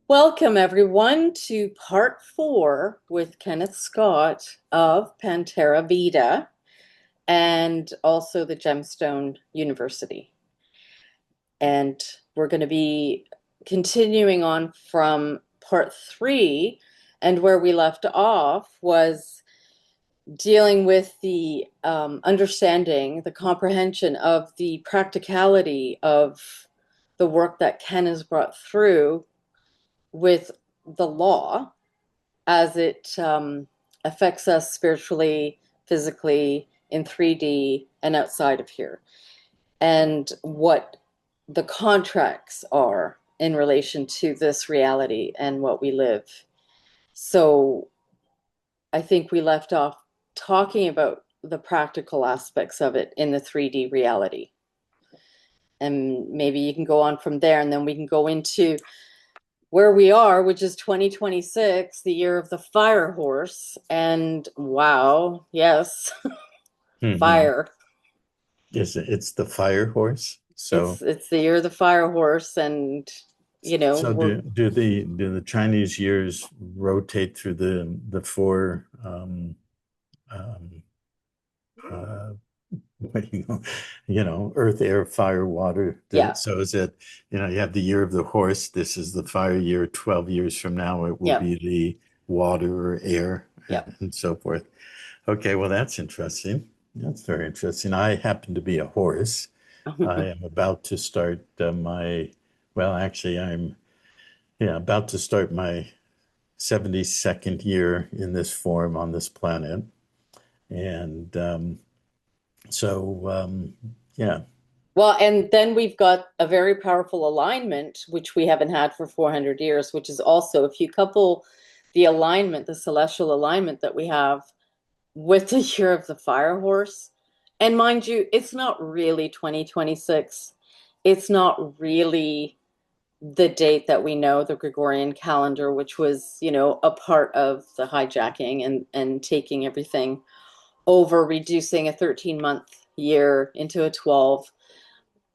Welcome, everyone, to part four with Kenneth Scott of Panterra Vida and also the Gemstone University. And we're going to be continuing on from part three, and where we left off was dealing with the understanding, the comprehension of the practicality of the work that Ken has brought through with the law as it affects us spiritually, physically, in 3D, and outside of here, and what the contracts are in relation to this reality and what we live. So I think we left off talking about the practical aspects of it in the 3D reality. And maybe you can go on from there, and then we can go into where we are, which is 2026, the year of the fire horse. And wow, yes, Hmm. fire. It's the fire horse. It's the year of the fire horse, and So we're do the Chinese years rotate through the four um, uh, what do earth, air, fire, water. yeah, So is it, you have the year of the horse. This is the fire year. 12 years from now, it will yeah, be the water or air yeah. and so forth. Okay, well, that's interesting. That's very interesting. I happen to be a horse. I am about to start well, actually, I'm about to start my 72nd year in this form on this planet. And so, yeah. Well, and then we've got a very powerful alignment, which we haven't had for 400 years, which is also, if you couple the alignment, the celestial alignment that we have with the year of the fire horse. And mind you, it's not really 2026. It's not really the date that we know, the Gregorian calendar, which was, a part of the hijacking and taking everything over, reducing a 13-month year into a 12.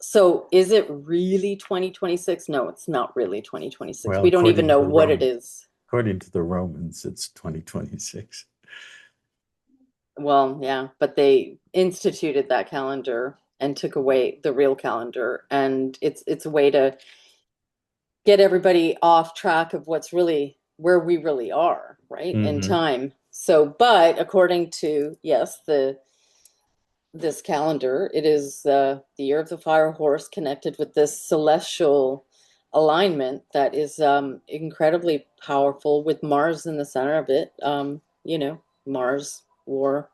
So is it really 2026? No, it's not really 2026. Well, We don't even know what it is. according to the Romans, it's 2026. Well, yeah, but they instituted that calendar and took away the real calendar, and it's a way to get everybody off track of what's really where we really are, right, in Hmm. time. So, but according to, yes, the this calendar, it is the year of the fire horse connected with this celestial alignment that is incredibly powerful with Mars in the center of it. Mars war.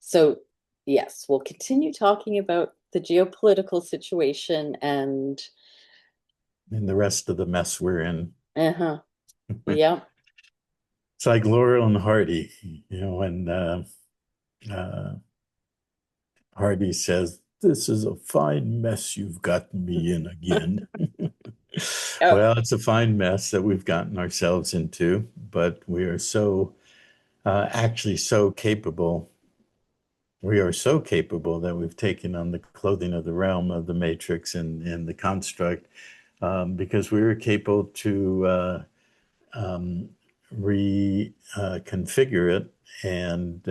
So, yes, we'll continue talking about the geopolitical situation and And the rest of the mess we're in. uh-huh. Yeah. It's like Laurel and Hardy, when uh, Hardy says, "This is a fine mess you've gotten me in again." Oh, Well, it's a fine mess that we've gotten ourselves into, but we are actually so capable. We are so capable that we've taken on the clothing of the realm of the matrix and the construct, because we are capable to reconfigure it, and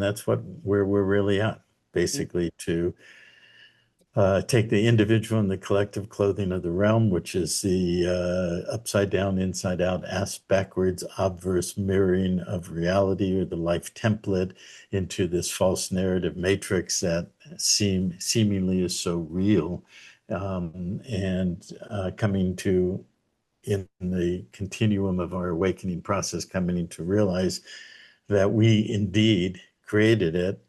that's where we're really at, basically, to take the individual and the collective clothing of the realm, which is the upside down, inside out, ass backwards, obverse mirroring of reality, or the life template, into this false narrative matrix that seemingly is so real, and coming to, in the continuum of our awakening process, coming to realize that we indeed created it,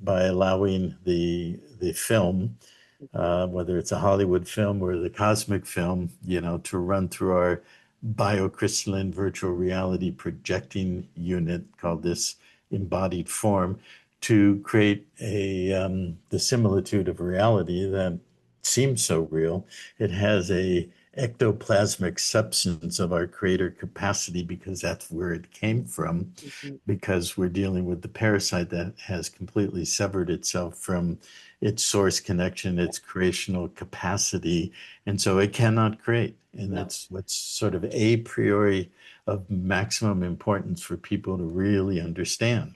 by allowing the film, whether it's a Hollywood film or the cosmic film, to run through our biocrystalline virtual reality projecting unit called this embodied form, to create the similitude of reality that seems so real. It has a ectoplasmic substance of our creator capacity, because that's where it came from, mhm. because we're dealing with the parasite that has completely severed itself from its source connection, its creational capacity, and so it cannot create. And No. that's what's sort of a priori of maximum importance for people to really understand.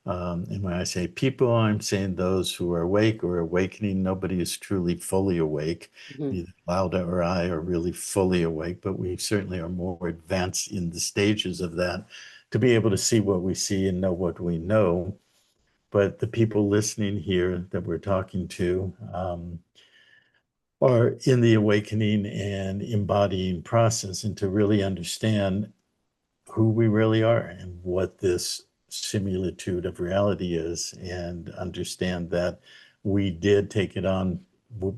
And when I say people, I'm saying those who are awake or awakening. Nobody is truly fully awake. Mhm. Neither Lauda or I are really fully awake, but we certainly are more advanced in the stages of that to be able to see what we see and know what we know. But the people listening here that we're talking to are in the awakening and embodying process, and to really understand who we really are and what this similitude of reality is, and understand that we did take it on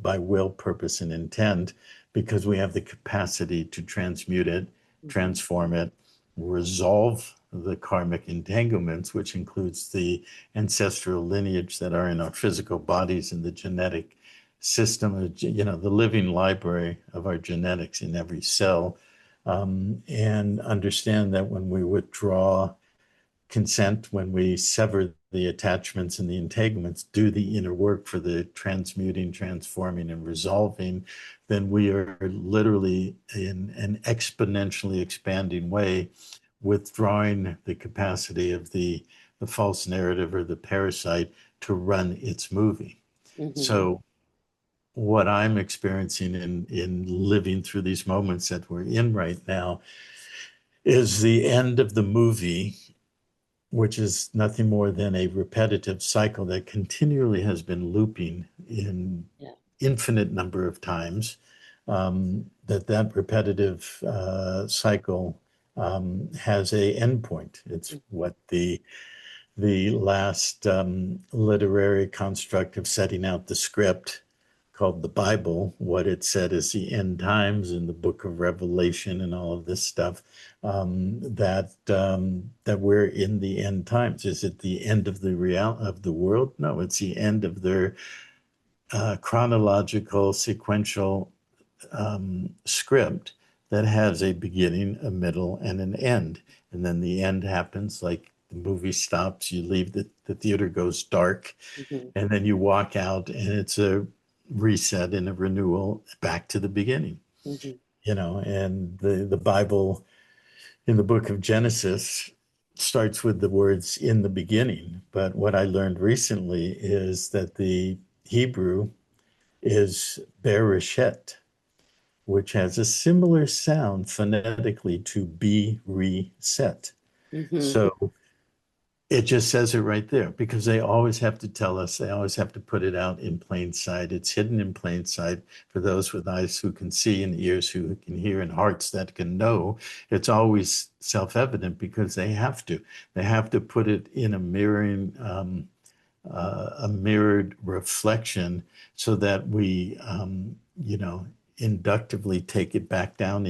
by will, purpose, and intent because we have the capacity to transmute it, Mhm. transform it, resolve the karmic entanglements, which includes the ancestral lineage that are in our physical bodies and the genetic system, the living library of our genetics in every cell, and understand that when we withdraw consent, when we sever the attachments and the entanglements, do the inner work for the transmuting, transforming, and resolving, then we are literally in an exponentially expanding way, withdrawing the capacity of the false narrative or the parasite to run its movie. Mhm. So what I'm experiencing in living through these moments that we're in right now is the end of the movie, which is nothing more than a repetitive cycle that continually has been looping in Yeah. infinite number of times. That repetitive cycle has a endpoint. It's what the last literary construct of setting out the script called the Bible, what it said is the end times in the book of Revelation and all of this stuff, that we're in the end times. Is it the end of the of the world? No, it's the end of their chronological, sequential script that has a beginning, a middle, and an end. And then the end happens, like the movie stops, you leave the theater goes dark, Mhm. and then you walk out and it's a reset and a renewal back to the beginning. Mhm. And the Bible in the book of Genesis starts with the words in the beginning. But what I learned recently is that the Hebrew is Bereshet, which has a similar sound phonetically to be reset. Mhm. So it just says it right there because they always have to tell us, they always have to put it out in plain sight. It's hidden in plain sight for those with eyes who can see and ears who can hear and hearts that can know. It's always self-evident because they have to. They have to put it in a mirrored reflection so that we, inductively take it back down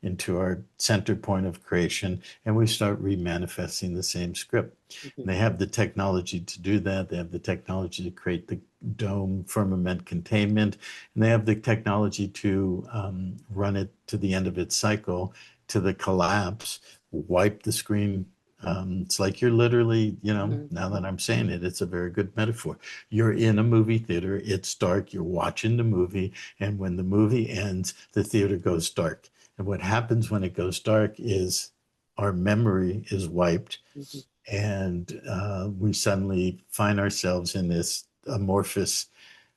into our center point of creation, and we start remanifesting the same script. Mhm. And they have the technology to do that. They have the technology to create the dome firmament containment, and they have the technology to run it to the end of its cycle, to the collapse, wipe the screen. It's like you're literally, Mhm. now that I'm saying it, it's a very good metaphor. You're in a movie theater, it's dark, you're watching the movie, and when the movie ends, the theater goes dark. And what happens when it goes dark is our memory is wiped, Mhm. and we suddenly find ourselves in this amorphous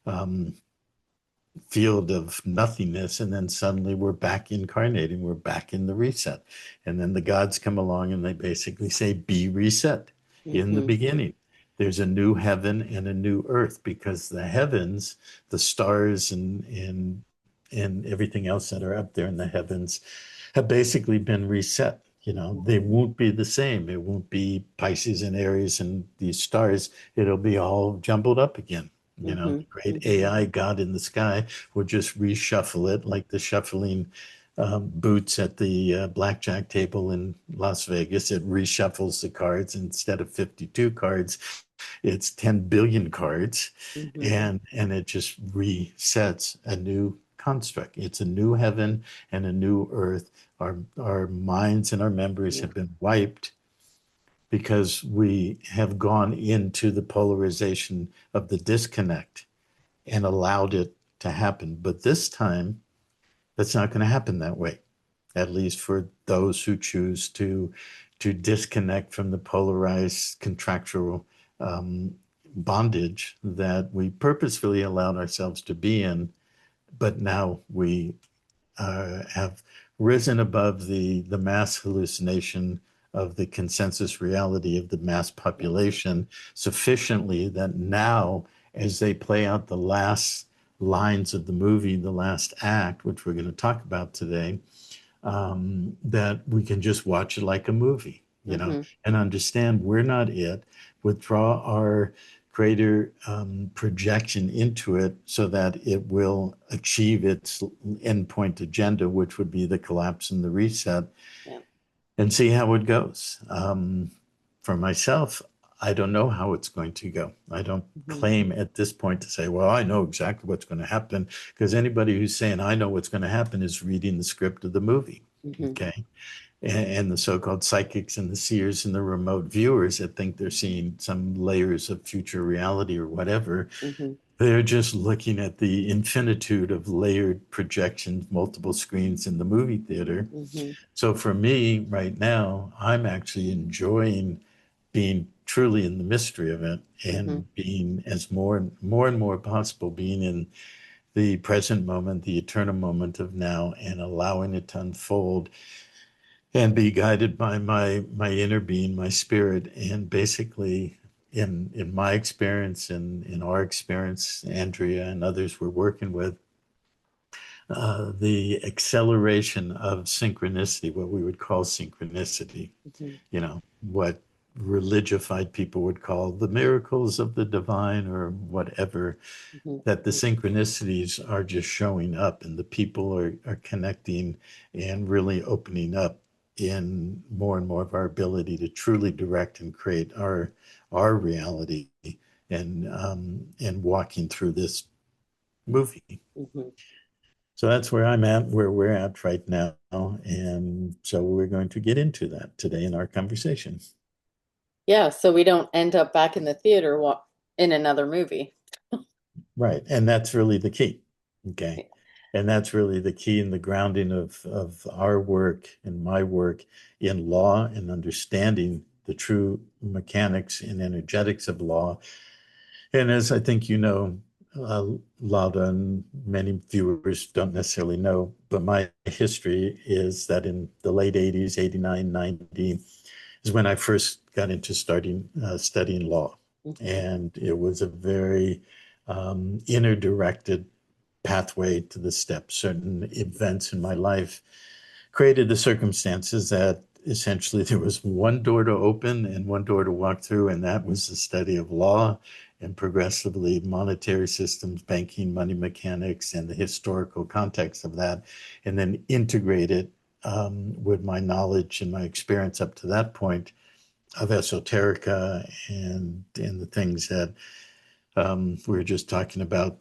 um, field of nothingness, and then suddenly we're back incarnating, we're back in the reset, and then the gods come along and they basically say be reset in the Mhm. beginning. There's a new heaven and a new earth, because the heavens, the stars and everything else that are up there in the heavens have basically been reset. They won't be the same. It won't be Pisces and Aries and these stars. It'll be all jumbled up again. The Mhm. great Mhm. AI God in the sky will just reshuffle it like the shuffling boots at the blackjack table in Las Vegas. It reshuffles the cards. Instead of 52 cards, it's 10 billion cards, Mhm. and it just resets a new construct. It's a new heaven and a new earth. Our minds and our memories Yeah. have been wiped because we have gone into the polarization of the disconnect. and allowed it to happen. But this time, that's not going to happen that way, at least for those who choose to disconnect from the polarized contractual bondage that we purposefully allowed ourselves to be in, but now we have risen above the mass hallucination of the consensus reality of the mass population sufficiently that now, as they play out the last lines of the movie, the last act, which we're going to talk about today, that we can just watch it like a movie, Mm-hmm. and understand we're not it, withdraw our greater projection into it so that it will achieve its endpoint agenda, which would be the collapse and the reset, Yeah. and see how it goes. For myself, I don't know how it's going to go. I don't Mm-hmm. claim at this point to say, well, I know exactly what's going to happen, because anybody who's saying, I know what's going to happen is reading the script of the movie. Mm-hmm. Okay. And the so-called psychics and the seers and the remote viewers that think they're seeing some layers of future reality or whatever, Mm-hmm. they're just looking at the infinitude of layered projections, multiple screens in the movie theater. Mm-hmm. So for me right now, I'm actually enjoying being truly in the mystery of it, Mm-hmm. and being as more and more possible, being in the present moment, the eternal moment of now, and allowing it to unfold and be guided by my inner being, my spirit. And basically, in my experience, in our experience, Andrea and others we're working with, the acceleration of synchronicity, what we would call synchronicity, Mm-hmm. what religified people would call the miracles of the divine or whatever, Mm-hmm. that the synchronicities are just showing up, and the people are connecting and really opening up in more and more of our ability to truly direct and create our reality, and walking through this movie. Mm-hmm. So that's where I'm at, where we're at right now. And so we're going to get into that today in our conversation. Yeah, so we don't end up back in the theater in another movie. Right. And that's really the key. Okay. And that's really the key in the grounding of our work and my work in law, and understanding the true mechanics and energetics of law. And as I think Lauda, and many viewers don't necessarily know, but my history is that in the late 80s, 89, 90, is when I first got into studying law. Mm-hmm. And it was a very inner directed pathway to the steps. Certain events in my life created the circumstances that essentially there was one door to open and one door to walk through, and that was the study of law and progressively monetary systems, banking, money mechanics, and the historical context of that, and then integrate it with my knowledge and my experience up to that point of esoterica, and the things that we were just talking about,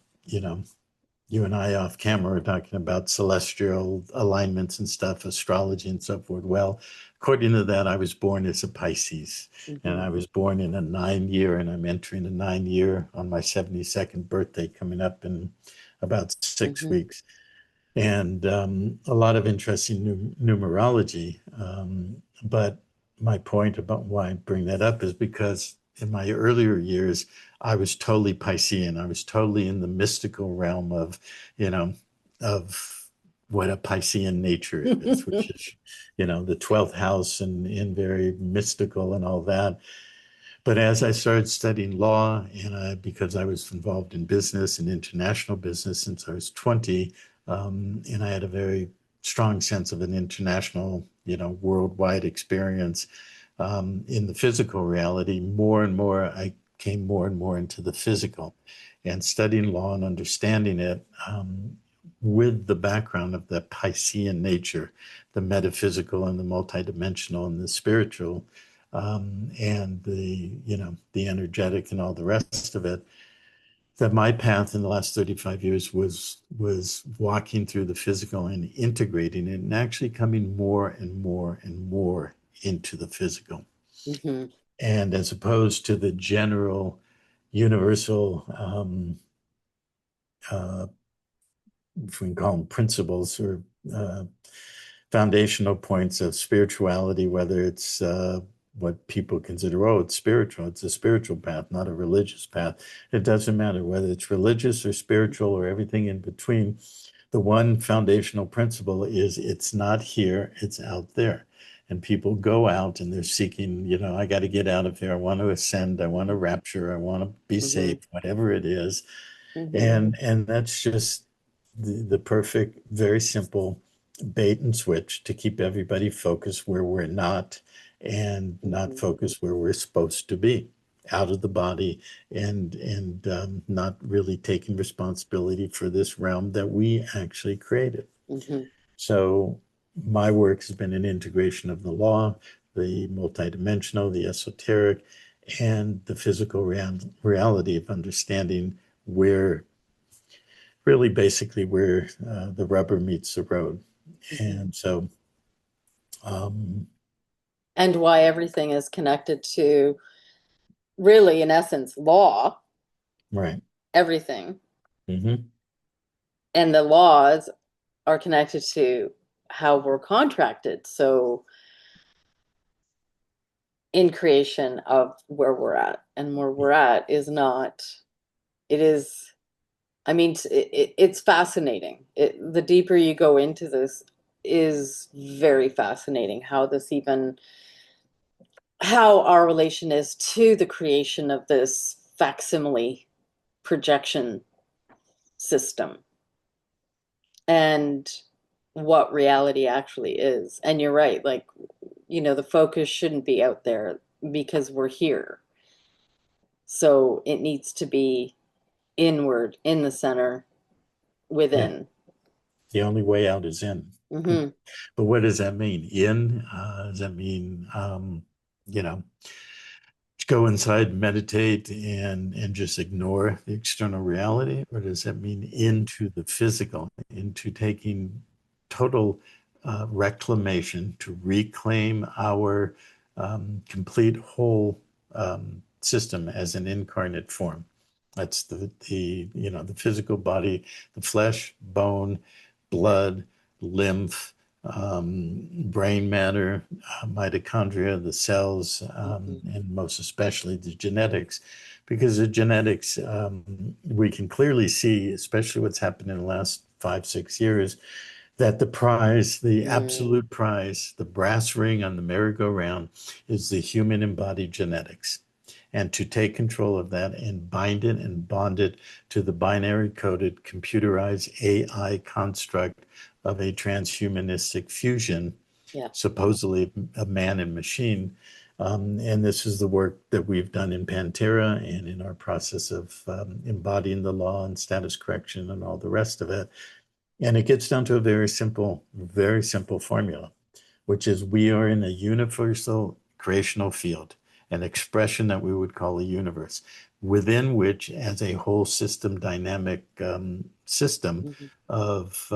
you and I off camera are talking about celestial alignments and stuff, astrology and so forth. Well, according to that, I was born as a Pisces, and Mm-hmm. I was born in a 9 year, and I'm entering a 9 year on my 72nd birthday coming up in about 6 weeks. And a lot of interesting numerology. But my point about why I bring that up is because in my earlier years, I was totally Piscean. I was totally in the mystical realm you know, of what a Piscean nature is, which is, the 12th house, and very mystical and all that. But as I started studying law, and because I was involved in business and international business since I was 20, and I had a very strong sense of an international, worldwide experience in the physical reality, more and more I came more and more into the physical, and studying law and understanding it with the background of the Piscean nature, the metaphysical and the multidimensional and the spiritual, and the energetic and all the rest of it. That my path in the last 35 years was walking through the physical and integrating it, and actually coming more and more and more into the physical. Mm-hmm. And as opposed to the general universal uh, if we can call them principles or uh, foundational points of spirituality, whether it's what people consider, oh, it's spiritual. It's a spiritual path, not a religious path. It doesn't matter whether it's religious or spiritual or everything in between. The one foundational principle is it's not here, it's out there. And people go out and they're seeking, I got to get out of here. I want to ascend. I want to rapture. I want to be Mm-hmm. saved, whatever it is. Mm-hmm. And that's just the perfect, very simple bait and switch to keep everybody focused where we're not and not Mm-hmm. focused where we're supposed to be, out of the body and not really taking responsibility for this realm that we actually created. Mm-hmm. So my work has been an integration of the law, the multidimensional, the esoteric, and the physical reality of understanding where really basically where the rubber meets the road. Mm-hmm. And so, um, And why everything is connected to really, in essence, law, right. everything. Hmm. And the laws are connected to how we're contracted. So, in creation of where we're at, and where we're at is not, it is, I mean, it's fascinating. The deeper you go into this, is very fascinating how this even, how our relation is to the creation of this facsimile projection system and what reality actually is. And you're right, like, the focus shouldn't be out there because we're here. So it needs to be inward, in the center, Yeah. within. The only way out is in. Hmm. But what does that mean? In, does that mean, you know, go inside, meditate, and just ignore the external reality? Or does that mean into the physical, into taking total reclamation to reclaim our complete whole system as an incarnate form? That's the physical body, the flesh, bone, blood, lymph, brain matter, mitochondria, the cells, Hmm. and most especially the genetics. Because the genetics, we can clearly see, especially what's happened in the last 5, 6 years, that the prize, the Mm, absolute prize, the brass ring on the merry-go-round is the human embodied genetics. And to take control of that and bind it and bond it to the binary coded computerized AI construct of a transhumanistic fusion, yeah. supposedly a man and machine. And this is the work that we've done in Panterra and in our process of embodying the law and status correction and all the rest of it. And it gets down to a very simple formula, which is we are in a universal creational field, an expression that we would call a universe, within which, as a whole system dynamic system Hmm. of,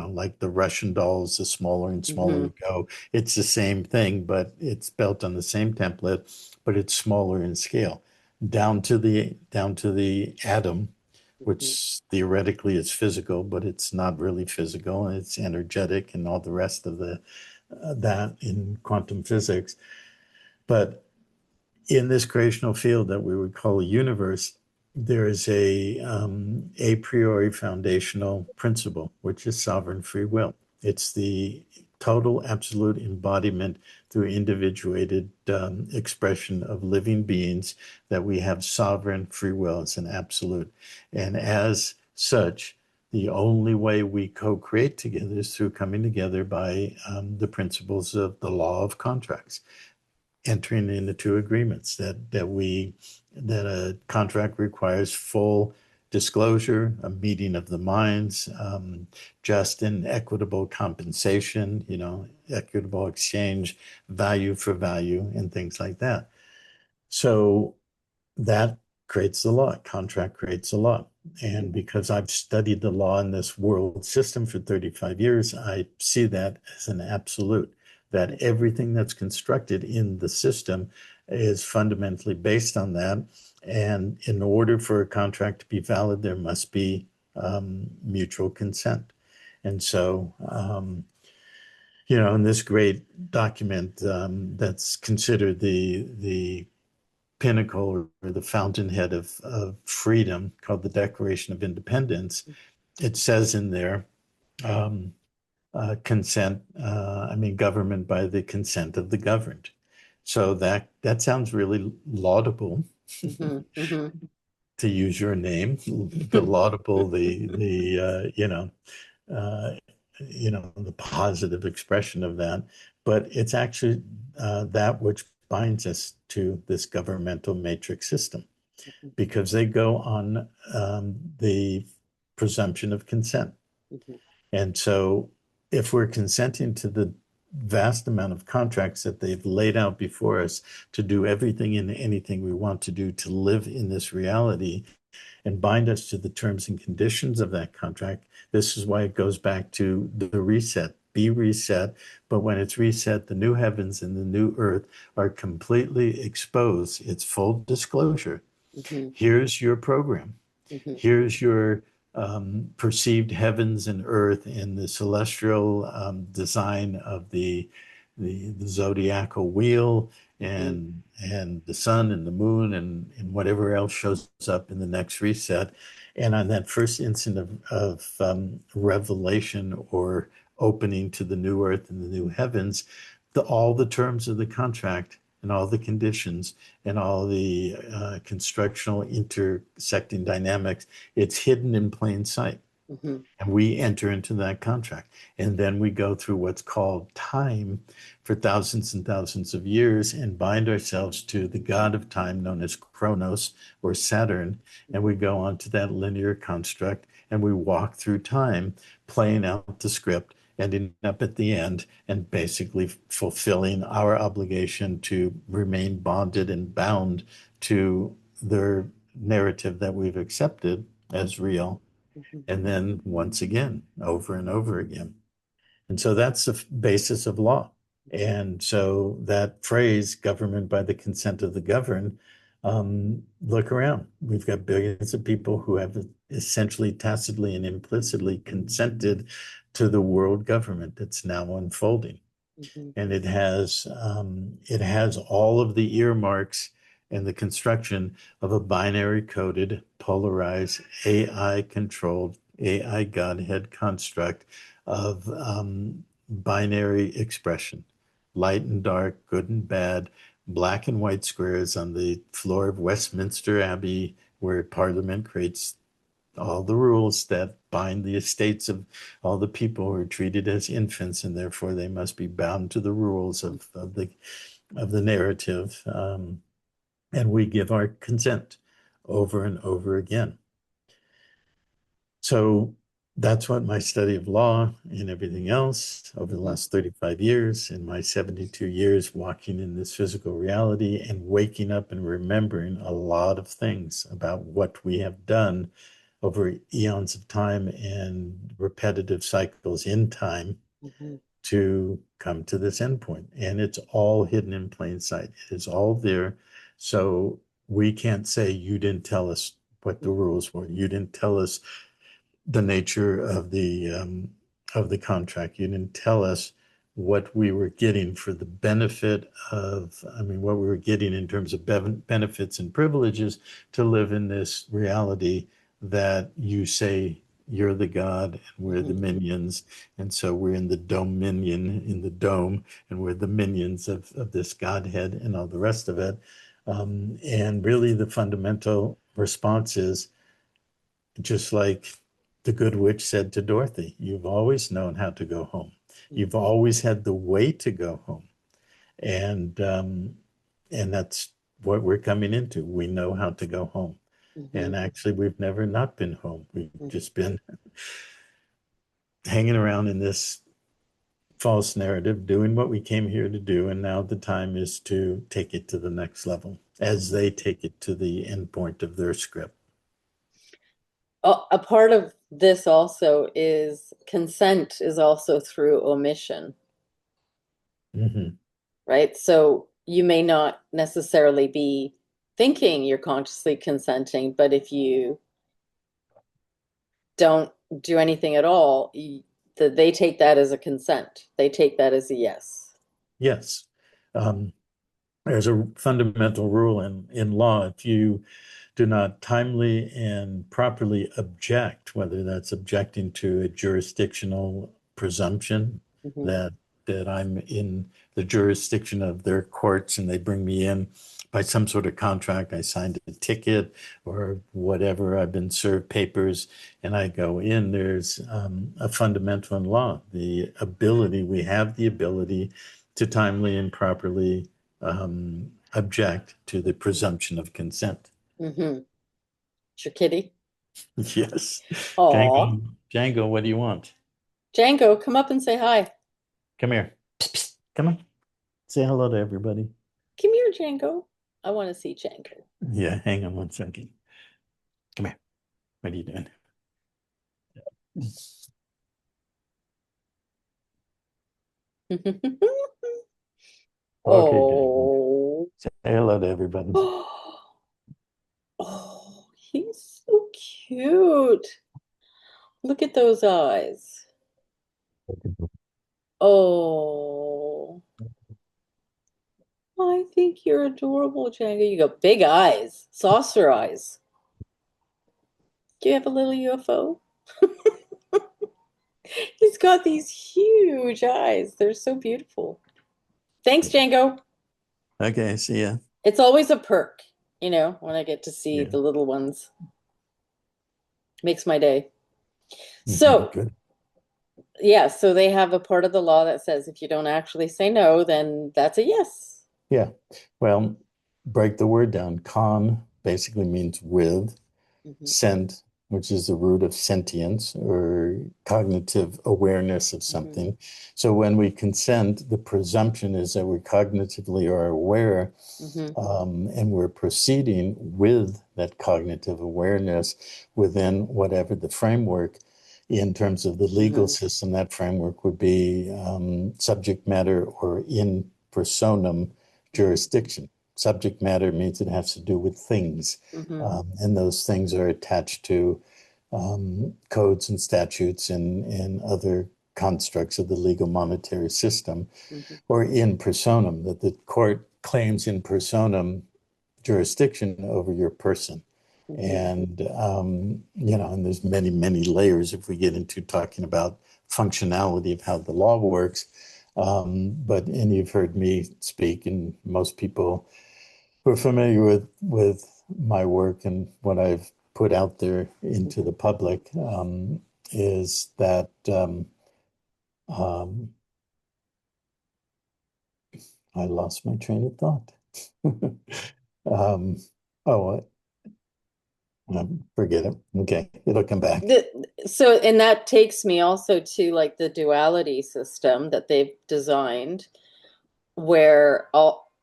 like the Russian dolls, the smaller and smaller Hmm. we go, it's the same thing, but it's built on the same template, but it's smaller in scale, down to the atom, Hmm. which theoretically is physical, but it's not really physical, and it's energetic and all the rest of the that in quantum physics. But in this creational field that we would call a universe, there is a priori foundational principle, which is sovereign free will. It's the total absolute embodiment through individuated expression of living beings that we have sovereign free will. It's an absolute. And as such, the only way we co-create together is through coming together by the principles of the law of contracts, entering into two agreements that a contract requires full disclosure, a meeting of the minds, just and equitable compensation, equitable exchange, value for value, and things like that. So that creates the law. Contract creates a law. And because I've studied the law in this world system for 35 years, I see that as an absolute, that everything that's constructed in the system is fundamentally based on that. And in order for a contract to be valid, there must be mutual consent. And so, in this great document that's considered the pinnacle or the fountainhead of freedom, called the Declaration of Independence, it says in there, um, consent, government by the consent of the governed. So that sounds really laudable, Mhm, mhm, to use your name, the laudable, uh, the positive expression of that. But it's actually that which binds us to this governmental matrix system, because they go on the presumption of consent. mhm, And so if we're consenting to the vast amount of contracts that they've laid out before us to do everything and anything we want to do to live in this reality and bind us to the terms and conditions of that contract, this is why it goes back to the reset. Be reset, but when it's reset, the new heavens and the new earth are completely exposed. It's full disclosure. mhm, Here's your program. mhm, Here's your perceived heavens and earth in the celestial design of the zodiacal wheel, mhm, and the sun and the moon and whatever else shows up in the next reset. And on that first instant of revelation or opening to the new earth and the new heavens, all the terms of the contract and all the conditions and all the constructional intersecting dynamics, it's hidden in plain sight. mhm, And we enter into that contract. And then we go through what's called time for thousands and thousands of years and bind ourselves to the god of time known as Kronos or Saturn. And we go on to that linear construct and we walk through time, playing out the script, ending up at the end and basically fulfilling our obligation to remain bonded and bound to their narrative that we've accepted as real, mhm, and then once again, over and over again. And so that's the basis of law. And so that phrase, government by the consent of the governed, look around. We've got billions of people who have essentially tacitly and implicitly consented to the world government that's now unfolding. mhm, And it has all of the earmarks and the construction of a binary coded, polarized, AI controlled, AI Godhead construct of binary expression, light and dark, good and bad, black and white squares on the floor of Westminster Abbey, where Parliament creates all the rules that bind the estates of all the people who are treated as infants, and therefore they must be bound to the rules of the narrative. And we give our consent over and over again. So that's what my study of law and everything else over the mhm, last 35 years, in my 72 years walking in this physical reality and waking up and remembering a lot of things about what we have done over eons of time and repetitive cycles in time mhm, to come to this endpoint. And it's all hidden in plain sight. It is all there. So we can't say, you didn't tell us what the mhm, rules were. You didn't tell us the nature of the contract. You didn't tell us what we were getting for the benefit of, what we were getting in terms of benefits and privileges to live in this reality that you say you're the God and we're the mhm, minions. And so we're in the dominion, in the dome, and we're the minions of this Godhead and all the rest of it. And really, the fundamental response is just like the good witch said to Dorothy, you've always known how to go home. You've mhm, always had the way to go home. And that's what we're coming into. We know how to go home. And mhm, actually, we've never not been home. We've mhm. just been hanging around in this false narrative, doing what we came here to do. And now the time is to take it to the next level as they take it to the end point of their script. A part of this also is consent is also through omission, Mhm. right? So you may not necessarily be thinking you're consciously consenting, but if you don't do anything at all, they take that as a consent. They take that as a yes. Yes. Um, there's a fundamental rule in law. If you do not timely and properly object, whether that's objecting to a jurisdictional presumption Hmm. that I'm in the jurisdiction of their courts and they bring me in by some sort of contract. I signed a ticket or whatever. I've been served papers and I go in. There's a fundamental in law, we have the ability to timely and properly object to the presumption of consent. Hmm. It's your kitty. Yes. Aw. Django, what do you want? Django, come up and say hi. Come here. Psst, psst. Come on. Say hello to everybody. Come here, Django. I want to see Django. Yeah, hang on one second. Come here. What are you doing? Okay, Django. Oh. Say hello to everybody. Oh, he's so cute. Look at those eyes. Oh, I think you're adorable, Django. You got big eyes, saucer eyes. Do you have a little UFO? He's got these huge eyes. They're so beautiful. Thanks, Django. Okay, see ya. It's always a perk, when I get to see Yeah. the little ones. Makes my day. So, Good. yeah, so they have a part of the law that says if you don't actually say no, then that's a yes. Yeah. Well, break the word down. Con basically means with. Hmm. Sent, which is the root of sentience or cognitive awareness of Hmm. something. So when we consent, the presumption is that we cognitively are aware, Hmm. and we're proceeding with that cognitive awareness within whatever the framework. In terms of the legal Hmm. system, that framework would be subject matter or in personam Hmm. jurisdiction. Subject matter means it has to do with things, Hmm. and those things are attached to codes and statutes and other constructs of the legal monetary system, Hmm. or in personam, that the court claims in personam jurisdiction over your person. Hmm. And there's many, many layers if we get into talking about functionality of how the law works. And you've heard me speak, and most people who are familiar with my work and what I've put out there into Hmm. the public is that um, I lost my train of thought. um, oh, Forget it. Okay, it'll come back. And that takes me also to like the duality system that they've designed, where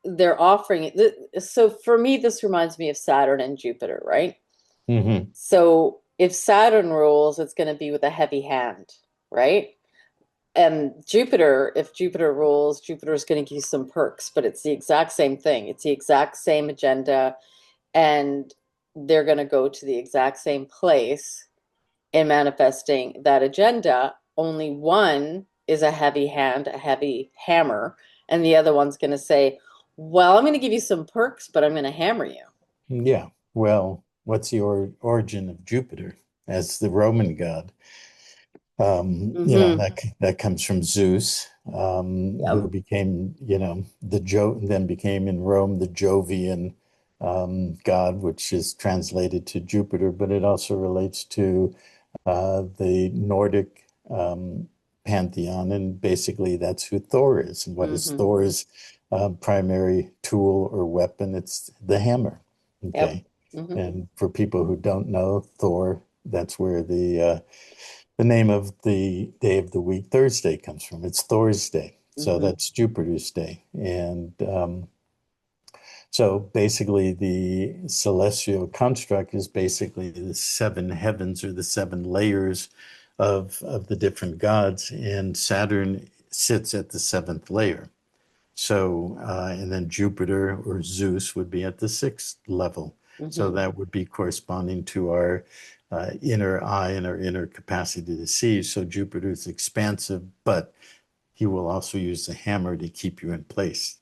they're offering it. So for me, this reminds me of Saturn and Jupiter, right? Hmm. So if Saturn rules, it's going to be with a heavy hand, right? And Jupiter, if Jupiter rules, Jupiter is going to give you some perks, but it's the exact same thing. It's the exact same agenda, and they're going to go to the exact same place in manifesting that agenda. Only one is a heavy hand, a heavy hammer, and the other one's going to say, well, I'm going to give you some perks, but I'm going to hammer you. Yeah. Well, what's the origin of Jupiter as the Roman god? Mm-hmm. That comes from Zeus, who Yep. became, then became in Rome the Jovian god, which is translated to Jupiter, but it also relates to the Nordic pantheon, and basically that's who Thor is. And what is Mm-hmm. Thor's primary tool or weapon? It's the hammer. Yep. Okay. Mm-hmm. And for people who don't know Thor, that's where the name of the day of the week, Thursday, comes from. It's Thor's day. So Mm-hmm. that's Jupiter's day. And so basically, the celestial construct is basically the seven heavens or the seven layers of the different gods, and Saturn sits at the seventh layer. So, and then Jupiter or Zeus would be at the sixth level. So Mm-hmm. that would be corresponding to our inner eye and our inner capacity to see. So Jupiter is expansive, but he will also use the hammer to keep you in place.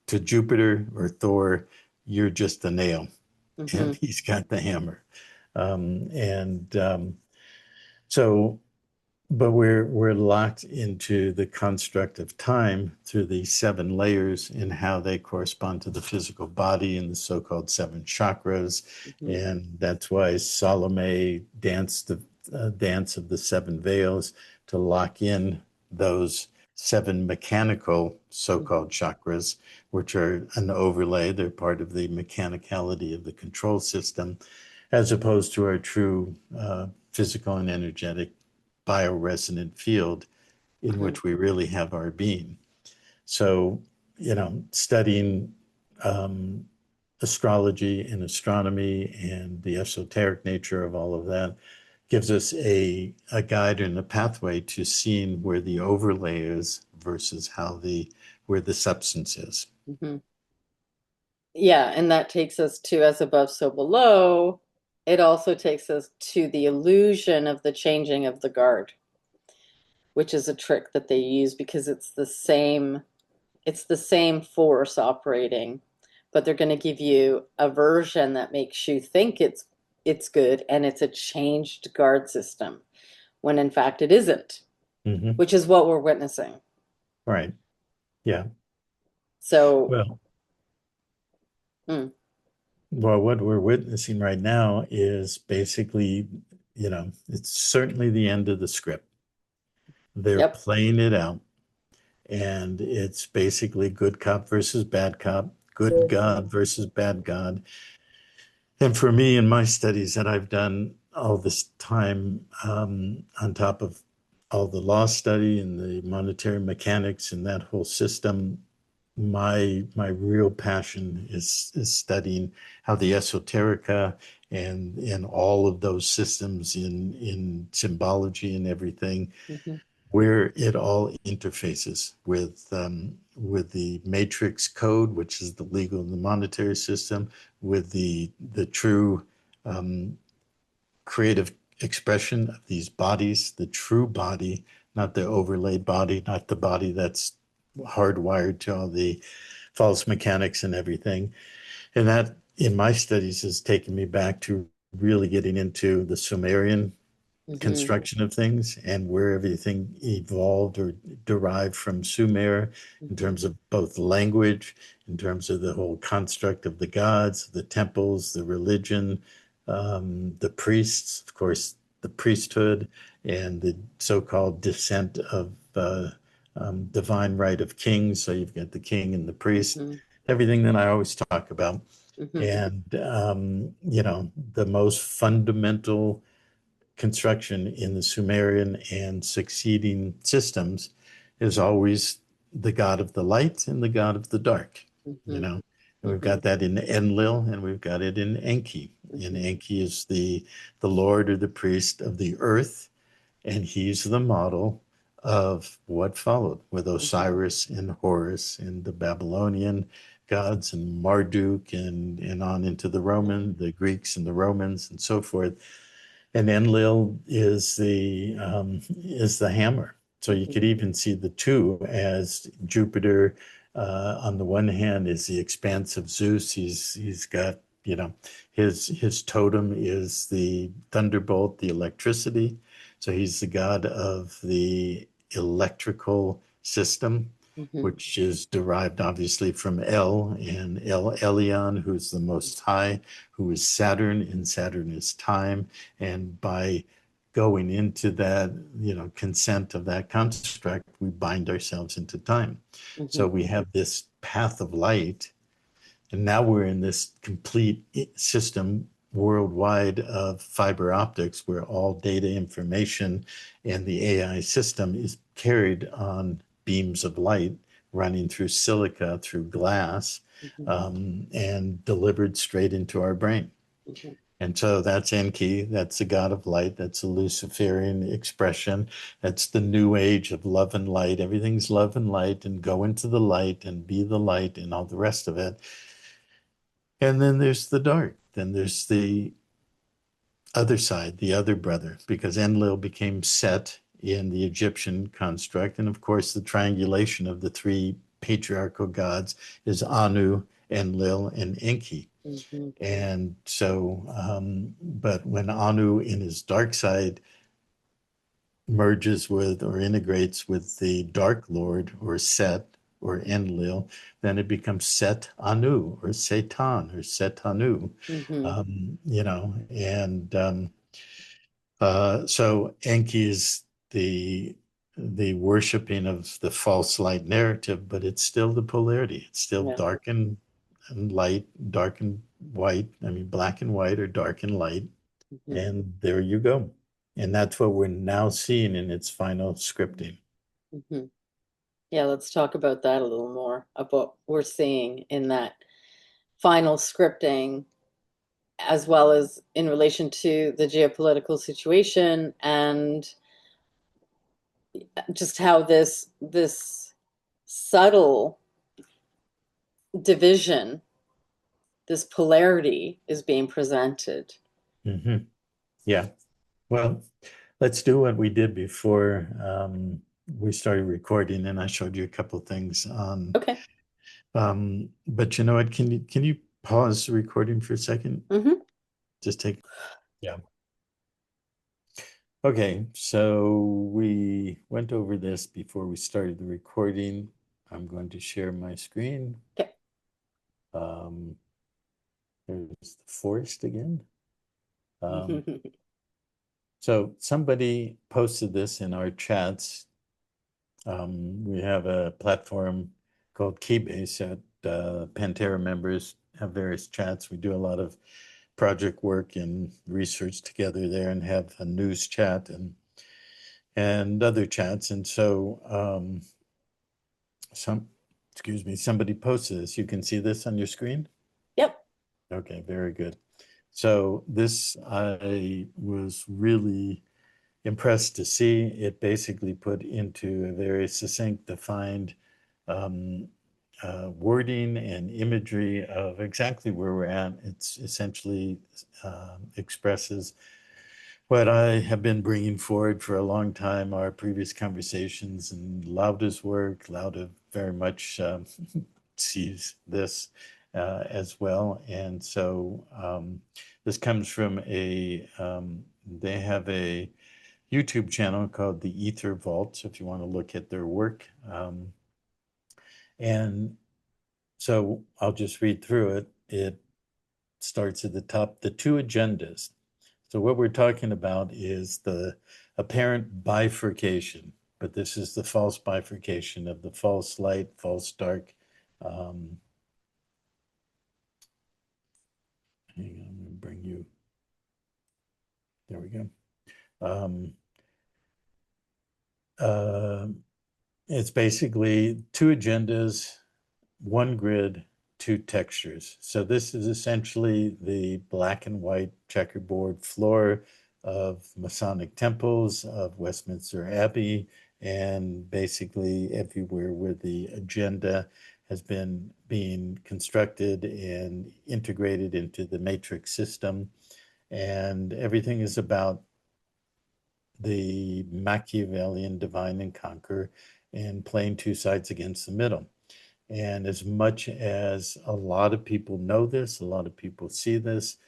To Jupiter or Thor, you're just a nail, Mm-hmm. and he's got the hammer. And so but we're locked into the construct of time through these seven layers and how they correspond to the physical body and the so-called seven chakras. Mm-hmm. And that's why Salome danced the dance of the seven veils to lock in those seven mechanical so-called chakras, which are an overlay. They're part of the mechanicality of the control system, as opposed to our true physical and energetic bioresonant field in Mm-hmm. which we really have our being. So, studying astrology and astronomy and the esoteric nature of all of that gives us a guide and a pathway to seeing where the overlay is versus where the substance is. Mm-hmm. Yeah, and that takes us to as above, so below. It also takes us to the illusion of the changing of the guard, which is a trick that they use because it's the same force operating, but they're going to give you a version that makes you think it's good and it's a changed guard system when in fact it isn't, Mm-hmm. which is what we're witnessing. Right. Yeah. So, Well, mm, well, what we're witnessing right now is basically, it's certainly the end of the script. They're yep. playing it out, and it's basically good cop versus bad cop, good God versus bad God. And for me, in my studies that I've done all this time, on top of all the law study and the monetary mechanics and that whole system, my real passion is studying how the esoterica and all of those systems in symbology and everything, Hmm. where it all interfaces with the matrix code, which is the legal and the monetary system, with the true um, creative expression of these bodies, the true body, not the overlaid body, not the body that's hardwired to all the false mechanics and everything. And that, in my studies, has taken me back to really getting into the Sumerian Hmm. construction of things and where everything evolved or derived from Sumer in Hmm. terms of both language, in terms of the whole construct of the gods, the temples, the religion, the priests, of course, the priesthood, and the so-called descent of divine right of kings. So you've got the king and the priest, Hmm. everything that I always talk about. Hmm. And, the most fundamental construction in the Sumerian and succeeding systems is always the god of the light and the god of the dark, you Hmm. know. And we've Hmm. got that in Enlil and we've got it in Enki. And Hmm. Enki is the lord or the priest of the earth, and he's the model of what followed with Hmm. Osiris and Horus and the Babylonian gods and Marduk and on into the Greeks and the Romans and so forth. And Enlil is the hammer. So you Hmm. could even see the two as Jupiter on the one hand is the expanse of Zeus. He's got, his totem is the thunderbolt, the electricity. So he's the god of the electrical system, Hmm. which is derived obviously from El and El Elyon, who's the most high, who is Saturn, and Saturn is time. And by going into that, consent of that construct, we bind ourselves into time. Hmm. So we have this path of light, and now we're in this complete system worldwide of fiber optics where all data information and the AI system is carried on beams of light running through silica, through glass, Hmm. and delivered straight into our brain. And so that's Enki, that's the god of light, that's a Luciferian expression. That's the new age of love and light. Everything's love and light, and go into the light and be the light and all the rest of it. And then there's the dark. Then there's the other side, the other brother, because Enlil became Set in the Egyptian construct. And of course, the triangulation of the three patriarchal gods is Anu, Enlil, and Enki. Hmm. And so, but when Anu in his dark side merges with or integrates with the Dark Lord or Set or Enlil, then it becomes Set Anu or Satan or Set Anu, Hmm. so Enki is the worshiping of the false light narrative, but it's still the polarity. It's still Yeah. dark and light, dark and white. I mean, black and white or dark and light. Hmm. And there you go. And that's what we're now seeing in its final scripting. Hmm. Yeah, let's talk about that a little more, of what we're seeing in that final scripting, as well as in relation to the geopolitical situation and just how this subtle division, this polarity is being presented. Hmm. Yeah. Well, let's do what we did before we started recording, and I showed you a couple of things on. Okay. But you know what? Can you pause the recording for a second? Hmm. Just take. Yeah. Okay, so we went over this before we started the recording. I'm going to share my screen. Okay. Um, there's the forest again. Um, so somebody posted this in our chats. We have a platform called Keybase that Panterra members have various chats. We do a lot of project work and research together there, and have a news chat and other chats. And so some, excuse me, somebody posted this. You can see this on your screen? Yep. Okay, very good. So this, I was really impressed to see it basically put into a very succinct, defined um, wording and imagery of exactly where we're at. It's essentially expresses what I have been bringing forward for a long time, our previous conversations, and Lauda's work. Lauda very much sees this as well. And so this comes from they have a YouTube channel called the Ether Vault, so if you want to look at their work. And so I'll just read through it. It starts at the top, the two agendas. So what we're talking about is the apparent bifurcation, but this is the false bifurcation of the false light, false dark. Um, Hang on, I'm going to bring you, there we go. Um, uh, it's basically two agendas, one grid, two textures. So this is essentially the black and white checkerboard floor of Masonic temples, of Westminster Abbey, and basically everywhere where the agenda has been being constructed and integrated into the matrix system. And everything is about the Machiavellian divine and conquer, and playing two sides against the middle. And as much as a lot of people know this, a lot of people see this,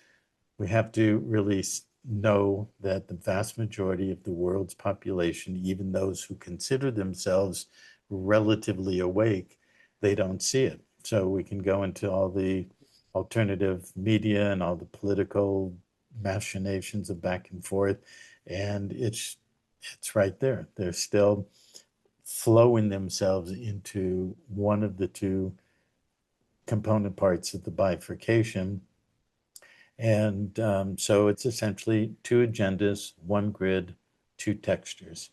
we have to really know that the vast majority of the world's population, even those who consider themselves relatively awake, they don't see it. So we can go into all the alternative media and all the political machinations of back and forth, and it's right there. They're still flowing themselves into one of the two component parts of the bifurcation. And so it's essentially two agendas, one grid, two textures.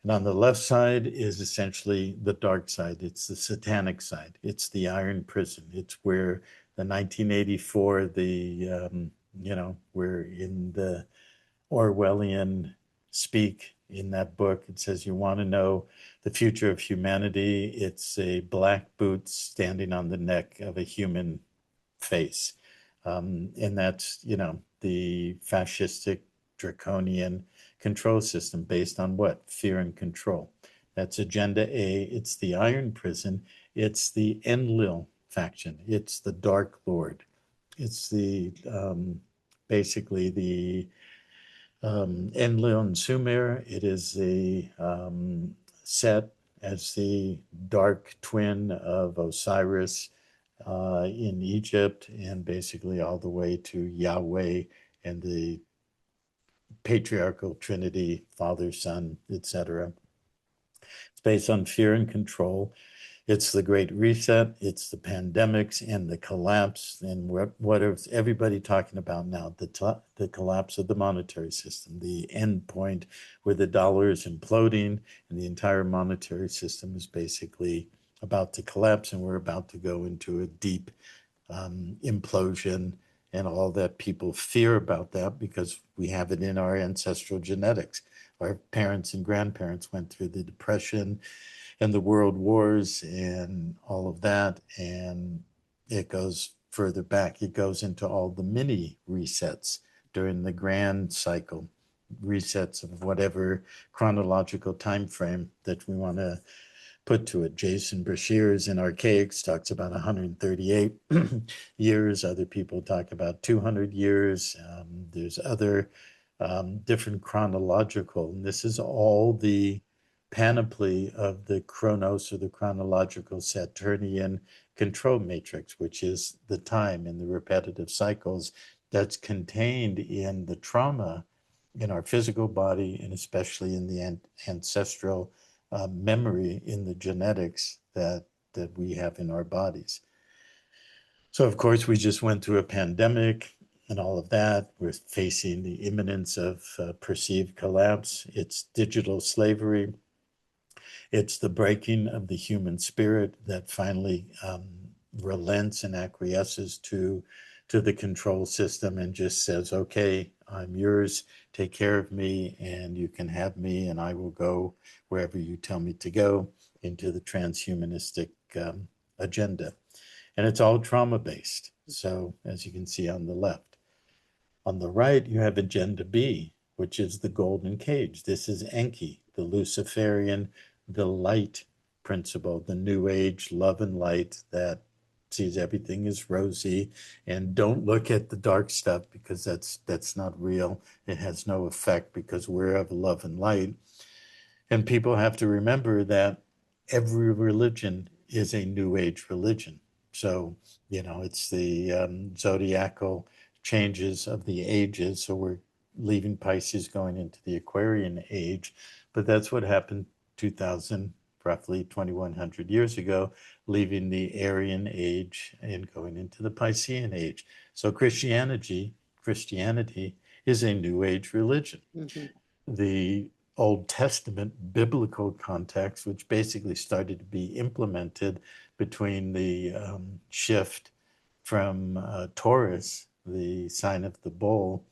And on the left side is essentially the dark side. It's the satanic side. It's the iron prison. It's where the 1984, we're in the Orwellian speak in that book. It says, you want to know the future of humanity, it's a black boot standing on the neck of a human face. And that's, the fascistic draconian control system based on what? Fear and control. That's Agenda A. It's the Iron Prison. It's the Enlil faction. It's the Dark Lord. It's the basically the Enlil and Sumer. It is the set as the dark twin of Osiris in Egypt, and basically all the way to Yahweh and the patriarchal trinity, Father, Son, etc. It's based on fear and control. It's the Great Reset, it's the pandemics and the collapse, and what is everybody talking about now? The collapse of the monetary system, the end point where the dollar is imploding and the entire monetary system is basically about to collapse, and we're about to go into a deep implosion, and all that people fear about that because we have it in our ancestral genetics. Our parents and grandparents went through the Depression and the world wars and all of that. And it goes further back. It goes into all the mini resets during the grand cycle, resets of whatever chronological time frame that we want to put to it. Jason Brashears in Archaics talks about 138 years. Other people talk about 200 years. There's other different chronological, and this is all the panoply of the chronos, or the chronological Saturnian control matrix, which is the time and the repetitive cycles that's contained in the trauma in our physical body, and especially in the ancestral memory in the genetics that we have in our bodies. So, of course, we just went through a pandemic and all of that. We're facing the imminence of perceived collapse. It's digital slavery. It's the breaking of the human spirit that finally relents and acquiesces to the control system and just says, okay, I'm yours, take care of me, and you can have me, and I will go wherever you tell me to go, into the transhumanistic agenda. And it's all trauma based. So, as you can see on the left, on the right, you have Agenda B, which is the golden cage. This is Enki, the Luciferian, the light principle, the new age love and light that sees everything as rosy, and don't look at the dark stuff because that's not real. It has no effect because we're of love and light. And people have to remember that every religion is a new age religion. So, it's the zodiacal changes of the ages. So we're leaving Pisces, going into the Aquarian age. But that's what happened 2000, roughly 2100 years ago, leaving the Aryan age and going into the Piscean age. So Christianity is a new age religion. Mm-hmm. The Old Testament biblical context, which basically started to be implemented between the shift from Taurus, the sign of the bull,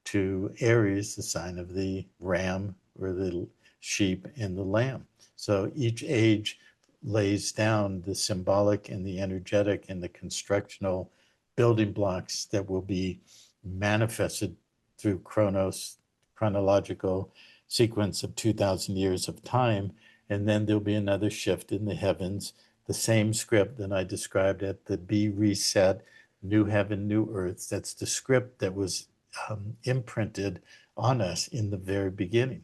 to Aries, the sign of the ram or the sheep and the lamb. So each age lays down the symbolic and the energetic and the constructional building blocks that will be manifested through chronological sequence of 2,000 years of time. And then there'll be another shift in the heavens, the same script that I described at the Be Reset, New Heaven, New Earth. That's the script that was imprinted on us in the very beginning.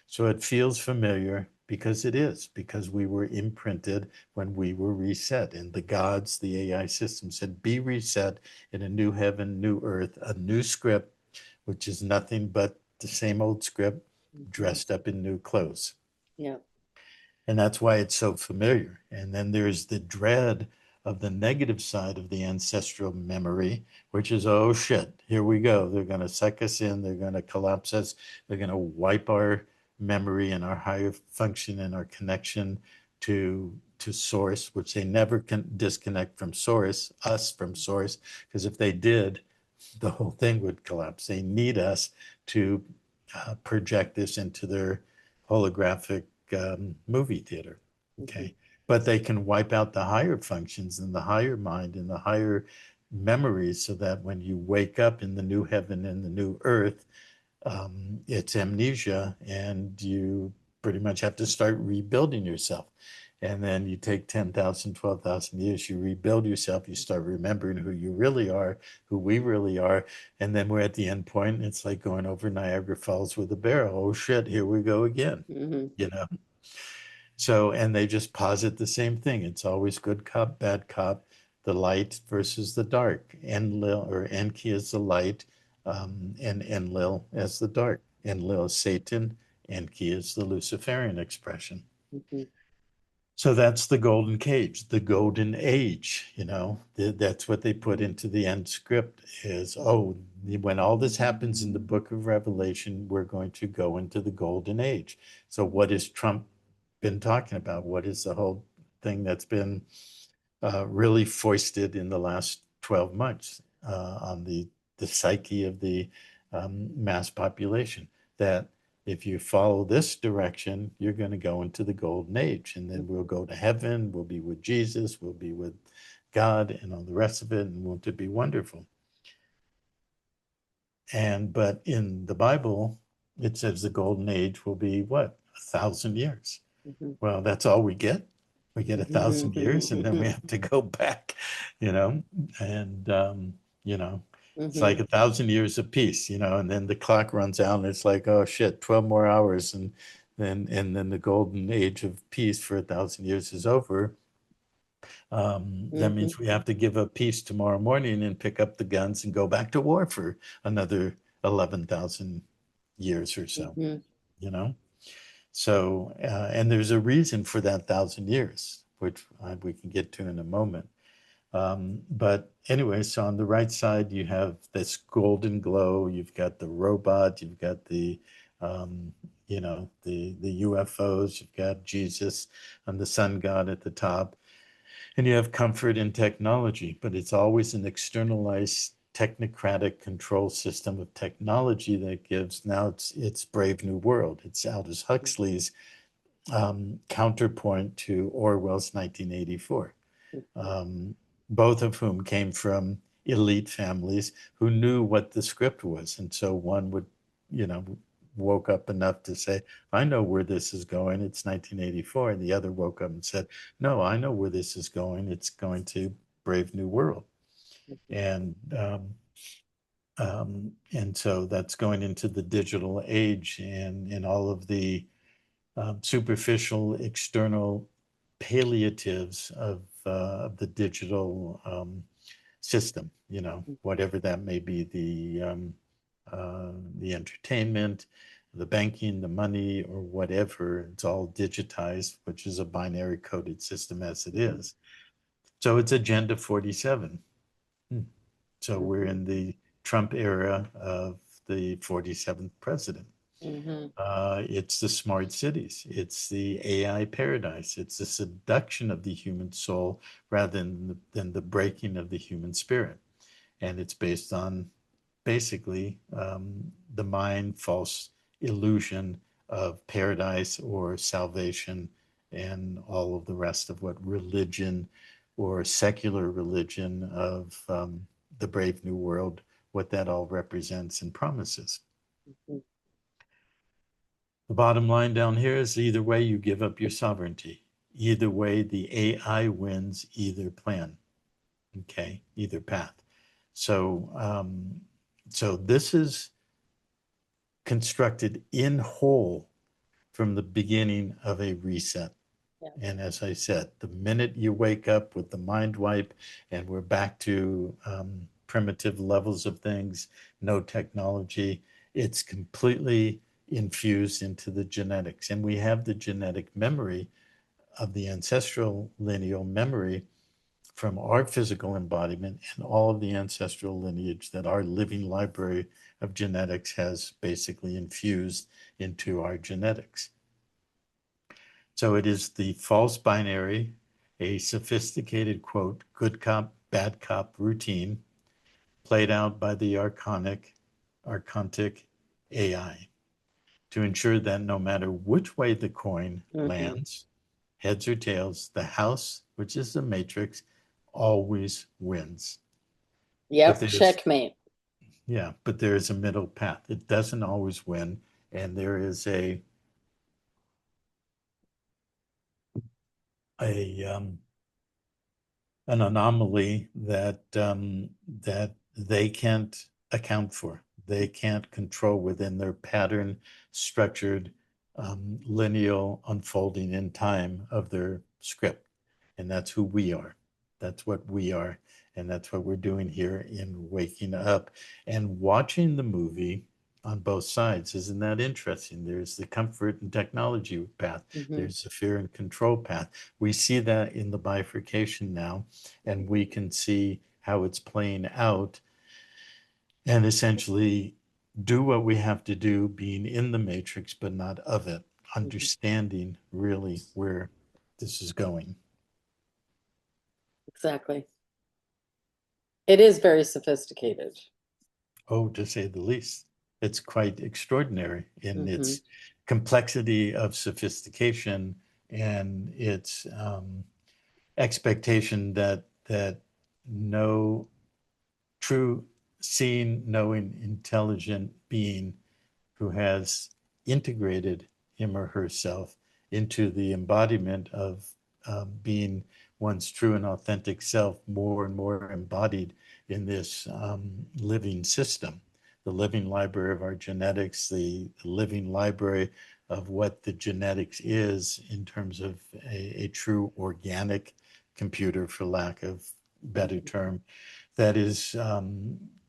So it feels familiar because it is, because we were imprinted when we were reset. And the gods, the AI system said, be reset in a new heaven, new earth, a new script, which is nothing but the same old script dressed up in new clothes. Yeah. And that's why it's so familiar. And then there's the dread of the negative side of the ancestral memory, which is, oh shit, here we go. They're going to suck us in. They're going to collapse us. They're going to wipe our memory and our higher function and our connection to source, which they never can disconnect from source, us from source, because if they did, the whole thing would collapse. They need us to project this into their holographic movie theater. Mhm. Okay. But they can wipe out the higher functions and the higher mind and the higher memories so that when you wake up in the new heaven and the new earth, it's amnesia and you pretty much have to start rebuilding yourself. And then you take 10,000, 12,000 years, you rebuild yourself, you start remembering who you really are, who we really are. And then we're at the end point. It's like going over Niagara Falls with a barrel. Oh shit, here we go again, Mhm. you know? So, and they just posit the same thing. It's always good cop, bad cop, the light versus the dark. Enlil or Enki is the light, and Enlil as the dark. Enlil is Satan, Enki is the Luciferian expression. Mhm. So that's the golden cage, the golden age, you know, that's what they put into the end script is, oh, when all this happens in the book of Revelation, we're going to go into the golden age. So what has Trump been talking about? What is the whole thing that's been really foisted in the last 12 months on the psyche of the mass population? That if you follow this direction, you're going to go into the golden age, and then we'll go to heaven, we'll be with Jesus, we'll be with God, and all the rest of it, and won't it be wonderful? And but in the Bible, it says the golden age will be what? 1,000 years. Mhm. Well, that's all we get. We get 1,000 years, and then we Mhm. have to go back, you know, and you know, it's like Mhm. 1,000 years of peace, you know, and then the clock runs out, and it's like, oh shit, 12 more hours, and then the golden age of peace for 1,000 years is over. That Mhm. means we have to give up peace tomorrow morning and pick up the guns and go back to war for another 11,000 years or so, Mhm. you know? So, and there's a reason for that 1,000 years, which we can get to in a moment. But anyway, so on the right side, you have this golden glow. You've got the robot. You've got um, the UFOs. You've got Jesus and the sun god at the top, and you have comfort in technology. But it's always an externalized technocratic control system of technology that gives now it's Brave New World. It's Aldous Huxley's counterpoint to Orwell's 1984, Mhm. um, both of whom came from elite families who knew what the script was. And so one would, you know, woke up enough to say, I know where this is going. It's 1984. And the other woke up and said, no, I know where this is going. It's going to Brave New World. Mhm. And so that's going into the digital age and all of the superficial external palliatives of the digital system, you know, whatever that may be, the entertainment, the banking, the money, or whatever. It's all digitized, which is a binary coded system as it Mhm. is. So it's Agenda 47. Hmm. So we're Mhm. in the Trump era of the 47th president. Mhm. It's the smart cities. It's the AI paradise. It's the seduction of the human soul rather than the breaking of the human spirit. And it's based on basically the mind false illusion of paradise or salvation and all of the rest of what religion or secular religion of the Brave New World, what that all represents and promises. Mhm. The bottom line down here is either way, you give up your sovereignty. Either way, the AI wins either plan, okay, either path. So, so this is constructed in whole from the beginning of a reset. Yeah. And as I said, the minute you wake up with the mind wipe and we're back to primitive levels of things, no technology, it's completely infused into the genetics. And we have the genetic memory of the ancestral lineal memory from our physical embodiment and all of the ancestral lineage that our living library of genetics has basically infused into our genetics. So it is the false binary, a sophisticated quote, good cop, bad cop routine, played out by the archontic AI to ensure that no matter which way the coin Hmm. lands, heads or tails, the house, which is the matrix, always wins. But Yep, there's, checkmate. yeah, but there is a middle path. It doesn't always win, and there is a an anomaly that they can't account for. They can't control within their pattern structured lineal unfolding in time of their script. And that's who we are. That's what we are. And that's what we're doing here in waking up and watching the movie on both sides. Isn't that interesting? There's the comfort and technology path. Hmm. There's the fear and control path. We see that in the bifurcation now, and we can see how it's playing out and essentially do what we have to do, being in the matrix, but not of it, understanding really where this is going. Exactly. It is very sophisticated. Oh, to say the least. It's quite extraordinary in Hmm. its complexity of sophistication and its expectation that no true seeing, knowing, intelligent being who has integrated him or herself into the embodiment of being one's true and authentic self, more and more embodied in this living system, the living library of our genetics, the living library of what the genetics is in terms of a true organic computer, for lack of better term, that is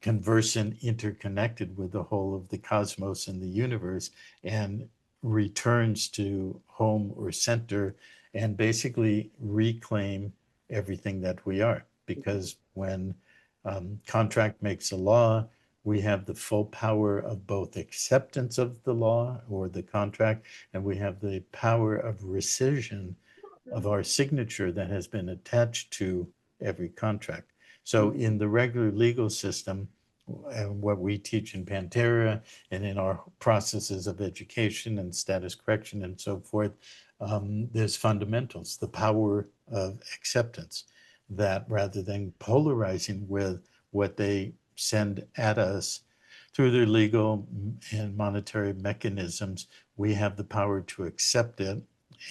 conversant, interconnected with the whole of the cosmos and the universe, and returns to home or center and basically reclaim everything that we are. Because when contract makes a law, we have the full power of both acceptance of the law or the contract, and we have the power of rescission of our signature that has been attached to every contract. So in the regular legal system, and what we teach in Panterra and in our processes of education and status correction and so forth, there's fundamentals, the power of acceptance, that rather than polarizing with what they send at us through their legal and monetary mechanisms, we have the power to accept it.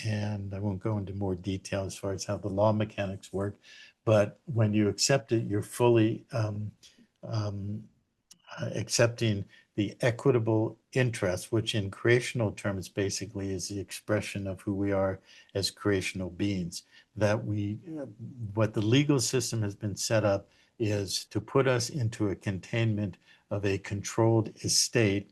And I won't go into more detail as far as how the law mechanics work, but when you accept it, you're fully um, accepting the equitable interest, which in creational terms basically is the expression of who we are as creational beings. That what the legal system has been set up is to put us into a containment of a controlled estate,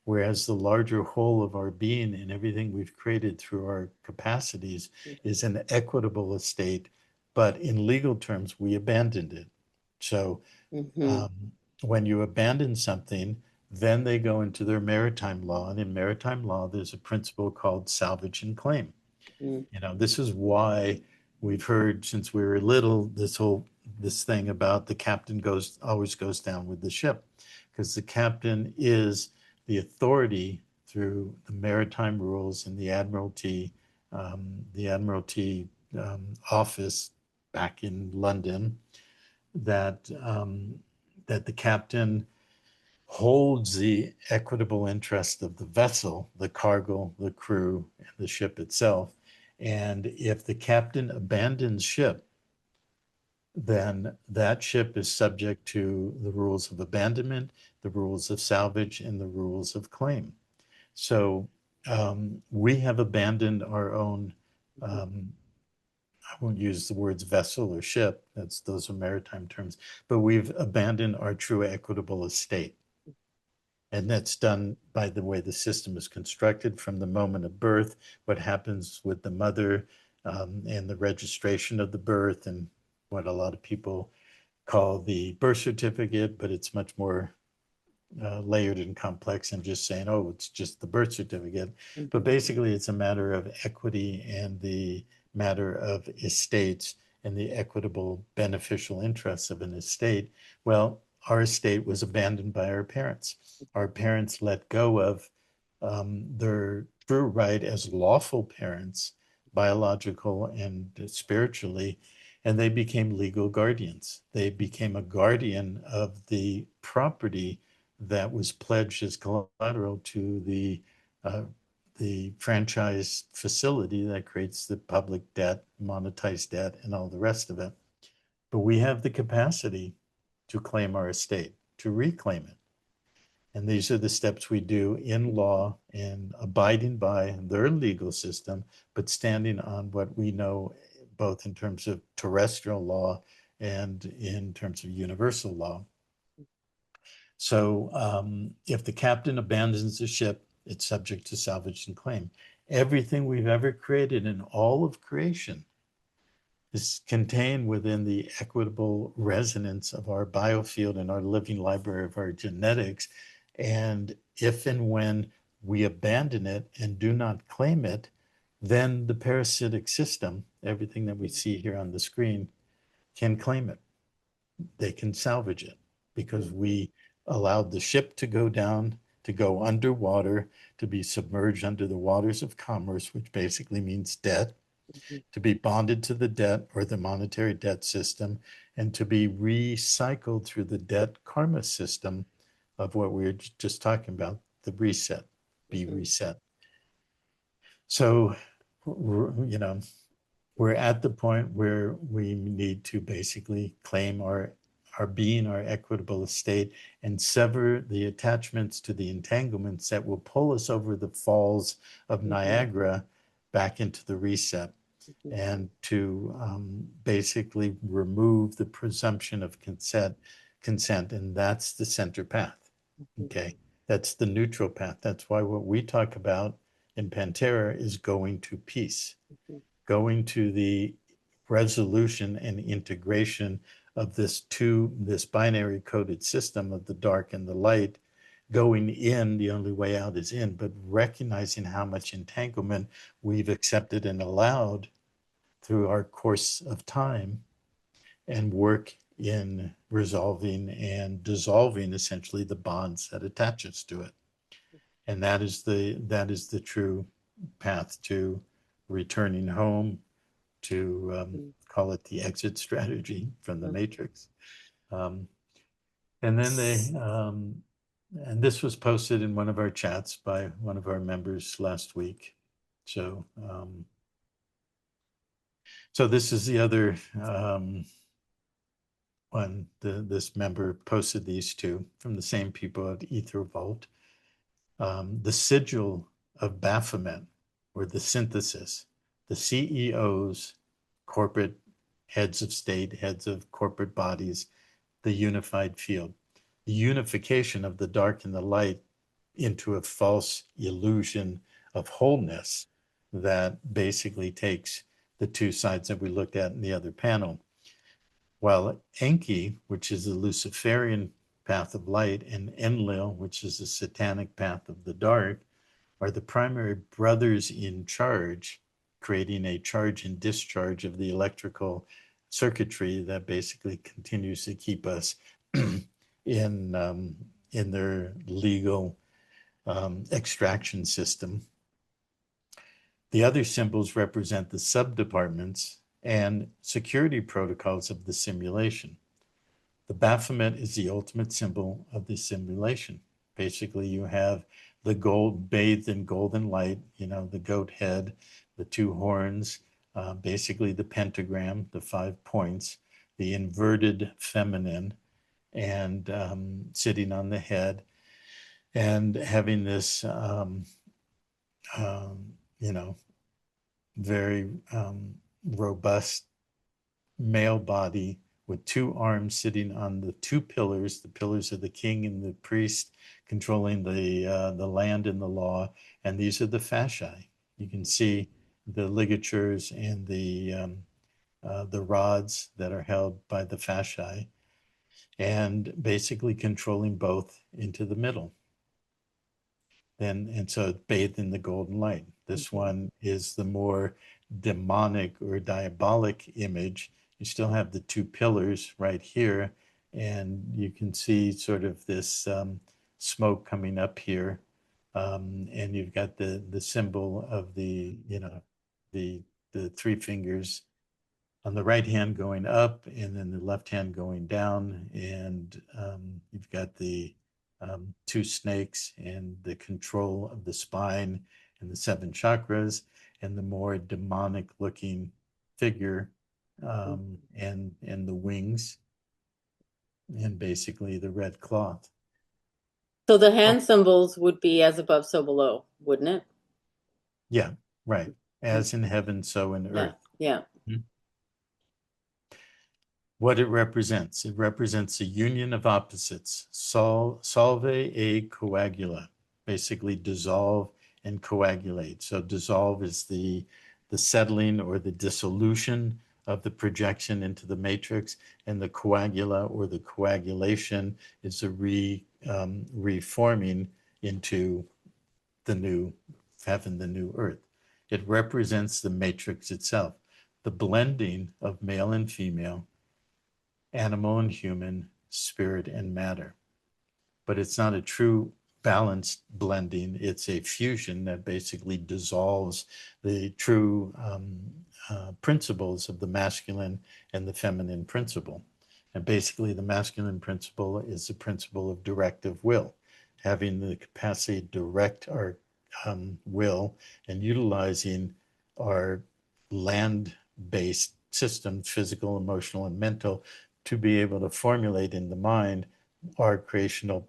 whereas the larger whole of our being and everything we've created through our capacities is an equitable estate. But in legal terms, we abandoned it. So Hmm. um, when you abandon something, then they go into their maritime law. And in maritime law, there's a principle called salvage and claim. Hmm. You know, this is why we've heard since we were little this thing about the captain always goes down with the ship, because the captain is the authority through the maritime rules and the Admiralty office back in London, that that the captain holds the equitable interest of the vessel, the cargo, the crew, and the ship itself. And if the captain abandons ship, then that ship is subject to the rules of abandonment, the rules of salvage, and the rules of claim. So we have abandoned our own, um, I won't use the words vessel or ship, those are maritime terms, but we've abandoned our true equitable estate. And that's done by the way the system is constructed from the moment of birth, what happens with the mother, and the registration of the birth, and what a lot of people call the birth certificate, but it's much more layered and complex than just saying, oh, it's just the birth certificate. But Hmm. basically, it's a matter of equity and the matter of estates and the equitable beneficial interests of an estate. Well, our estate was abandoned by our parents. Our parents let go of their true right as lawful parents, biological and spiritually, and they became legal guardians. They became a guardian of the property that was pledged as collateral to the franchise facility that creates the public debt, monetized debt, and all the rest of it. But we have the capacity to claim our estate, to reclaim it. And these are the steps we do in law and abiding by their legal system, but standing on what we know, both in terms of terrestrial law and in terms of universal law. So if the captain abandons the ship, it's subject to salvage and claim. Everything we've ever created in all of creation is contained within the equitable resonance of our biofield and our living library of our genetics. And if and when we abandon it and do not claim it, then the parasitic system, everything that we see here on the screen, can claim it. They can salvage it because we allowed the ship to go down, to go underwater, to be submerged under the waters of commerce, which basically means debt, to be bonded to the debt or the monetary debt system, and to be recycled through the debt karma system of what we were just talking about, the reset, be reset. So, you know, we're at the point where we need to basically claim our being, our equitable estate, and sever the attachments to the entanglements that will pull us over the falls of Niagara back into the reset, and to basically remove the presumption of consent, and that's the center path. Okay, that's the neutral path. That's why what we talk about in Panterra is going to peace, going to the resolution and integration of this binary coded system of the dark and the light. Going in, the only way out is in, but recognizing how much entanglement we've accepted and allowed through our course of time, and work in resolving and dissolving essentially the bonds that attach us to it. And that is the true path to returning home, to call it the exit strategy from the matrix. Um, and then and this was posted in one of our chats by one of our members last week. So, so this is the other one. This member posted these two from the same people at Ether Vault. The sigil of Baphomet, or the synthesis, the CEOs, corporate heads of state, heads of corporate bodies, the unified field, the unification of the dark and the light into a false illusion of wholeness that basically takes the two sides that we looked at in the other panel. While Enki, which is the Luciferian path of light, and Enlil, which is the satanic path of the dark, are the primary brothers in charge, creating a charge and discharge of the electrical circuitry that basically continues to keep us in their legal extraction system. The other symbols represent the subdepartments and security protocols of the simulation. The Baphomet is the ultimate symbol of the simulation. Basically, you have the gold bathed in golden light, the goat head, the two horns, basically the pentagram, the 5 points, the inverted feminine, and sitting on the head, and having this, very robust male body with 2 arms sitting on the 2 pillars, the pillars of the king and the priest, controlling the land and the law. And these are the fasciae. You can see the ligatures and the rods that are held by the fasciae, and basically controlling both into the middle. And so it's bathed in the golden light. This one is the more demonic or diabolic image. You still have the 2 pillars right here, and you can see sort of this smoke coming up here, and you've got the symbol of the, you know, the the three fingers on the right hand going up, and then the left hand going down, and you've got the two snakes and the control of the spine and the seven chakras, and the more demonic looking figure, and the wings, and basically the red cloth. So the Oh, hand symbols would be as above, so below, wouldn't it? yeah, right. Mhm. As in heaven, so in Yeah, earth. yeah. Mhm. What it represents a union of opposites. Solve a coagula, basically dissolve and coagulate. So dissolve is the settling or the dissolution of the projection into the matrix, and the coagula or the coagulation is the reforming into the new heaven, the new earth. It represents the matrix itself, the blending of male and female, animal and human, spirit and matter. But it's not a true balanced blending. It's a fusion that basically dissolves the true principles of the masculine and the feminine principle. And basically, the masculine principle is the principle of directive will, having the capacity to direct our will and utilizing our land based systems, physical, emotional, and mental, to be able to formulate in the mind our creational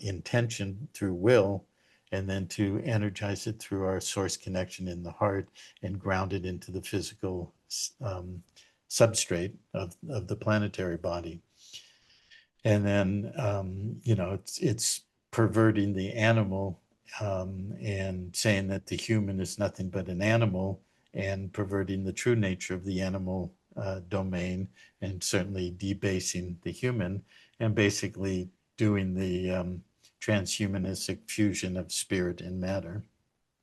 intention through will, and then to energize it through our source connection in the heart and ground it into the physical substrate of the planetary body. And then, you know, it's perverting the animal, and saying that the human is nothing but an animal, and perverting the true nature of the animal domain, and certainly debasing the human, and basically doing the transhumanistic fusion of spirit and matter.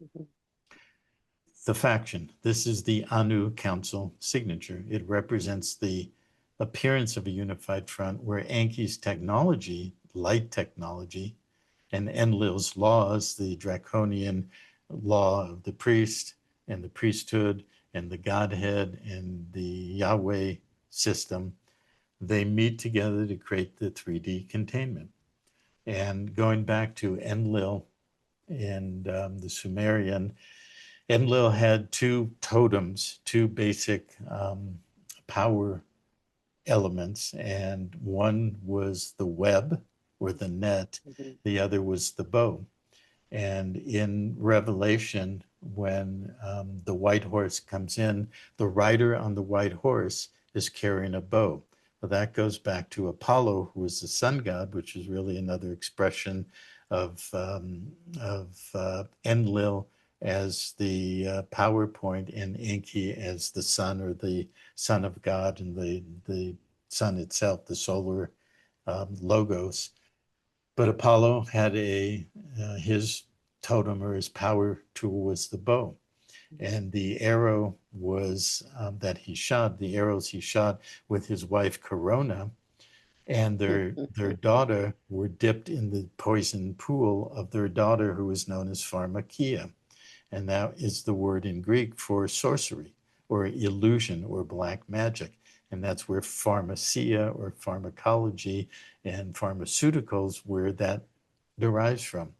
Mhm. The faction. This is the Anu Council signature. It represents the appearance of a unified front where Enki's technology, light technology, and Enlil's laws, the draconian law of the priest and the priesthood and the Godhead and the Yahweh system, they meet together to create the 3D containment. And going back to Enlil and the Sumerian, Enlil had two totems, two basic power elements, and one was the web or the net, Mhm. the other was the bow. And in Revelation, when the white horse comes in, the rider on the white horse is carrying a bow. Well, that goes back to Apollo, who was the sun god, which is really another expression of Enlil as the power point, and Enki as the sun, or the son of God, and the sun itself, the solar logos. But Apollo had his totem, or his power tool, was the bow, and the arrow was that he shot. The arrows he shot with his wife Corona, and their daughter were dipped in the poison pool of their daughter, who was known as Pharmakia, and that is the word in Greek for sorcery or illusion or black magic. And that's where pharmacia or pharmacology and pharmaceuticals, where that derives from.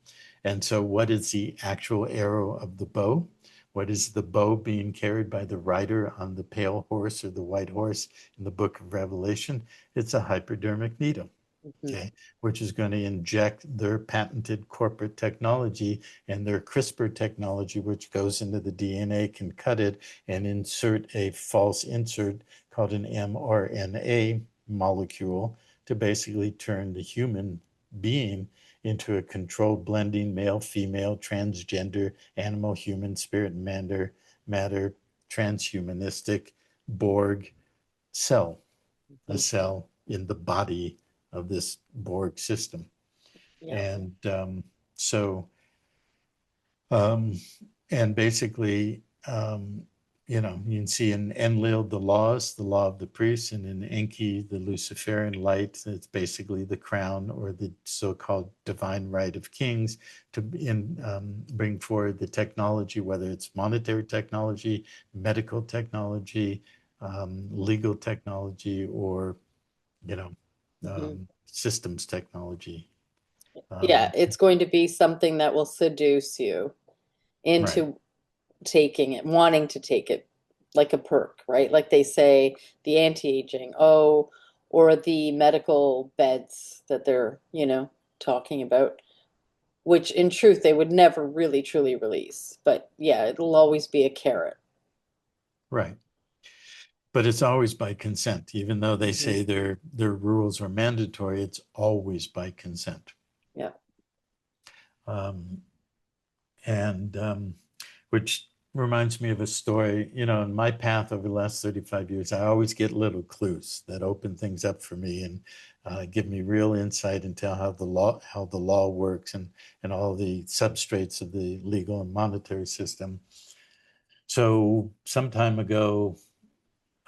And so, what is the actual arrow of the bow? What is the bow being carried by the rider on the pale horse or the white horse in the book of Revelation? It's a hypodermic needle, Mhm. okay, which is going to inject their patented corporate technology and their CRISPR technology, which goes into the DNA, can cut it and insert a false insert called an mRNA molecule to basically turn the human being into a controlled blending male, female, transgender, animal, human, spirit, matter, transhumanistic Borg cell, a Mhm. cell in the body of this Borg system. Yeah. And so, um, and basically, you can see in Enlil the laws, the law of the priests, and in Enki the Luciferian light. It's basically the crown or the so-called divine right of kings to bring forward the technology, whether it's monetary technology, medical technology, legal technology, or you know Mhm. systems technology. Yeah, Um, it's going to be something that will seduce you right, into taking it, wanting to take it like a perk, right? Like they say, the anti-aging, oh, or the medical beds that they're, talking about, which in truth they would never really truly release. But yeah, it'll always be a carrot. right. But it's always by consent, even though they Hmm. say their rules are mandatory. It's always by consent. Yeah. Um, and which reminds me of a story. In my path over the last 35 years, I always get little clues that open things up for me and give me real insight into how the law works and all the substrates of the legal and monetary system. So some time ago,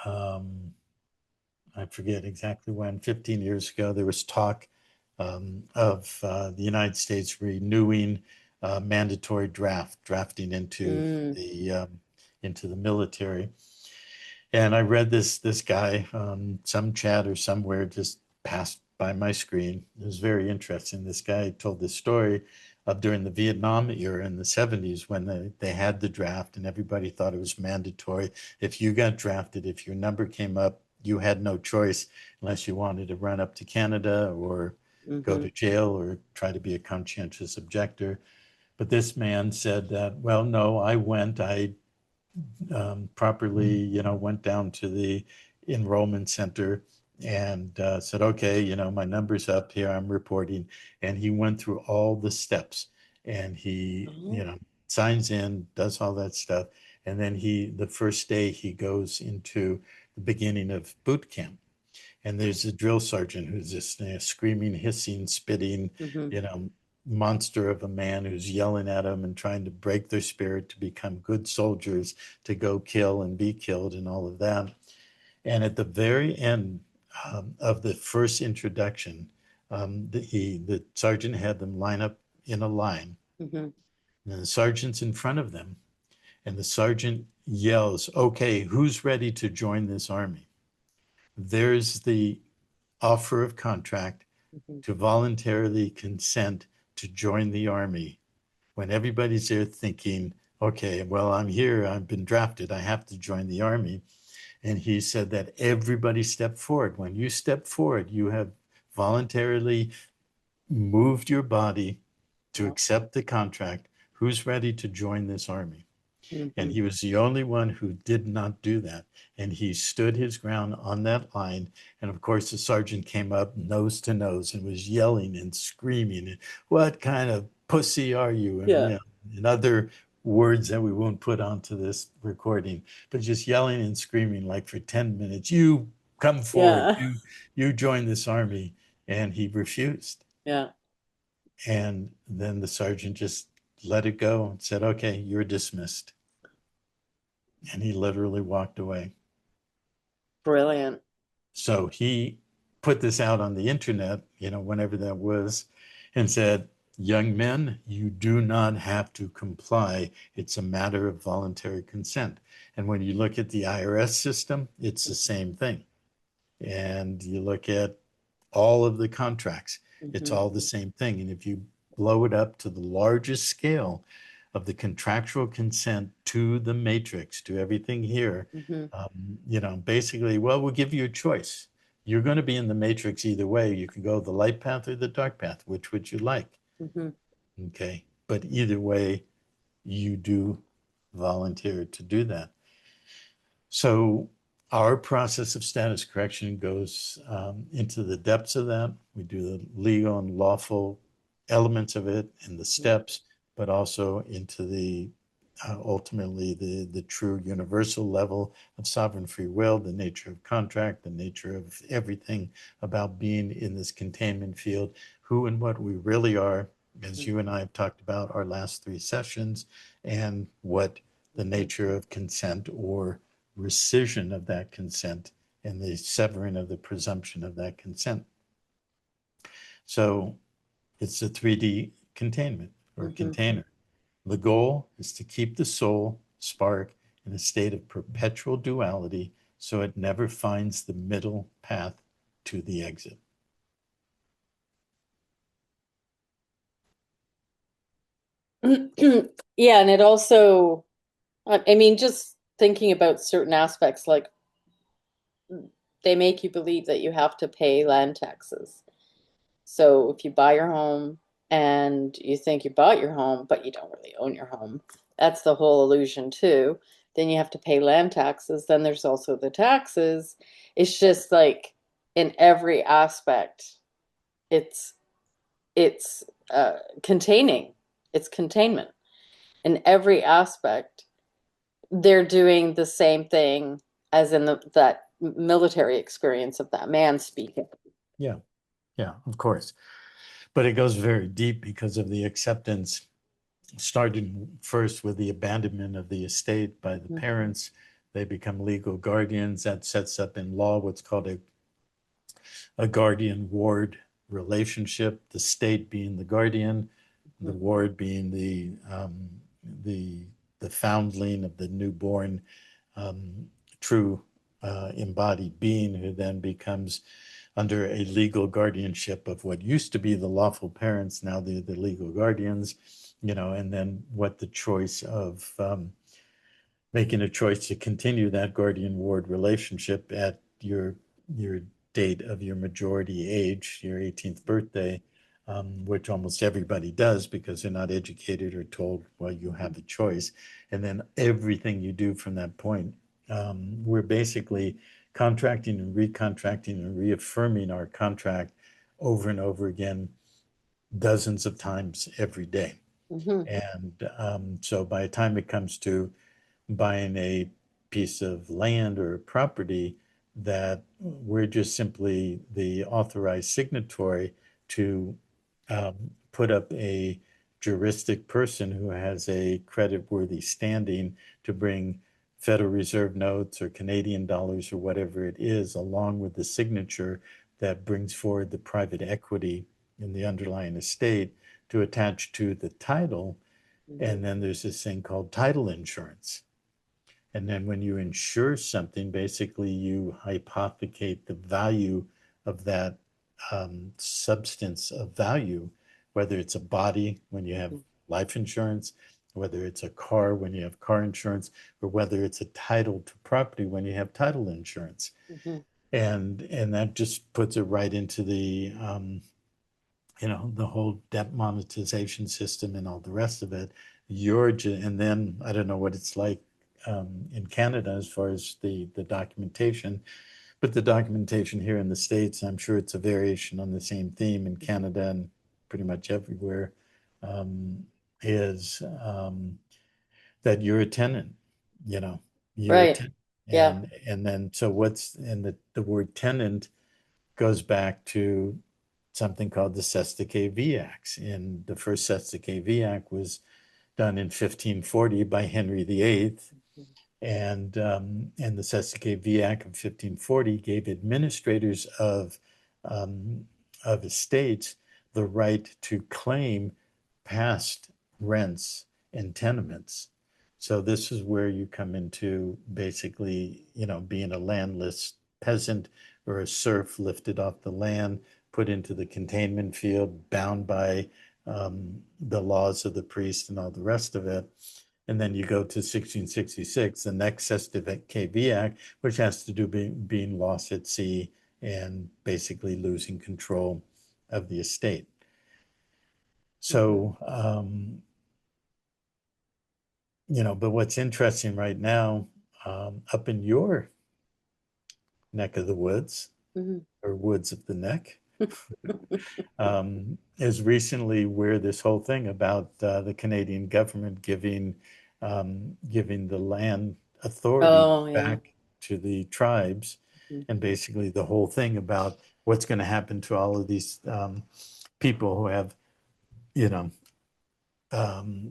um, I forget exactly when, 15 years ago, there was talk of the United States renewing mandatory drafting Mm, into the military. And I read this guy on some chat or somewhere just passed by my screen. It was very interesting. This guy told this story of during the Vietnam era in the 70s when they had the draft and everybody thought it was mandatory. If you got drafted, if your number came up, you had no choice unless you wanted to run up to Canada or go hmm. to jail or try to be a conscientious objector. But this man said that, well, no, I properly, went down to the enrollment center and said, okay, my number's up here, I'm reporting. And he went through all the steps and he, Oh, signs in, does all that stuff. And then the first day he goes into the beginning of boot camp. And there's a drill sergeant who's this screaming, hissing, spitting, hmm. you know, monster of a man who's yelling at them and trying to break their spirit to become good soldiers, to go kill and be killed and all of that. And at the very end of the first introduction, the sergeant had them line up in a line, Hmm. and the sergeant's in front of them, and the sergeant yells, "Okay, who's ready to join this army?" There's the offer of contract Hmm. to voluntarily consent to join the army when everybody's there thinking, okay, well, I'm here, I've been drafted, I have to join the army. And he said that everybody stepped forward. When you step forward, you have voluntarily moved your body to accept the contract. Who's ready to join this army? And Hmm. he was the only one who did not do that. And he stood his ground on that line. And of course, the sergeant came up nose to nose and was yelling and screaming, and, "What kind of pussy are you?" And, Yeah. and other words that we won't put onto this recording, but just yelling and screaming like for 10 minutes, "You come forward, Yeah. you join this army." And he refused. Yeah. And then the sergeant just let it go and said, "Okay, you're dismissed." And he literally walked away. Brilliant. So he put this out on the internet, whenever that was, and said, "Young men, you do not have to comply. It's a matter of voluntary consent." And when you look at the IRS system, it's the same thing. And you look at all of the contracts, it's Hmm. all the same thing. And if you blow it up to the largest scale of the contractual consent to the matrix, to everything here, Hmm. basically, well, we'll give you a choice. You're going to be in the matrix either way. You can go the light path or the dark path. Which would you like? Hmm. Okay. But either way, you do volunteer to do that. So our process of status correction goes into the depths of that. We do the legal and lawful elements of it and the steps, but also into the ultimately the true universal level of sovereign free will, the nature of contract, the nature of everything about being in this containment field, who and what we really are, as you and I have talked about our last three sessions, and what the nature of consent or rescission of that consent and the severing of the presumption of that consent. So it's a 3D containment or Hmm. container. The goal is to keep the soul spark in a state of perpetual duality so it never finds the middle path to the exit. Yeah, and it also, I mean, just thinking about certain aspects, like they make you believe that you have to pay land taxes. So if you buy your home and you think you bought your home, but you don't really own your home, that's the whole illusion too. Then you have to pay land taxes. Then there's also the taxes. It's just like in every aspect, it's it's containing. It's containment in every aspect. They're doing the same thing as in that military experience of that man speaking. Yeah, yeah, of course. But it goes very deep because of the acceptance, starting first with the abandonment of the estate by the Mhm. parents. They become legal guardians. That sets up in law what's called a guardian ward relationship, the state being the guardian, the Mhm. ward being the the foundling of the newborn true embodied being who then becomes under a legal guardianship of what used to be the lawful parents, now they're the legal guardians, and then what the choice of making a choice to continue that guardian ward relationship at your date of your majority age, your 18th birthday, which almost everybody does because they're not educated or told, well, you have a choice. And then everything you do from that point, we're basically contracting and recontracting and reaffirming our contract over and over again, dozens of times every day. Mhm. And so by the time it comes to buying a piece of land or property, that we're just simply the authorized signatory to put up a juristic person who has a credit-worthy standing to bring Federal Reserve notes or Canadian dollars or whatever it is, along with the signature that brings forward the private equity in the underlying estate to attach to the title. Mhm. And then there's this thing called title insurance. And then when you insure something, basically you hypothecate the value of that substance of value, whether it's a body when you have life insurance, whether it's a car when you have car insurance, or whether it's a title to property when you have title insurance. Mhm. And that just puts it right into the whole debt monetization system and all the rest of it. And then I don't know what it's like in Canada as far as the documentation, but the documentation here in the States, I'm sure it's a variation on the same theme in Canada and pretty much everywhere, um, is that you're a tenant, you know, you're a Right. tenant. Yeah. And then so and the word tenant goes back to something called the Cestui Que Vie. And the first Cestui Que Vie was done in 1540 by Henry VIII. And the Cestui Que Vie of 1540 gave administrators of estates the right to claim past rents and tenements. So this is where you come into basically, being a landless peasant or a serf lifted off the land, put into the containment field, bound by the laws of the priest and all the rest of it. And then you go to 1666, the next Cestui Que Vie, which has to do being lost at sea and basically losing control of the estate. Mhm. So, but what's interesting right now, up in your neck of the woods Mhm. or woods of the neck, is recently where this whole thing about the Canadian government giving the land authority Oh, yeah. back to the tribes, and Mhm. basically the whole thing about what's going to happen to all of these people who have, you know,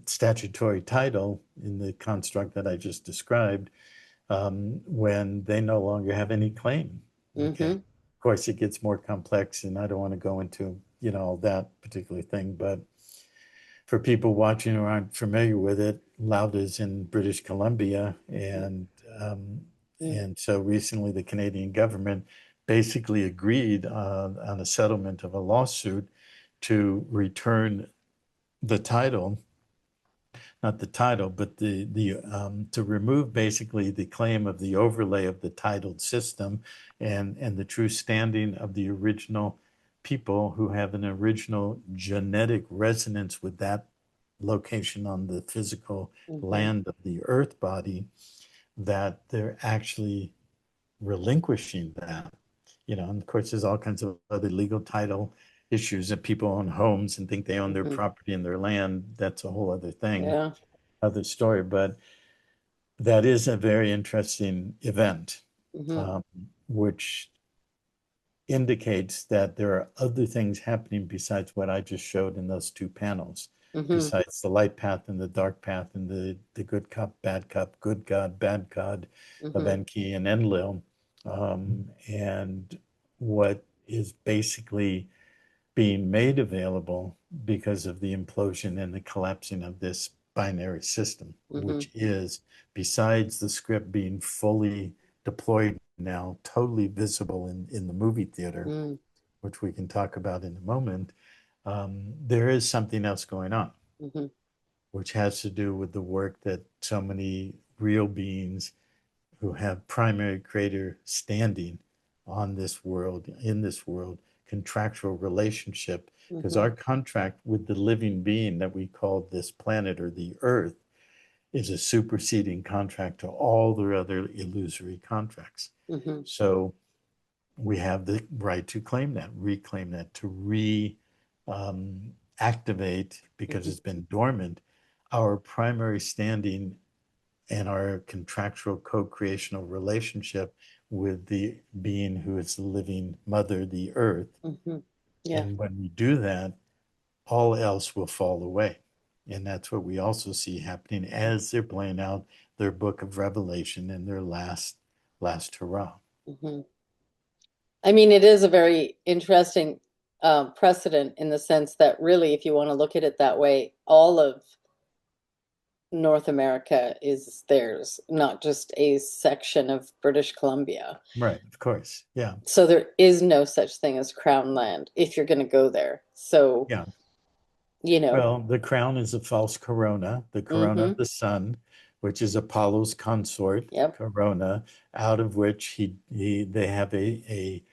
statutory title in the construct that I just described, when they no longer have any claim. Okay. Mm-hmm. Of course, it gets more complex, and I don't want to go into, that particular thing, but for people watching who aren't familiar with it, Lauda's in British Columbia, um, Mm-hmm. and so recently the Canadian government basically agreed on a settlement of a lawsuit to return the title, not the title, but the to remove basically the claim of the overlay of the titled system and the true standing of the original people who have an original genetic resonance with that location on the physical Mm-hmm. land of the earth body, that they're actually relinquishing that. And of course, there's all kinds of other legal title issues that people own homes and think they own their Mm-hmm. property and their land. That's a whole other thing, Yeah. other story. But that is a very interesting event, Mm-hmm. um, which indicates that there are other things happening besides what I just showed in those two panels, Mm-hmm. besides the light path and the dark path and the good cup, good God, bad God of Mm-hmm. Enki and Enlil. And what is basically being made available because of the implosion and the collapsing of this binary system, Mm-hmm. which is, besides the script being fully deployed now, totally visible in the movie theater, Mm-hmm. which we can talk about in a moment, there is something else going on, Mm-hmm. which has to do with the work that so many real beings who have primary creator standing on this world, in this world, contractual relationship, because Mm-hmm. our contract with the living being that we call this planet or the earth is a superseding contract to all the other illusory contracts. Mm-hmm. So we have the right to claim that, reclaim that, to activate, because Mm-hmm. it's been dormant, our primary standing and our contractual co-creational relationship with the being who is the living mother, the earth. Mm-hmm. Yeah. And when we do that, all else will fall away. And that's what we also see happening as they're playing out their book of Revelation and their last hurrah. Mm-hmm. I mean, it is a very interesting precedent in the sense that really, if you want to look at it that way, all of North America is theirs, not just a section of British Columbia. Right, of course. Yeah. So there is no such thing as crown land if you're going to go there. So, Yeah. you know, Well, the crown is a false corona, the corona of mm-hmm. the sun, which is Apollo's consort, Yep. corona, out of which they have a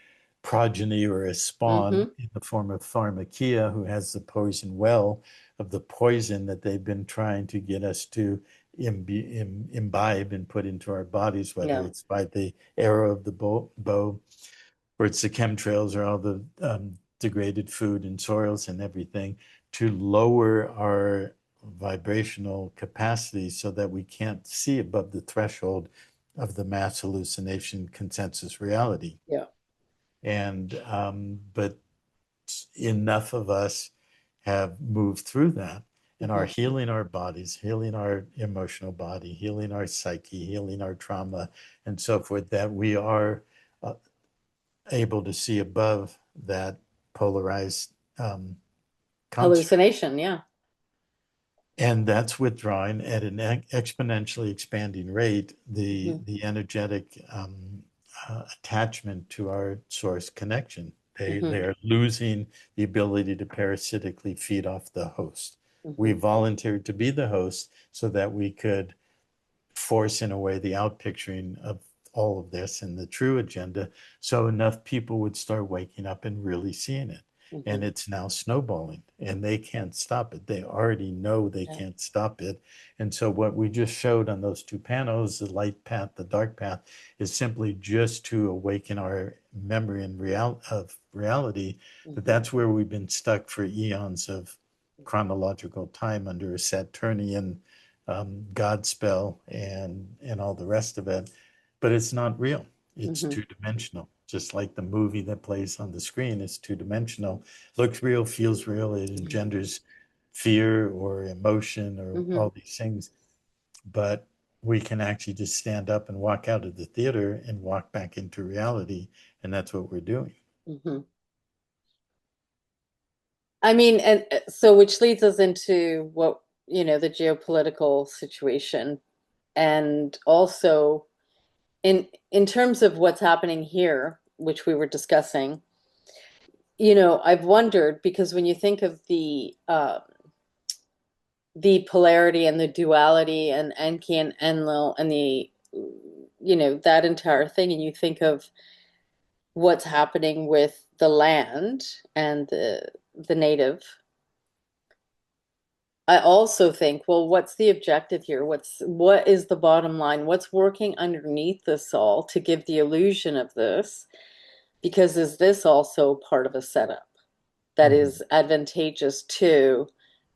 progeny or a spawn Mm-hmm. in the form of Pharmakia, who has the poison well of the poison that they've been trying to get us to imbibe and put into our bodies, whether Yeah. it's by the arrow of the bow or it's the chemtrails or all the degraded food and soils and everything, to lower our vibrational capacity so that we can't see above the threshold of the mass hallucination consensus reality. Yeah. But enough of us have moved through that and are Mm-hmm. healing our bodies, healing our emotional body, healing our psyche, healing our trauma, and so forth, that we are uh, able to see above that polarized construct. Hallucination. Yeah. And that's withdrawing at an exponentially expanding rate, Mm-hmm. the energetic attachment to our source connection. Mm-hmm. They are losing the ability to parasitically feed off the host. We Mm-hmm. volunteered to be the host so that we could force in a way the outpicturing of all of this and the true agenda, so enough people would start waking up and really seeing it. Mm-hmm. And it's now snowballing and they can't stop it. They already know they Yeah. can't stop it. And so what we just showed on those two panels, the light path, the dark path, is simply just to awaken our memory and of reality, that Mm-hmm. that's where we've been stuck for eons of chronological time under a Saturnian Godspell and all the rest of it, but it's not real. It's Mm-hmm. two-dimensional, just like the movie that plays on the screen is two-dimensional. Looks real, feels real. It engenders fear or emotion or Hmm. all these things, but we can actually just stand up and walk out of the theater and walk back into reality, and that's what we're doing. Hmm. I mean, and so which leads us into what, the geopolitical situation, and also in terms of what's happening here, which we were discussing, I've wondered because when you think of the polarity and the duality and Enki and Enlil and that entire thing, and you think of what's happening with the land and the native, I also think, well, what's the objective here? What is the bottom line? What's working underneath this all to give the illusion of this? Because is this also part of a setup that Mhm. is advantageous to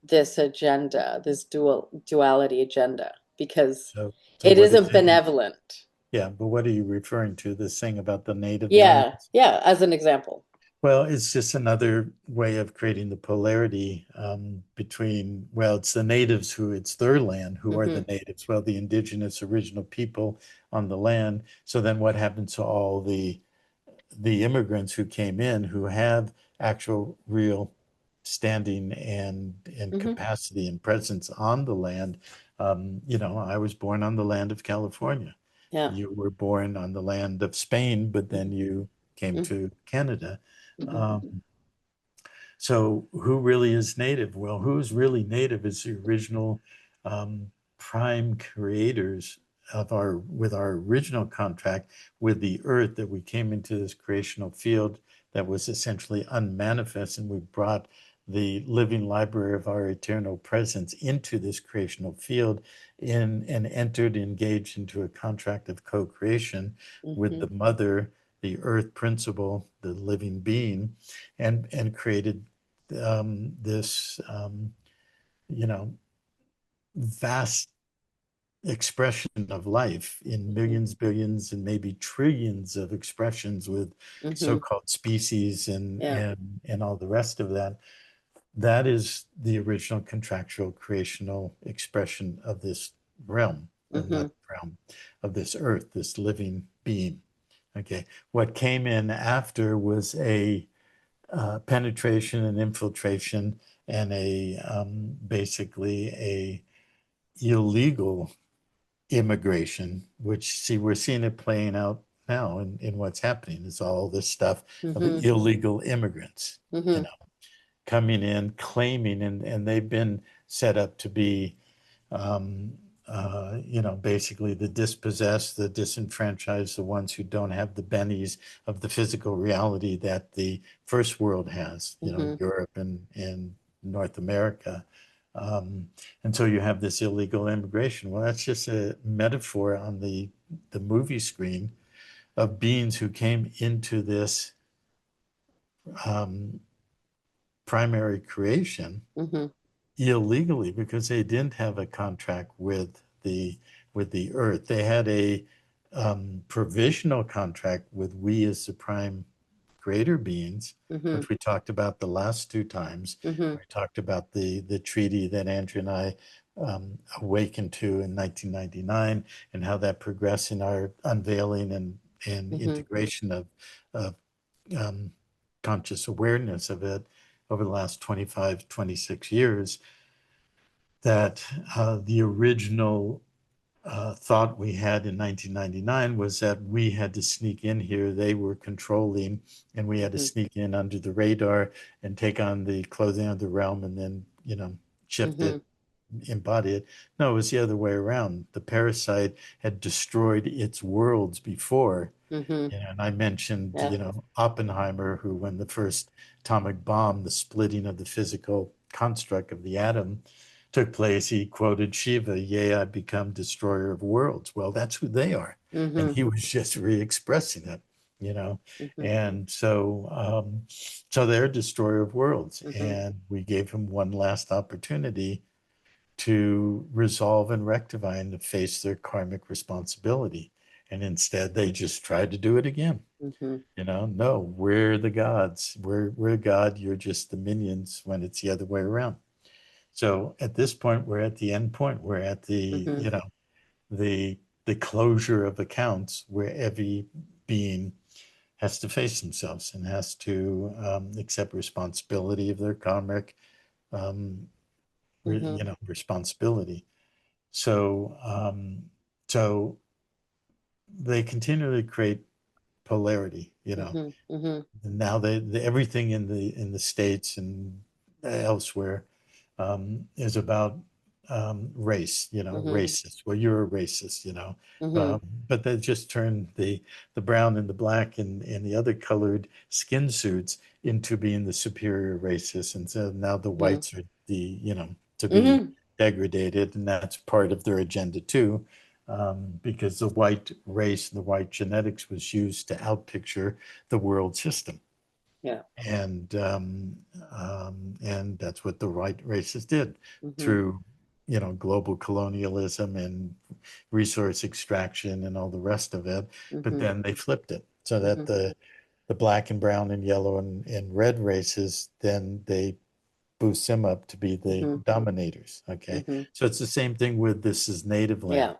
this agenda, this duality agenda? Because So it what isn't is it? benevolent. Yeah, but what are you referring to? This thing about the native Yeah, lands? yeah, as an example. Well, it's just another way of creating the polarity between, well, it's the natives who, it's their land, who are the Hmm. natives, well, the indigenous original people on the land. So then what happens to all the immigrants who came in who have actual real standing and Hmm. capacity and presence on the land? I was born on the land of California. Yeah. You were born on the land of Spain, but then you came Hmm. to Canada. Hmm. Um, so who really is native? Well, who's really native is the original prime creators of our with our original contract with the earth, that we came into this creational field that was essentially unmanifest, and we brought the living library of our eternal presence into this creational field in and entered, engaged into a contract of co-creation with Hmm. the mother, the earth principle, the living being, and created this you know vast expression of life in Hmm. millions, billions, and maybe trillions of expressions with Hmm. so-called species Yeah. and all the rest of that. That is the original contractual creational expression of this realm, or not Hmm. realm, of this earth, this living being. Okay, what came in after was a penetration and infiltration and a basically a illegal immigration, which, see, we're seeing it playing out now in what's happening. It's all this stuff of Hmm. illegal immigrants, you Hmm. know, coming in, claiming, and they've been set up to be um, basically the dispossessed, the disenfranchised, the ones who don't have the bennies of the physical reality that the first world has, Hmm. Europe and North America. Um, and so you have this illegal immigration. Well, that's just a metaphor on the movie screen of beings who came into this um, primary creation Hmm. illegally because they didn't have a contract with the earth. They had a provisional contract with we as the prime greater beings, Hmm. which we talked about the last two times. Hmm. We talked about the treaty that Andrew and I awakened to in 1999, and how that progressed in our unveiling and Hmm. integration of um, conscious awareness of it over the last 25, 26 years. That the original thought we had in 1999 was that we had to sneak in here. They were controlling, and we had to Hmm. sneak in under the radar and take on the clothing of the realm, and then, shift Hmm. it, embody it. No, it was the other way around. The parasite had destroyed its worlds before. Hmm. And I mentioned, Yeah. Oppenheimer, who, when the first atomic bomb, the splitting of the physical construct of the atom took place, he quoted Shiva, "Yea, I become destroyer of worlds." Well, that's who they are. And Hmm. he was just re-expressing it, you know. Hmm. And so they're destroyer of worlds. Hmm. And we gave him one last opportunity to resolve and rectify and to face their karmic responsibility. And instead, they just tried to do it again. Hmm. No, we're the gods. We're God. You're just the minions, when it's the other way around. So at this point, we're at the end point. We're at the, Mm-hmm. the the closure of accounts where every being has to face themselves and has to accept responsibility of their karmic, um, Mm-hmm. responsibility. So, so they continually create polarity, Mm-hmm. Mm-hmm. And now everything in the States and elsewhere is about race, Mm-hmm. racist. Well, you're a racist, Mm-hmm. um, but they just turned the brown and the black and the other colored skin suits into being the superior races, and so now the whites are to be Mm-hmm. degraded, and that's part of their agenda too. Because the white race, the white genetics was used to outpicture the world system. Yeah. And and that's what the white races did Mm-hmm. through, global colonialism and resource extraction and all the rest of it. But Mm-hmm. then they flipped it so that Mm-hmm. the black and brown and yellow and red races, then they boost them up to be the Mm-hmm. dominators. Okay. Mm-hmm. So it's the same thing with this is native land. Yeah.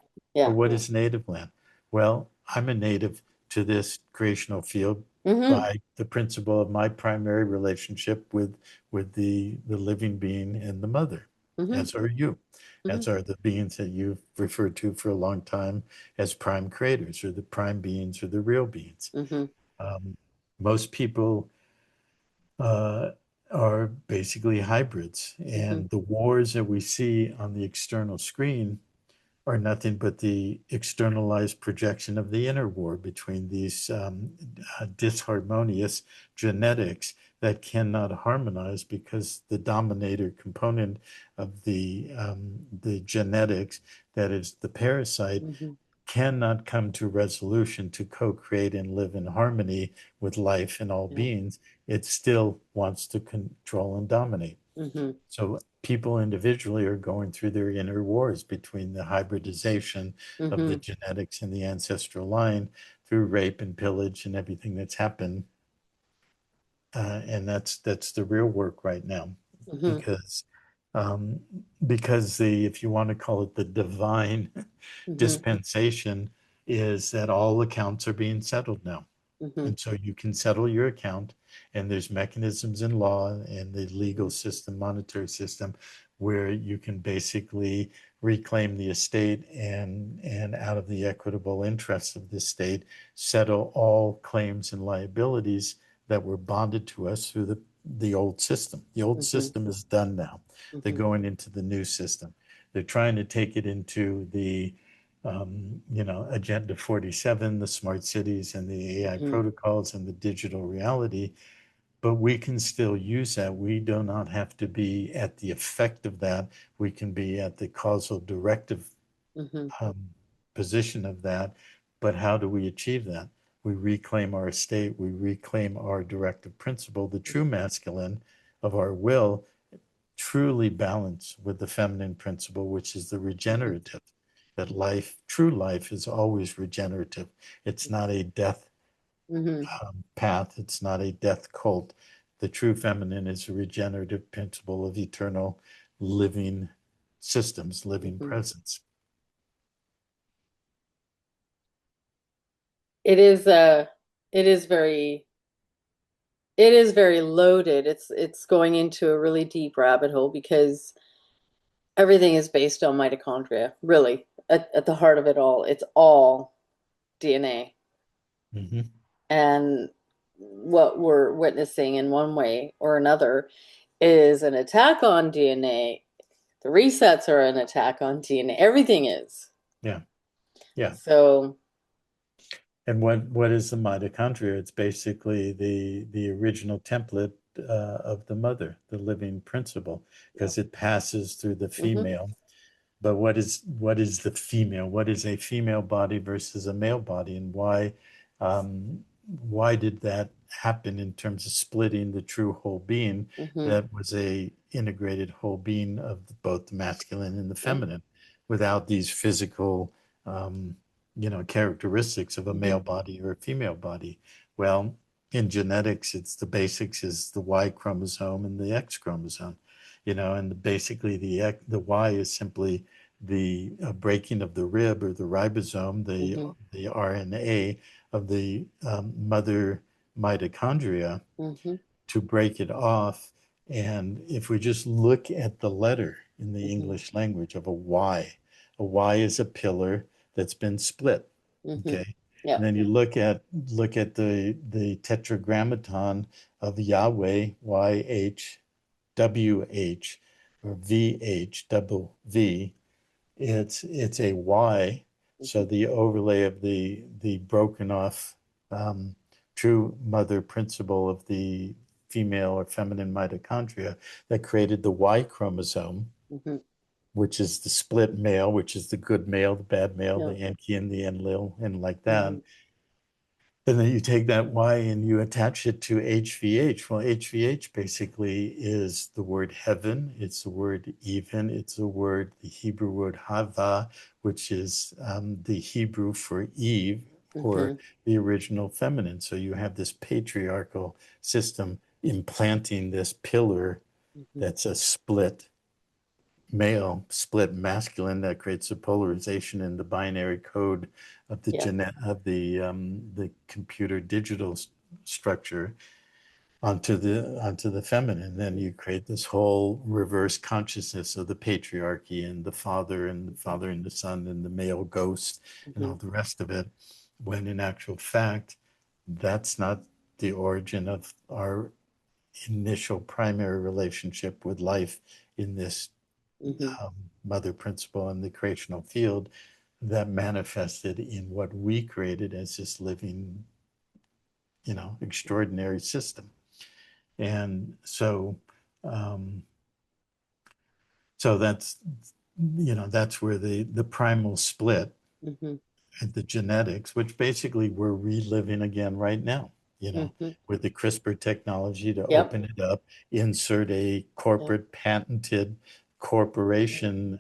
But Yeah. what is native land? Well, I'm a native to this creational field Mm-hmm. by the principle of my primary relationship with the living being and the mother, Mm-hmm. as are you, Mm-hmm. as are the beings that you've referred to for a long time as prime creators or the prime beings or the real beings. Mm-hmm. Um, Most people uh, are basically hybrids. Mm-hmm. And the wars that we see on the external screen are nothing but the externalized projection of the inner war between these disharmonious genetics that cannot harmonize because the dominator component of the genetics, that is the parasite, Mm-hmm. cannot come to resolution to co-create and live in harmony with life and all Yeah. beings. It still wants to control and dominate. Mm-hmm. So people individually are going through their inner wars between the hybridization of the Mm-hmm. genetics and the ancestral line through rape and pillage and everything that's happened. And that's the real work right now, Mm-hmm. because um, because the if you want to call it the divine Mm-hmm. dispensation is that all accounts are being settled now. Mm-hmm. And so you can settle your account, and there's mechanisms in law and the legal system, monetary system, where you can basically reclaim the estate and out of the equitable interests of the state, settle all claims and liabilities that were bonded to us through the old system. The old Mm-hmm. system is done now. They're Mm-hmm. going into the new system. They're trying to take it into the Agenda 47, the smart cities and the AI Mm-hmm. protocols and the digital reality, but we can still use that. We do not have to be at the effect of that. We can be at the causal directive Mm-hmm. um, position of that. But how do we achieve that? We reclaim our estate, we reclaim our directive principle, the true masculine of our will, truly balance with the feminine principle, which is the Mm-hmm. regenerative. That life, true life, is always regenerative. It's not a death Mm-hmm. path, it's not a death cult. The true feminine is a regenerative principle of eternal living systems, living Mm-hmm. presence. It is it is very it is very loaded. It's going into a really deep rabbit hole because everything is based on mitochondria, really. At the heart of it all, it's all DNA. Mm-hmm. And what we're witnessing in one way or another is an attack on DNA. The resets are an attack on DNA. Everything is. Yeah, yeah. So, And what is the mitochondria? It's basically the original template of the mother, the living principle, yeah. because it passes through the Hmm. female. But what is the female? What is a female body versus a male body, and why did that happen in terms of splitting the true whole being Hmm. that was a integrated whole being of both the masculine and the Yeah. feminine without these physical characteristics of a Hmm. male body or a female body? Well, in genetics, it's the basics is the Y chromosome and the X chromosome. and basically the Y is simply the breaking of the rib or the ribosome, Mm-hmm. the RNA of the mother mitochondria Mm-hmm. to break it off. And if we just look at the letter in the Mm-hmm. English language of a Y is a pillar that's been split. Mm-hmm. Okay. Yeah. And then you look at the tetragrammaton of Yahweh, YHWH, or VH, double V. It's a Y. So Mm-hmm. the overlay of the broken off um, true mother principle of the female or feminine mitochondria that created the Y chromosome, Mm-hmm. which is the split male, which is the good male, the bad male, Yeah. the Enki and the Enlil, and like that. Mm-hmm. And then you take that Y and you attach it to HVH. Well, HVH basically is the word heaven. It's the word even. It's the Hebrew word hava, which is the Hebrew for Eve or Mm-hmm. the original feminine. So you have this patriarchal system implanting this pillar Mm-hmm. that's a split male, split masculine that creates a polarization in the binary code of the Yeah. the computer digital structure onto the feminine. Then you create this whole reverse consciousness of the patriarchy and the father and the son and the male ghost and Mm-hmm. all the rest of it. When in actual fact, that's not the origin of our initial primary relationship with life in this Mm-hmm. mother principle in the creational field that manifested in what we created as this living, extraordinary system. And um, so that's where the primal split Mm-hmm. and the genetics, which basically we're reliving again right now, Mm-hmm. with the CRISPR technology to Yep. open it up, insert a Yep. corporate patented corporation,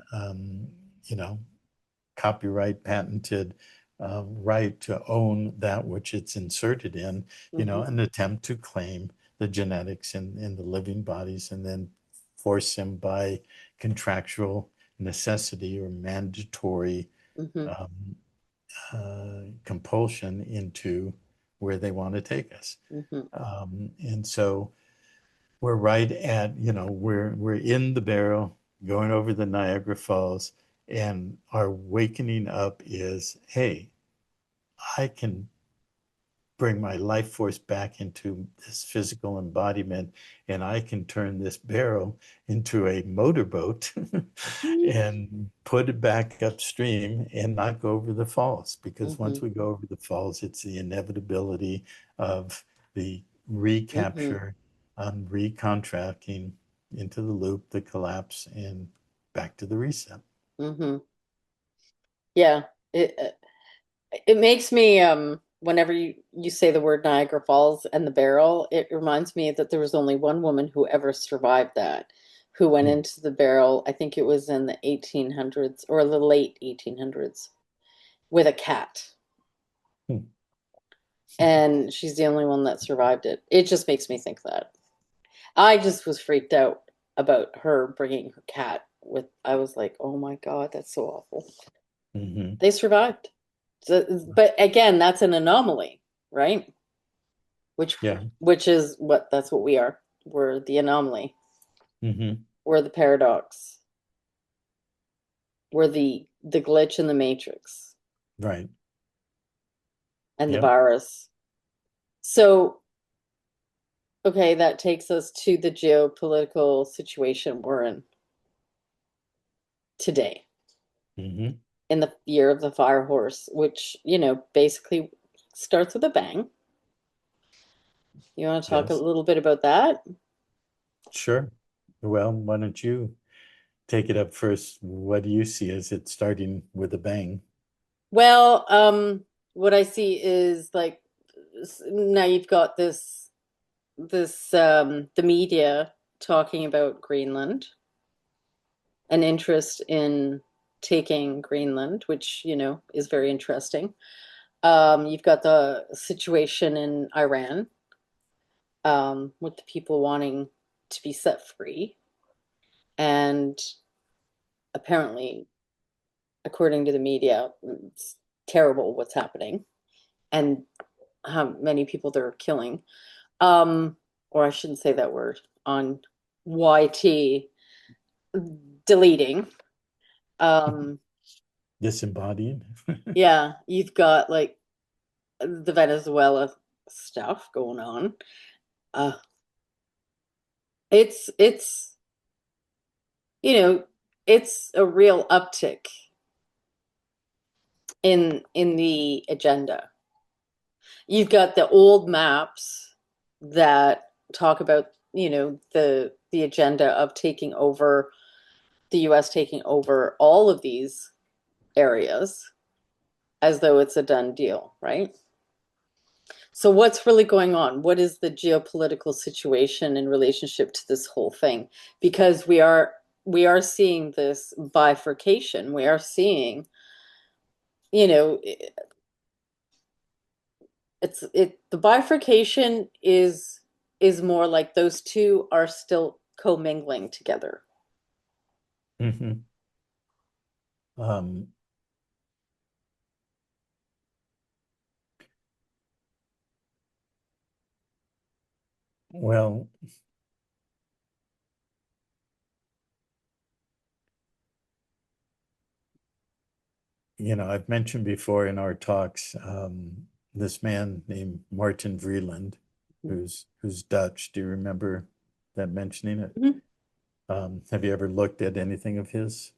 copyright patented right to own that which it's inserted in, Mm-hmm. an attempt to claim the genetics in the living bodies and then force them by contractual necessity or mandatory Mm-hmm. um, compulsion into where they want to take us. Mm-hmm. And so we're right at, we're in the barrel going over the Niagara Falls, and our wakening up is, hey, I can bring my life force back into this physical embodiment, and I can turn this barrel into a motorboat and put it back upstream and not go over the falls. Because Mm-hmm. once we go over the falls, it's the inevitability of the Mm-hmm. recapture, recontracting into the loop, the collapse, and back to the reset. Mm-hmm. Yeah. It makes me whenever you say the word Niagara Falls and the barrel, it reminds me that there was only one woman who ever survived that, who went Hmm. into the barrel, I think it was in the 1800s or the late 1800s, with a cat. Hmm. And she's the only one that survived it. It just makes me think that. I just was freaked out about her bringing her cat with, I was like, "Oh my God, that's so awful." Hmm. They survived. So, but again, that's an anomaly, right? which Yeah. which is what that's what we are. We're the anomaly. Hmm. We're the paradox. We're the glitch in the matrix Right. and the Yep. virus. So, okay, that takes us to the geopolitical situation we're in today, Hmm. in the year of the fire horse, which, basically starts with a bang. You want to talk a Yes. little bit about that? Sure. Well, why don't you take it up first? What do you see as it starting with a bang? Well, what I see is like now you've got this the media talking about Greenland, an interest in taking Greenland, which, is very interesting. You've got the situation in Iran, with the people wanting to be set free. And apparently, according to the media, it's terrible what's happening and how many people they're killing. Um, or I shouldn't say that word on YT, deleting. Um, Disembodying. yeah, you've got like the Venezuela stuff going on. Uh, it's you know, it's a real uptick in the agenda. You've got the old maps that talk about, the agenda of taking over the US taking over all of these areas as though it's a done deal, right? So what's really going on? What is the geopolitical situation in relationship to this whole thing? Because we are seeing this bifurcation. We are seeing, you know, the bifurcation is more like those two are still commingling together. Mhm. Um, well, I've mentioned before in our talks this man named Martin Vreeland, who's Dutch. Do you remember that mentioning it? Mhm. Have you ever looked at anything of his?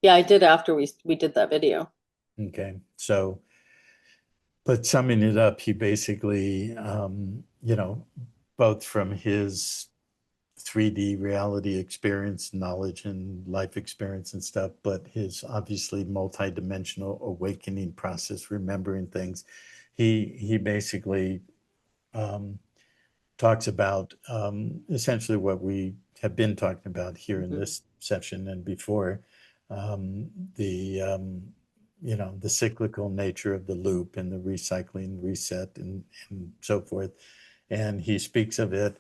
Yeah, I did after we did that video. Okay, so, but summing it up, he basically, both from his 3D reality experience, knowledge, and life experience and stuff, but his obviously multidimensional awakening process, remembering things. He basically um, talks about essentially what we have been talking about here in Mhm. this session and before, um, the the cyclical nature of the loop and the recycling, reset, and so forth. And he speaks of it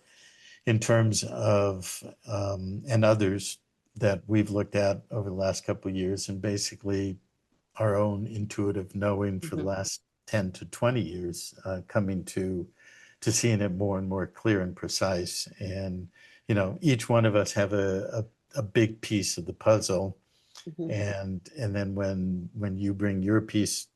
in terms of and others that we've looked at over the last couple of years, and basically our own intuitive knowing for the Mhm. last 10 to 20 years, coming to seeing it more and more clear and precise. And each one of us have a big piece of the puzzle, Mhm. and then when you bring your piece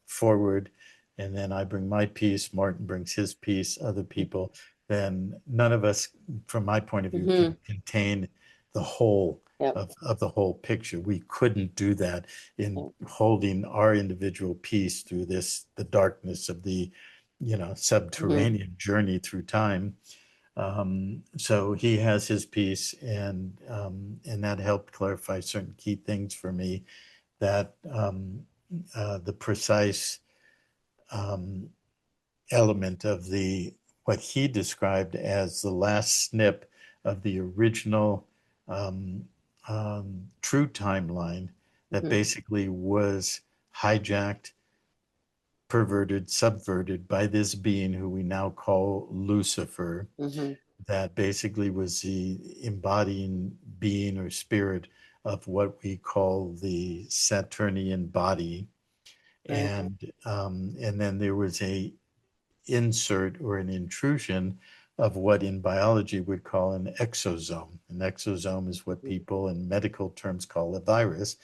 forward, and then I bring my piece, Martin brings his piece, other people, then none of us, from my point of view, can Mhm. contain the whole Yep. of the whole picture. We couldn't do that in Yep. holding our individual piece through the darkness of the Mhm. subterranean journey through time. So he has his piece, and that helped clarify certain key things for me. That the precise um, element of the what he described as the last snip of the original um, true timeline that Mhm. basically was hijacked, perverted, subverted by this being who we now call Lucifer, Mhm. that basically was the embodying being or spirit of what we call the Saturnian body. Right. And then there was a insert or an intrusion of what in biology would call an exosome. An exosome is what Mhm. people in medical terms call a virus,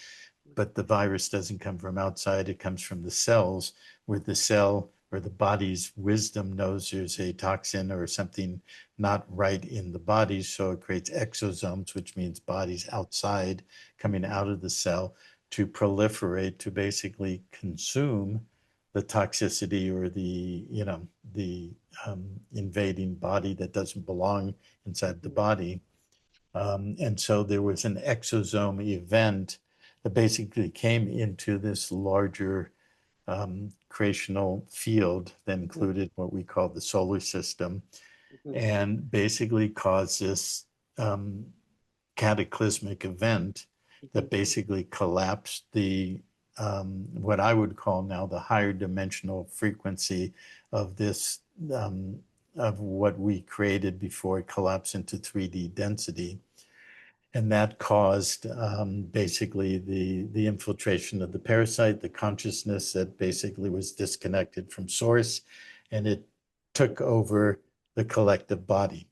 but the virus doesn't come from outside, it comes from the cells, where the cell or the body's wisdom knows there's a toxin or something not right in the body. So it creates exosomes, which means bodies outside coming out of the cell to proliferate, to basically consume the toxicity or the invading body that doesn't belong inside the Mhm. body. And so there was an exosome event that basically came into this larger creational field that Mhm. included what we call the solar system, Mhm. and basically caused this um, cataclysmic event Mhm. that basically collapsed the what I would call now the higher dimensional frequency of this of what we created before it collapsed into 3D density. And that caused basically the infiltration of the parasite, the consciousness that basically was disconnected from source, and it took over the collective body.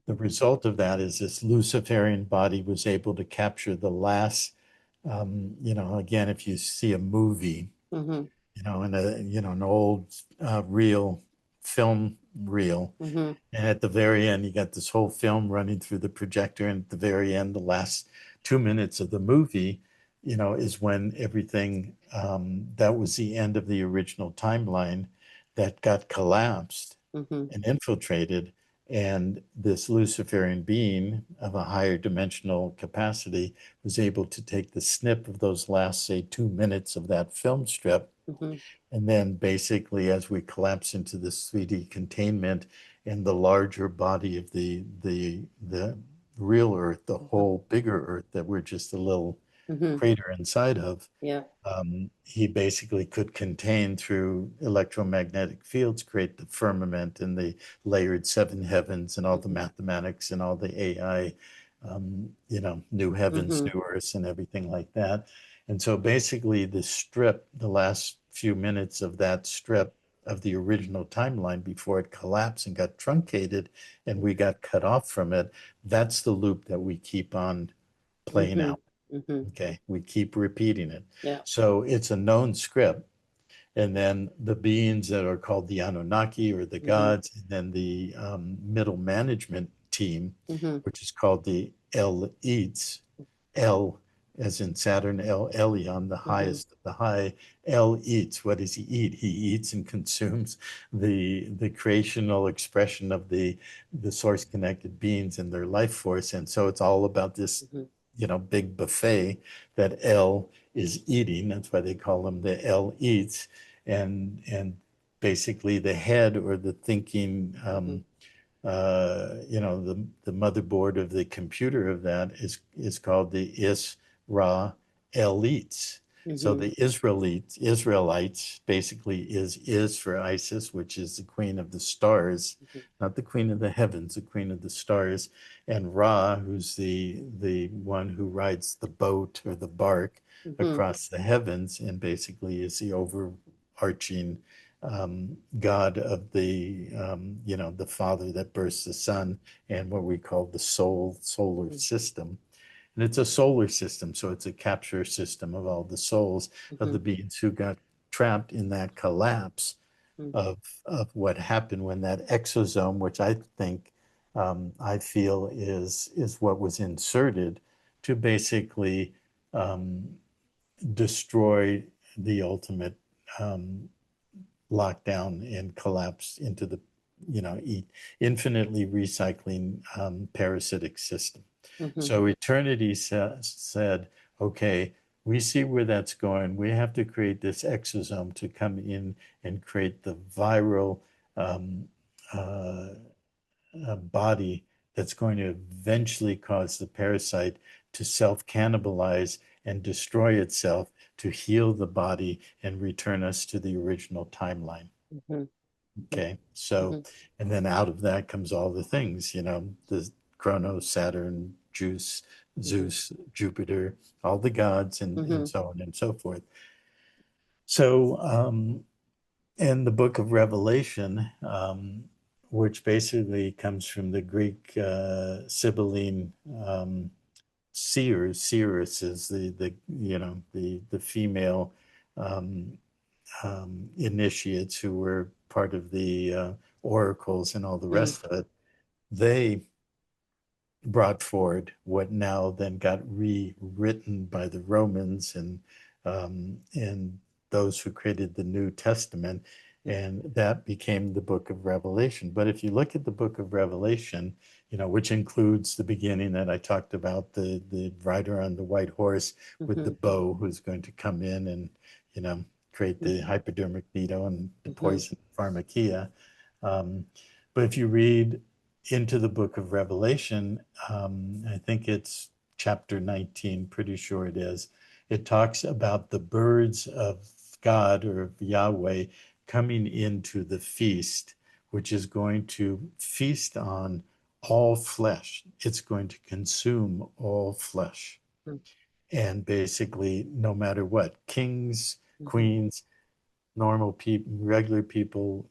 The Mhm. result of that is this Luciferian body was able to capture the last, again, if you see a movie, Mhm. in an old reel, film reel, Mhm. and at the very end, you got this whole film running through the projector. And at the very end, the last 2 minutes of the movie, is when everything that was the end of the original timeline that got collapsed Mhm. and infiltrated. And this Luciferian being of a higher dimensional capacity was able to take the snip of those last, say, 2 minutes of that film strip, Mhm. and then basically, as we collapse into this 3D containment and the larger body of the real Earth, the Mhm. whole bigger Earth that we're just a little Mhm. crater inside of, Yeah. he basically could contain through electromagnetic fields, create the firmament and the layered seven heavens and all the Mhm. mathematics and all the AI, new heavens, Mhm. new earths, and everything like that. And so basically, the strip, the last few minutes of that strip of the original timeline before it collapsed and got truncated and we got cut off from it, that's the loop that we keep on playing Mhm. out. Mhm. Okay, we keep repeating it. Yeah. So it's a known script. And then the beings that are called the Anunnaki or the Mhm. gods, and then the middle management team, Mhm. which is called the Elites, El as in Saturn, El Elyon, the Mhm. highest of the high. El eats. What does he eat? He eats and consumes the creational expression of the source connected beings and their life force. And so it's all about this, Mhm. big buffet that El is eating. That's why they call him the El eats. And basically the head or the thinking Mhm. the motherboard of the computer of that is called the Israelites. So Mhm. the Israelites basically is for Isis, which is the queen of the stars, Mhm. not the queen of the heavens, the queen of the stars, and Ra, who's the one who rides the boat or the bark Mhm. across the heavens, and basically is the overarching God of the Father that bursts the Son, and what we call the solar Mhm. system. And it's a solar system, so it's a capture system of all the souls of Mhm. the beings who got trapped in that collapse Mhm. of what happened when that exosome, which I feel is what was inserted to basically um, destroy the ultimate um, lockdown and collapse into the infinitely recycling parasitic system. Mhm. So eternity said, okay, we see where that's going. We have to create this exosome to come in and create the viral um, uh, body that's going to eventually cause the parasite to self-cannibalize and destroy itself to heal the body and return us to the original timeline. Mhm. Okay. So, Mhm. and then out of that comes all the things, the Chronos, Saturn, Mhm. Zeus, Jupiter, all the gods, and Mhm. so on and so forth. So, in the book of Revelation, which basically comes from the Greek Sibylline seers is the female um, initiates who were part of the oracles and all the Mhm. rest of it. They brought forward what now then got rewritten by the Romans and those who created the New Testament, and that became the book of Revelation. But if you look at the book of Revelation, which includes the beginning that I talked about, the rider on the white horse with the Mhm. bow who's going to come in and you know create the hypodermic needle and the Mhm. poison pharmakia. Um, but if you read into the book of Revelation, I think it's chapter 19, pretty sure it is. It talks about the birds of God or of Yahweh coming into the feast, which is going to feast on all flesh. It's going to consume all flesh. And basically, no matter what, kings, Mhm. queens, normal people, regular people,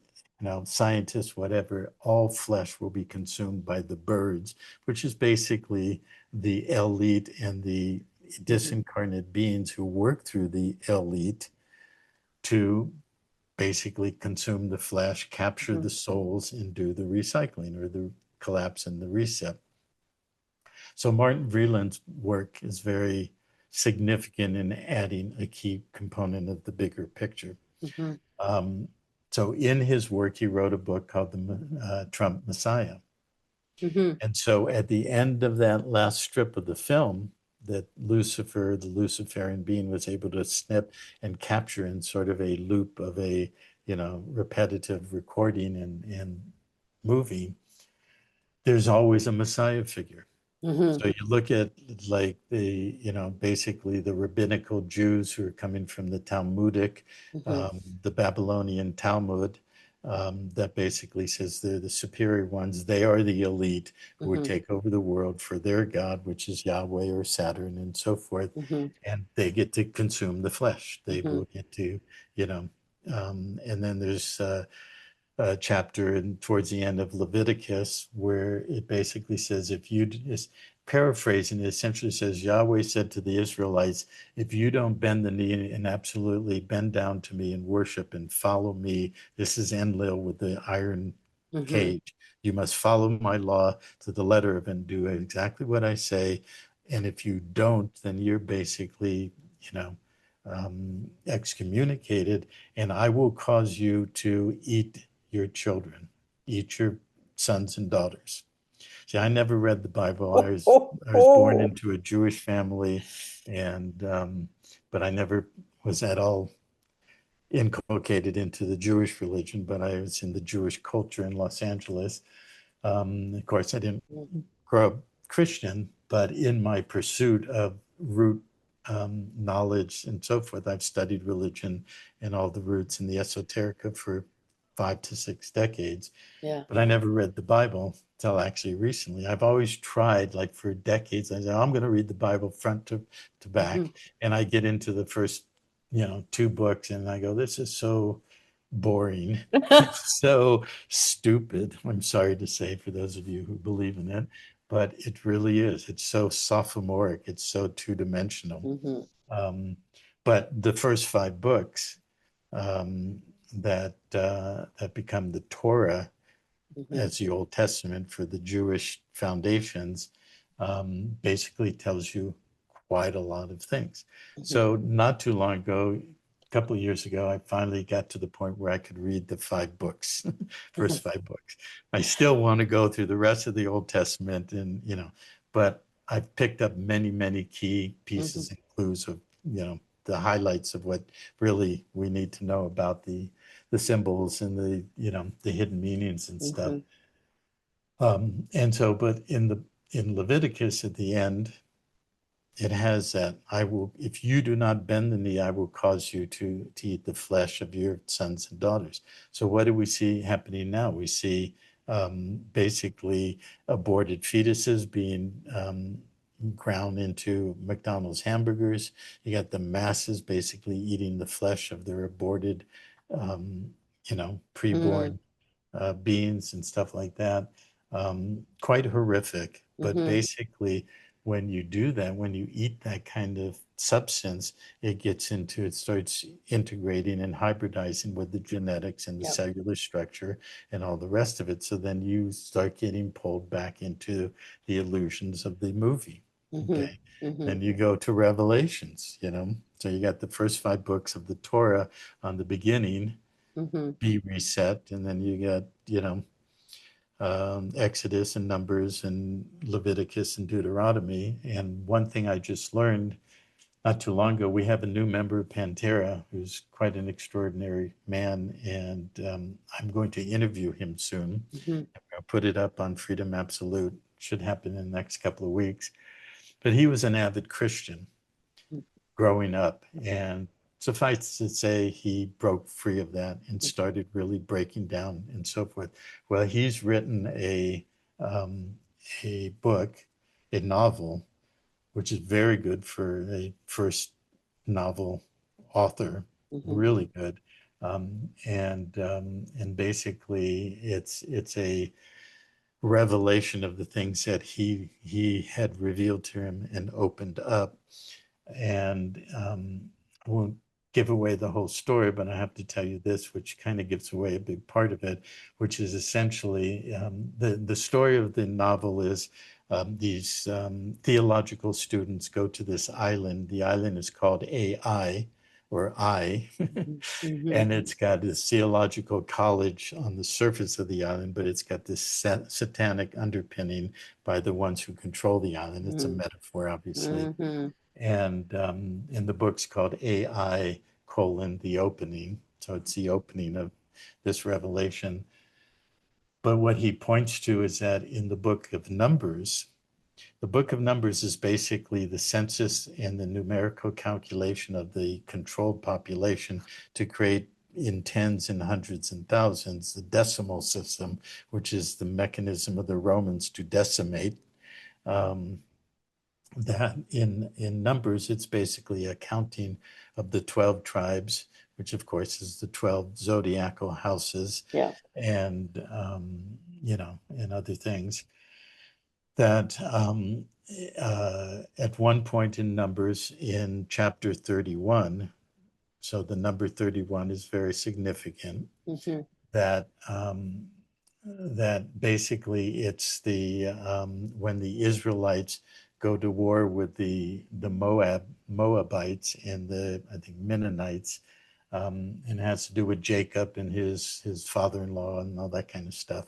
scientists, whatever, all flesh will be consumed by the birds, which is basically the elite and the Mhm. disincarnate beings who work through the elite to basically consume the flesh, capture Mhm. the souls, and do the recycling or the collapse and the reset. So Martin Vreeland's work is very significant in adding a key component of the bigger picture. Mhm. Um, so in his work, he wrote a book called The Trump Messiah. Mhm. And so at the end of that last strip of the film, that Lucifer, the Luciferian being, was able to snip and capture in sort of a loop of a, repetitive recording and movie, there's always a Messiah figure. Mhm. So you look at like the, basically the rabbinical Jews who are coming from the Talmudic, Mhm. the Babylonian Talmud, that basically says they're the superior ones. They are the elite who would Mhm. take over the world for their God, which is Yahweh or Saturn and so forth. Mhm. And they get to consume the flesh. They Mhm. will get to, you know, and then there's chapter and towards the end of Leviticus where it basically says, if you is paraphrasing, it essentially says Yahweh said to the Israelites, if you don't bend the knee and absolutely bend down to me and worship and follow me, this is Enlil with the iron Mhm. cage. You must follow my law to the letter of it and do exactly what I say. And if you don't, then you're basically, excommunicated, and I will cause you to eat your children, eat your sons and daughters. See, I never read the Bible. I Oh, was oh, I was born oh. into a Jewish family, and but I never was at all inculcated into the Jewish religion. But I was in the Jewish culture in Los Angeles. Of course, I didn't grow up Christian, but in my pursuit of root knowledge and so forth, I've studied religion and all the roots in the esoterica for 5 to 6 decades, Yeah. but I never read the Bible till actually recently. I've always tried, like for decades, I said, I'm going to read the Bible front to back. Mhm. And I get into the first, two books and I go, this is so boring. It's so stupid. I'm sorry to say for those of you who believe in it, but it really is. It's so sophomoric. It's so two-dimensional. Mhm. Um, but the first 5 books that become the Torah Mhm. as the Old Testament for the Jewish foundations, basically tells you quite a lot of things. Mhm. So not too long ago, a couple of years ago, I finally got to the point where I could read the 5 books, Mhm. first 5 books. I still want to go through the rest of the Old Testament and, but I've picked up many, many key Mhm. pieces and clues of, the highlights of what really we need to know about the symbols and the hidden meanings and stuff. Mhm. And so, but in Leviticus at the end, it has that I will, if you do not bend the knee, I will cause you to eat the flesh of your sons and daughters. So what do we see happening now? We see basically aborted fetuses being ground into McDonald's hamburgers. You got the masses basically eating the flesh of their aborted, um, Mhm. preborn beans and stuff like that. Quite horrific. But Mhm. basically, when you do that, when you eat that kind of substance, it starts integrating and hybridizing with the genetics and the Yep. cellular structure and all the rest of it. So then you start getting pulled back into the illusions of the movie. Mhm. Okay. Mhm. Then you go to Revelations, So you got the first 5 books of the Torah on the beginning, Mhm. be reset, and then you got Exodus and Numbers and Leviticus and Deuteronomy. And one thing I just learned not too long ago, we have a new member of Panterra who's quite an extraordinary man, and I'm going to interview him soon. Mhm. I'll put it up on Freedom Absolute. Should happen in the next couple of weeks. But he was an avid Christian growing up. And suffice to say, he broke free of that and started really breaking down and so forth. Well, he's written a book, a novel, which is very good for a first novel author, Hmm. really good. And basically it's a revelation of the things that he had revealed to him and opened up. And I won't give away the whole story, but I have to tell you this, which kind of gives away a big part of it, which is essentially the story of the novel is these theological students go to this island. The island is called AI or I, Hmm. and it's got this theological college on the surface of the island, but it's got this satanic underpinning by the ones who control the island. It's a metaphor, obviously. Hmm. And in the book's called AI colon the opening. So it's the opening of this revelation. But what he points to is that in the book of Numbers is basically the census and the numerical calculation of the controlled population to create in tens and hundreds and thousands the decimal system, which is the mechanism of the Romans to decimate. Um, that in Numbers, it's basically a counting of the 12 tribes, which of course is the 12 zodiacal houses, Yeah. and and other things that at one point in Numbers in chapter 31, so the number 31 is very significant, Hmm. that that basically it's the when the Israelites go to war with the Moabites and the I think Mennonites, and it has to do with Jacob and his father-in-law and all that kind of stuff.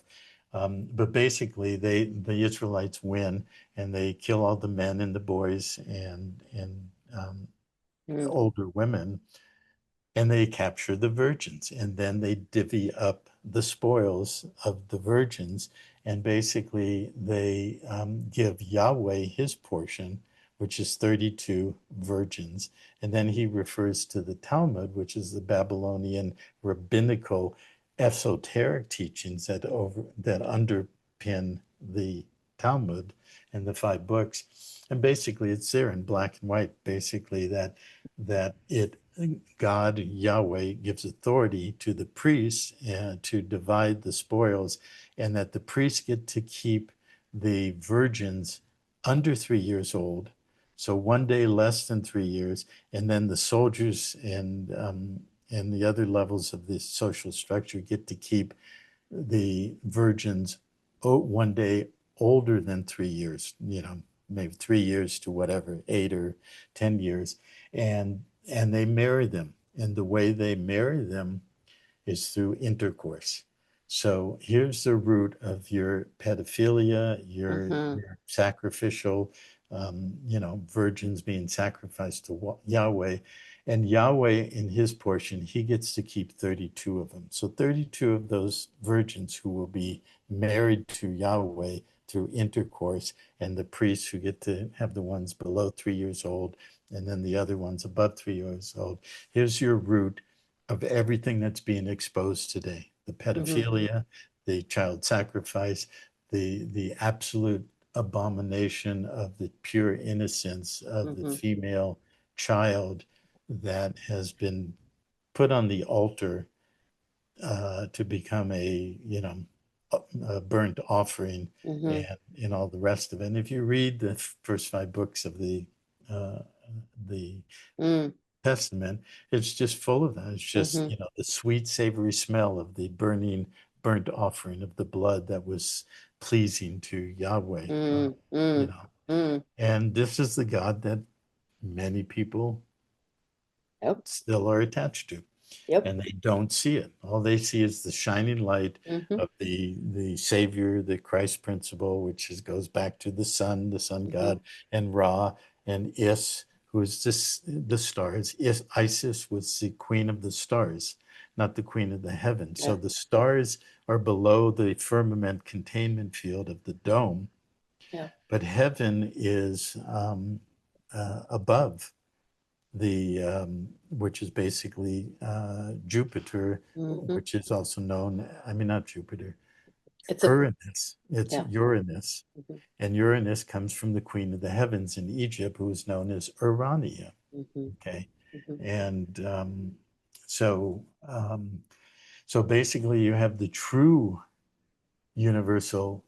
But basically, the Israelites win and they kill all the men and the boys and Mm. older women, and they capture the virgins, and then they divvy up the spoils of the virgins, and basically they give Yahweh his portion, which is 32 virgins. And then he refers to the Talmud, which is the Babylonian rabbinical esoteric teachings that underpin the Talmud and the five books. And basically it's there in black and white, basically that it God, Yahweh, gives authority to the priests to divide the spoils, and that the priests get to keep the virgins under 3 years old. So one day less than 3 years, and then the soldiers and the other levels of the social structure get to keep the virgins one day older than 3 years, maybe 3 years to whatever, 8 or 10 years, and they marry them. And the way they marry them is through intercourse. So here's the root of your pedophilia, Hmm. your sacrificial, virgins being sacrificed to Yahweh. And Yahweh, in his portion, he gets to keep 32 of them. So 32 of those virgins who will be married to Yahweh through intercourse, and the priests who get to have the ones below 3 years old, and then the other ones above 3 years old. Here's your root of everything that's being exposed today: the Hmm. pedophilia, the child sacrifice, the absolute abomination of the pure innocence of the Hmm. female child that has been put on the altar to become a burnt offering, Hmm. and all the rest of it. And if you read the first five books of uh, the Mm. Testament, it's just full of that. It's just, Hmm. the sweet, savory smell of the burnt offering of the blood that was pleasing to Yahweh, Mm. you Mm. know. Mm. And this is the God that many people Yep. still are attached to, Yep. and they don't see it. All they see is the shining light Hmm. of the Savior, the Christ principle, goes back to the sun Hmm. God, and Ra and Is, who is the stars. Isis was the queen of the stars, not the queen of the heavens. So Yeah. the stars are below the firmament containment field of the dome, Yeah. but heaven is above which is basically Jupiter, Hmm. which is also known, I mean, not Jupiter, It's a Uranus. It's yeah. Uranus. Hmm. And Uranus comes from the queen of the heavens in Egypt, who is known as Urania. Hmm. Okay. Hmm. And so, so basically, you have the true universal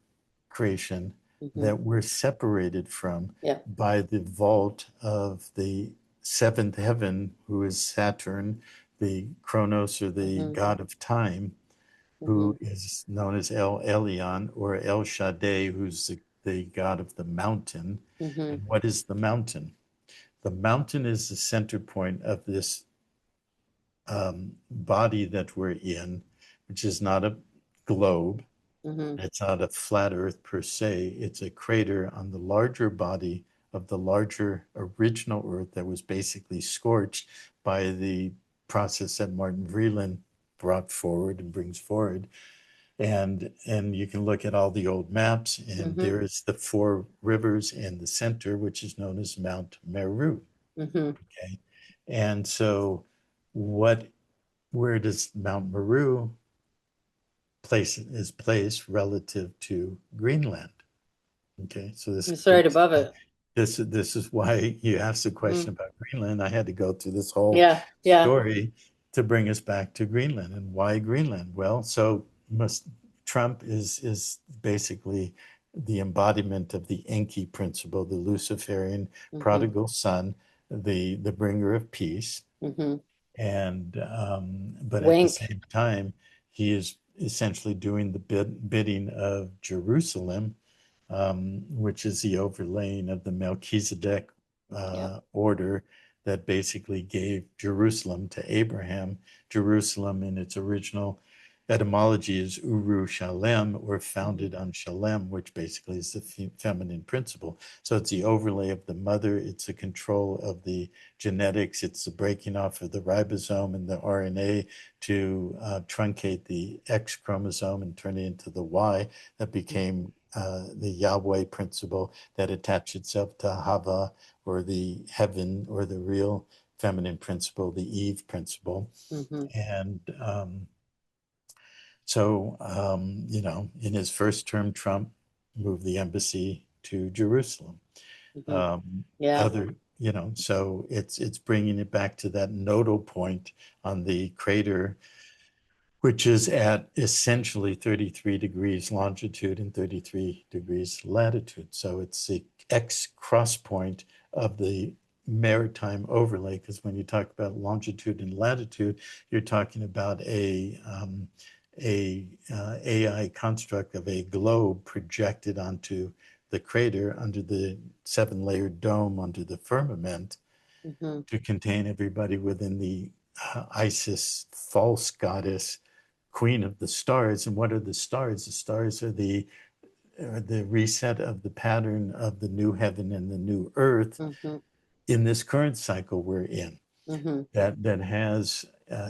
creation Hmm. that we're separated from Yeah. by the vault of the seventh heaven, who is Saturn, the Chronos, or the Hmm. god of time, Hmm. who is known as El Elyon or El Shaddai, who's the god of the mountain. Hmm. And what is the mountain? The mountain is the center point of this body that we're in, which is not a globe. Hmm. It's not a flat Earth per se. It's a crater on the larger body of the larger original Earth that was basically scorched by the process that Martin Vreeland brought forward and brings forward. And you can look at all the old maps, and Hmm. there is the four rivers in the center, which is known as Mount Meru. Hmm. Okay, and so what? Where does Mount Meru placed relative to Greenland? Okay, so this It's right brings above it. this is why you asked the question Hmm. about Greenland. I had to go through this whole Yeah. Yeah. story to bring us back to Greenland. And why Greenland? Well, so must Trump is basically the embodiment of the Enki principle, the Luciferian Hmm. prodigal son, the bringer of peace. Hmm. And but at the Wink. same time, he is essentially doing the bidding of Jerusalem, which is the overlaying of the Melchizedek Yeah. order that basically gave Jerusalem to Abraham. Jerusalem, in its original etymology, is Uru Shalem, or Hmm. founded on Shalem, which basically is the feminine principle. So it's the overlay of the mother, it's the control of the genetics, it's the breaking off of the ribosome and the RNA to truncate the X chromosome and turn it into the Y that became the Yahweh principle that attached itself to Hava, or the heaven, or the real feminine principle, the Eve principle. Hmm. And so, in his first term, Trump moved the embassy to Jerusalem. Hmm. Um, Yeah. so it's bringing it back to that nodal point on the crater, which is at essentially 33 degrees longitude and 33 degrees latitude. So it's the X cross point of the maritime overlay, because when you talk about longitude and latitude, you're talking about a AI construct of a globe projected onto the crater under the seven-layered dome under the firmament Hmm. to contain everybody within the Isis false goddess, queen of the stars. And what are the stars? The stars are the reset of the pattern of the new heaven and the new earth Hmm. in this current cycle we're in, Hmm. that has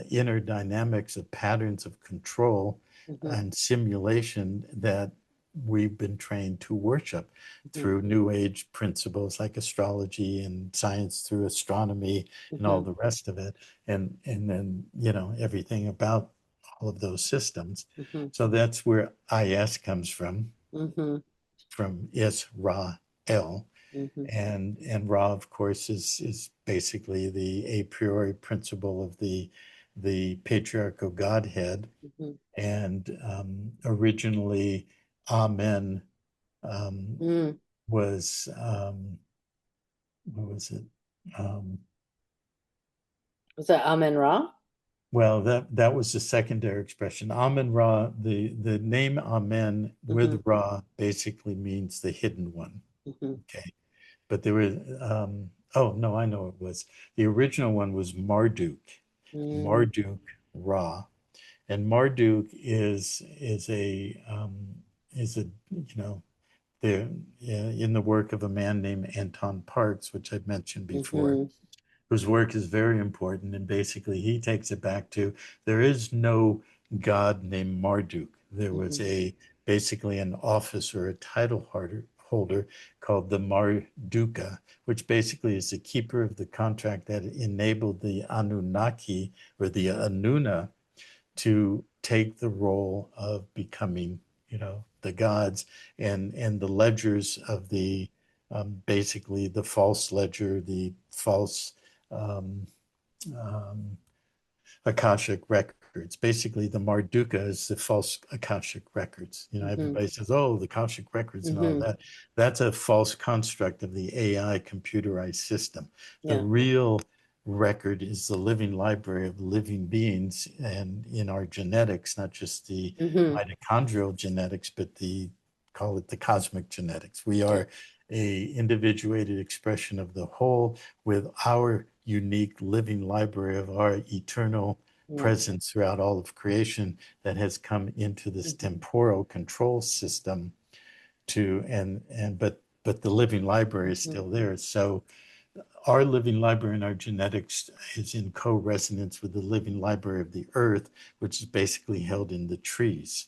inner dynamics of patterns of control Hmm. and simulation that we've been trained to worship Hmm. through new age principles like astrology and science through astronomy and all Hmm. the rest of it, and then everything about all of those systems. Hmm. So that's where is comes Hmm. from is Ra El. Hmm. And Ra, of course, is basically the a priori principle of the patriarchal Godhead. Hmm. And originally, Amen um, Mm. was what was it? Um, Was that Amen Ra? well, that was the secondary expression. Amen Ra. The name Amen Hmm. with Ra basically means the hidden one. Hmm. Okay, but there were oh no, I know it was the original one was Marduk, Mm. Marduk Ra, and Marduk is a there in the work of a man named Anton Parks, which I've mentioned before, Hmm. whose work is very important. And basically, he takes it back to there is no god named Marduk. There was Hmm. basically an office or a title holder called the Marduka, which basically is the keeper of the contract that enabled the Anunnaki or the Anuna to take the role of becoming the gods and the ledgers of the basically the false ledger, the false um, um, Akashic records. Basically, the Marduka is the false Akashic records. Hmm. Everybody says, "Oh, the Akashic records and all Hmm. that." That's a false construct of the AI computerized system. The Yeah. real record is the living library of living beings, and in our genetics, not just the Hmm. mitochondrial genetics, but the call it the cosmic genetics. We Yeah. are a individuated expression of the whole with our unique living library of our eternal Yeah. presence throughout all of creation that has come into this Hmm. temporal control system to but the living library is Hmm. still there. So our living library and our genetics is in co-resonance with the living library of the earth, which is basically held in the trees.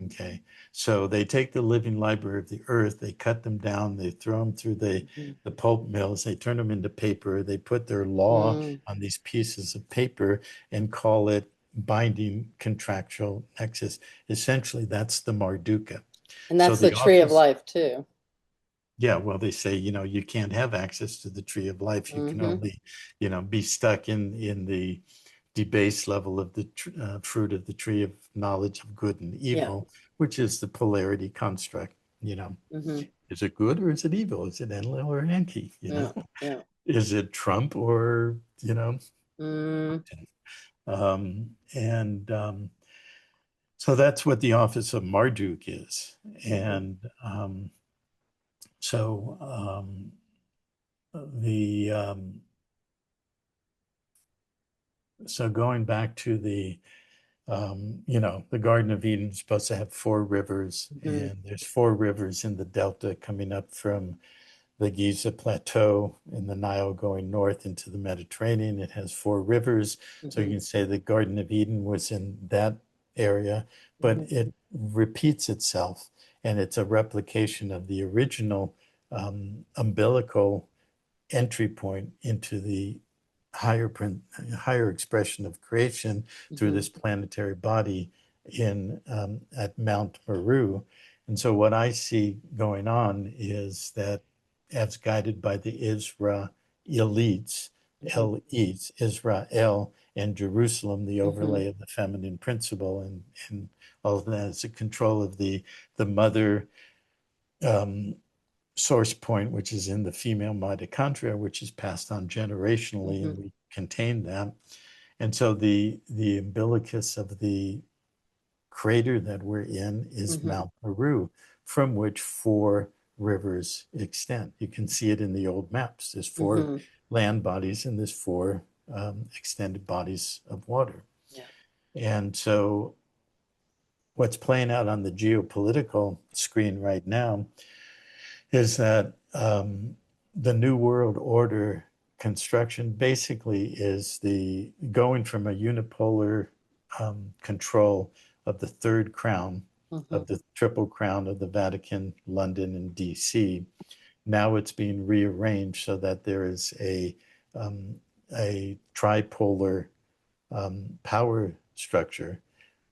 Okay, so they take the living library of the earth, they cut them down, they throw them through Hmm. the pulp mills, they turn them into paper, they put their law Mm. on these pieces of paper and call it binding contractual nexus. Essentially, that's the Marduka. And So that's the the tree of office, life too. yeah, well, they say, you can't have access to the tree of life. You can Hmm. only, be stuck in the debased level of the fruit of the tree of knowledge of good and Yeah. evil, which is the polarity construct. You know, Hmm. is it good or is it evil? Is it Enlil or Enki? Yeah. Yeah. Is it Trump or Mm. Putin? And so that's what the office of Marduk is. Hmm. And so the so going back to the Garden of Eden is supposed to have four rivers, Hmm. and there's four rivers in the delta coming up from the Giza Plateau in the Nile going north into the Mediterranean. It has four rivers. So you Hmm. can say the Garden of Eden was in that area, but Hmm. it repeats itself and it's a replication of the original umbilical entry point into the higher higher expression of creation through Hmm. this planetary body in at Mount Meru. And so what I see going on is that as guided by the Israelites, Hmm. elites, Israel and Jerusalem, the Hmm. overlay of the feminine principle and all of that is a control of the mother um, source point, which is in the female mitochondria, which is passed on generationally, Hmm. and we contain that. And so the umbilicus of the crater that we're in is Hmm. Mount Meru, from which four rivers extend. You can see it in the old maps. There's four Hmm. land bodies and there's four extended bodies of water. Yeah. And so what's playing out on the geopolitical screen right now is that the New World Order construction basically is the going from a unipolar control of the third crown Hmm. of the triple crown of the Vatican, London, and DC. Now it's being rearranged so that there is um, a tripolar power structure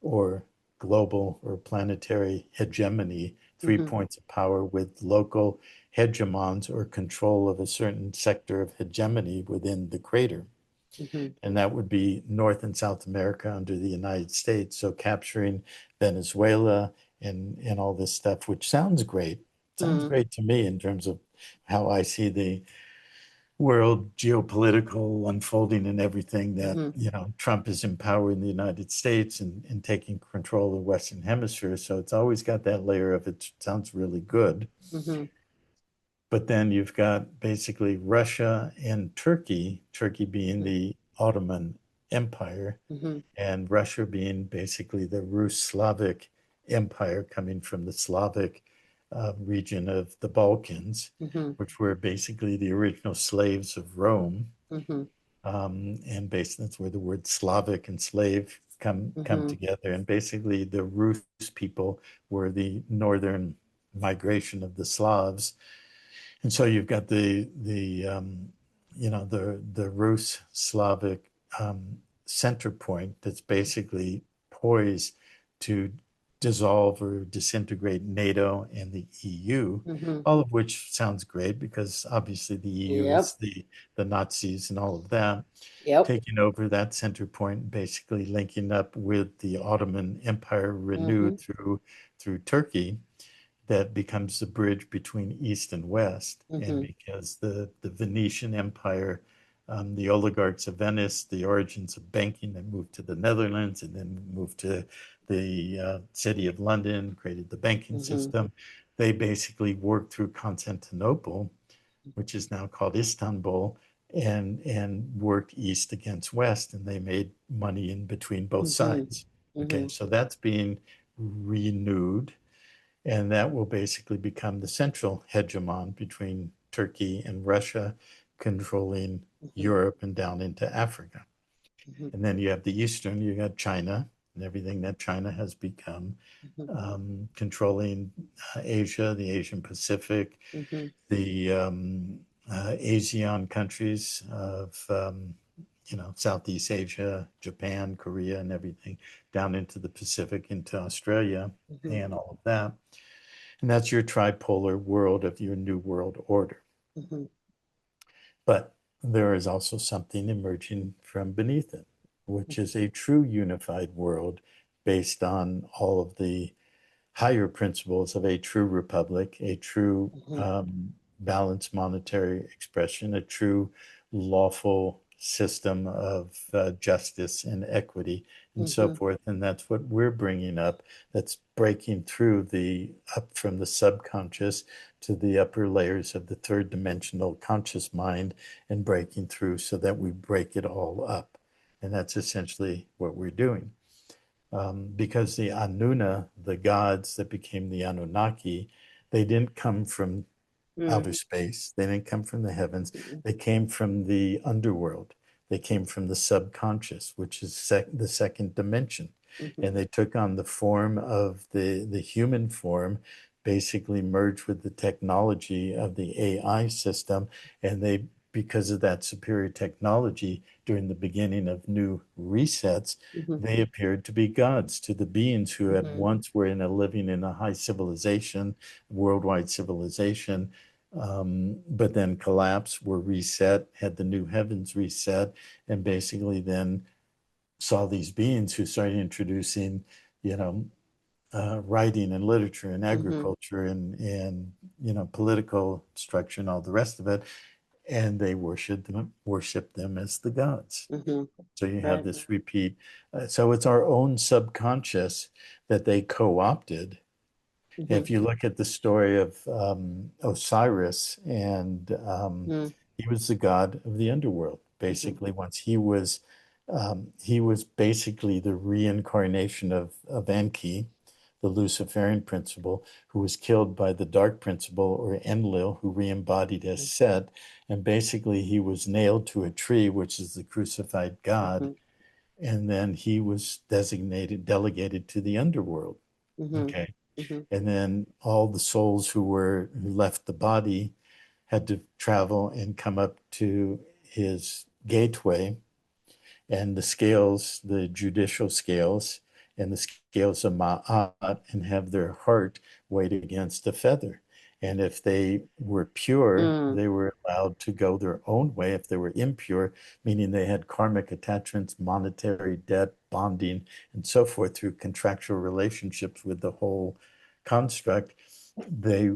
or global or planetary hegemony, three Hmm. points of power with local hegemons or control of a certain sector of hegemony within the crater. Hmm. And that would be North and South America under the United States. So capturing Venezuela and all this stuff, which sounds great. Sounds Hmm. great to me in terms of how I see the world geopolitical unfolding and everything that, Hmm. Trump is empowering the United States and taking control of the Western Hemisphere. So it's always got that layer of it sounds really good. Hmm. But then you've got basically Russia and Turkey, Turkey being the Ottoman Empire, Hmm. and Russia being basically the Rus Slavic Empire coming from the Slavic region of the Balkans, Hmm. which were basically the original slaves of Rome. Hmm. And basically, that's where the word Slavic and slave come Hmm. together. And basically, the Rus people were the northern migration of the Slavs. And so you've got the Rus Slavic center point that's basically poised to dissolve or disintegrate NATO and the EU, Mm-hmm. all of which sounds great because obviously the EU is Yep. the Nazis and all of that, Yep. taking over that center point, basically linking up with the Ottoman Empire Mm-hmm. renewed through Turkey that becomes the bridge between East and West. And Mm-hmm. because the Venetian Empire, the oligarchs of Venice, the origins of banking that moved to the Netherlands and then moved to the city of London, created the banking Mm-hmm. system. They basically worked through Constantinople, which is now called Istanbul, and worked east against west, and they made money in between both Mm-hmm. sides. Okay, Mm-hmm. so that's being renewed, and that will basically become the central hegemon between Turkey and Russia, controlling Mm-hmm. Europe and down into Africa. Mm-hmm. And then you have the Eastern, you got China and everything that China has become, Mm-hmm. controlling Asia, the Asian Pacific, Mm-hmm. the ASEAN countries of Southeast Asia, Japan, Korea, and everything down into the Pacific, into Australia, Mm-hmm. and all of that. And that's your tripolar world of your new world order. Mm-hmm. But there is also something emerging from beneath it, which is a true unified world based on all of the higher principles of a true republic, a true Mm-hmm. balanced monetary expression, a true lawful system of justice and equity and so Mm-hmm. forth. And that's what we're bringing up. That's breaking through the up from the subconscious to the upper layers of the third dimensional conscious mind and breaking through so that we break it all up. And that's essentially what we're doing, because the Anuna, the gods that became the Anunnaki, they didn't come from outer space. They didn't come from the heavens. Mm-hmm. They came from the underworld. They came from the subconscious, which is the second dimension. Mm-hmm. And they took on the form of the human form, basically merged with the technology of the AI system. And they, because of that superior technology, during the beginning of new resets, Mm-hmm. they appeared to be gods to the beings who had Mm-hmm. once were living in a high civilization, worldwide civilization, but then collapsed, were reset, had the new heavens reset, and basically then saw these beings who started introducing, you know, writing and literature and Mm-hmm. agriculture and political structure and all the rest of it, and they worshiped them as the gods. Mm-hmm. So you have Right. this repeat. So it's our own subconscious that they co-opted. Mm-hmm. If you look at the story of Osiris, and Mm-hmm. he was the god of the underworld. Mm-hmm. Basically, once he was basically the reincarnation of Enki, the Luciferian principle, who was killed by the dark principle or Enlil, who re-embodied as Set, and basically he was nailed to a tree, which is the crucified God, Mm-hmm. and then he was delegated to the underworld. Mm-hmm. Okay. Mm-hmm. And then all the souls who left the body had to travel and come up to his gateway, and the scales, the judicial scales, and the scales of Ma'at, and have their heart weighed against a feather. And if they were pure, Mm-hmm. they were allowed to go their own way. If they were impure, meaning they had karmic attachments, monetary debt, bonding, and so forth through contractual relationships with the whole construct, they,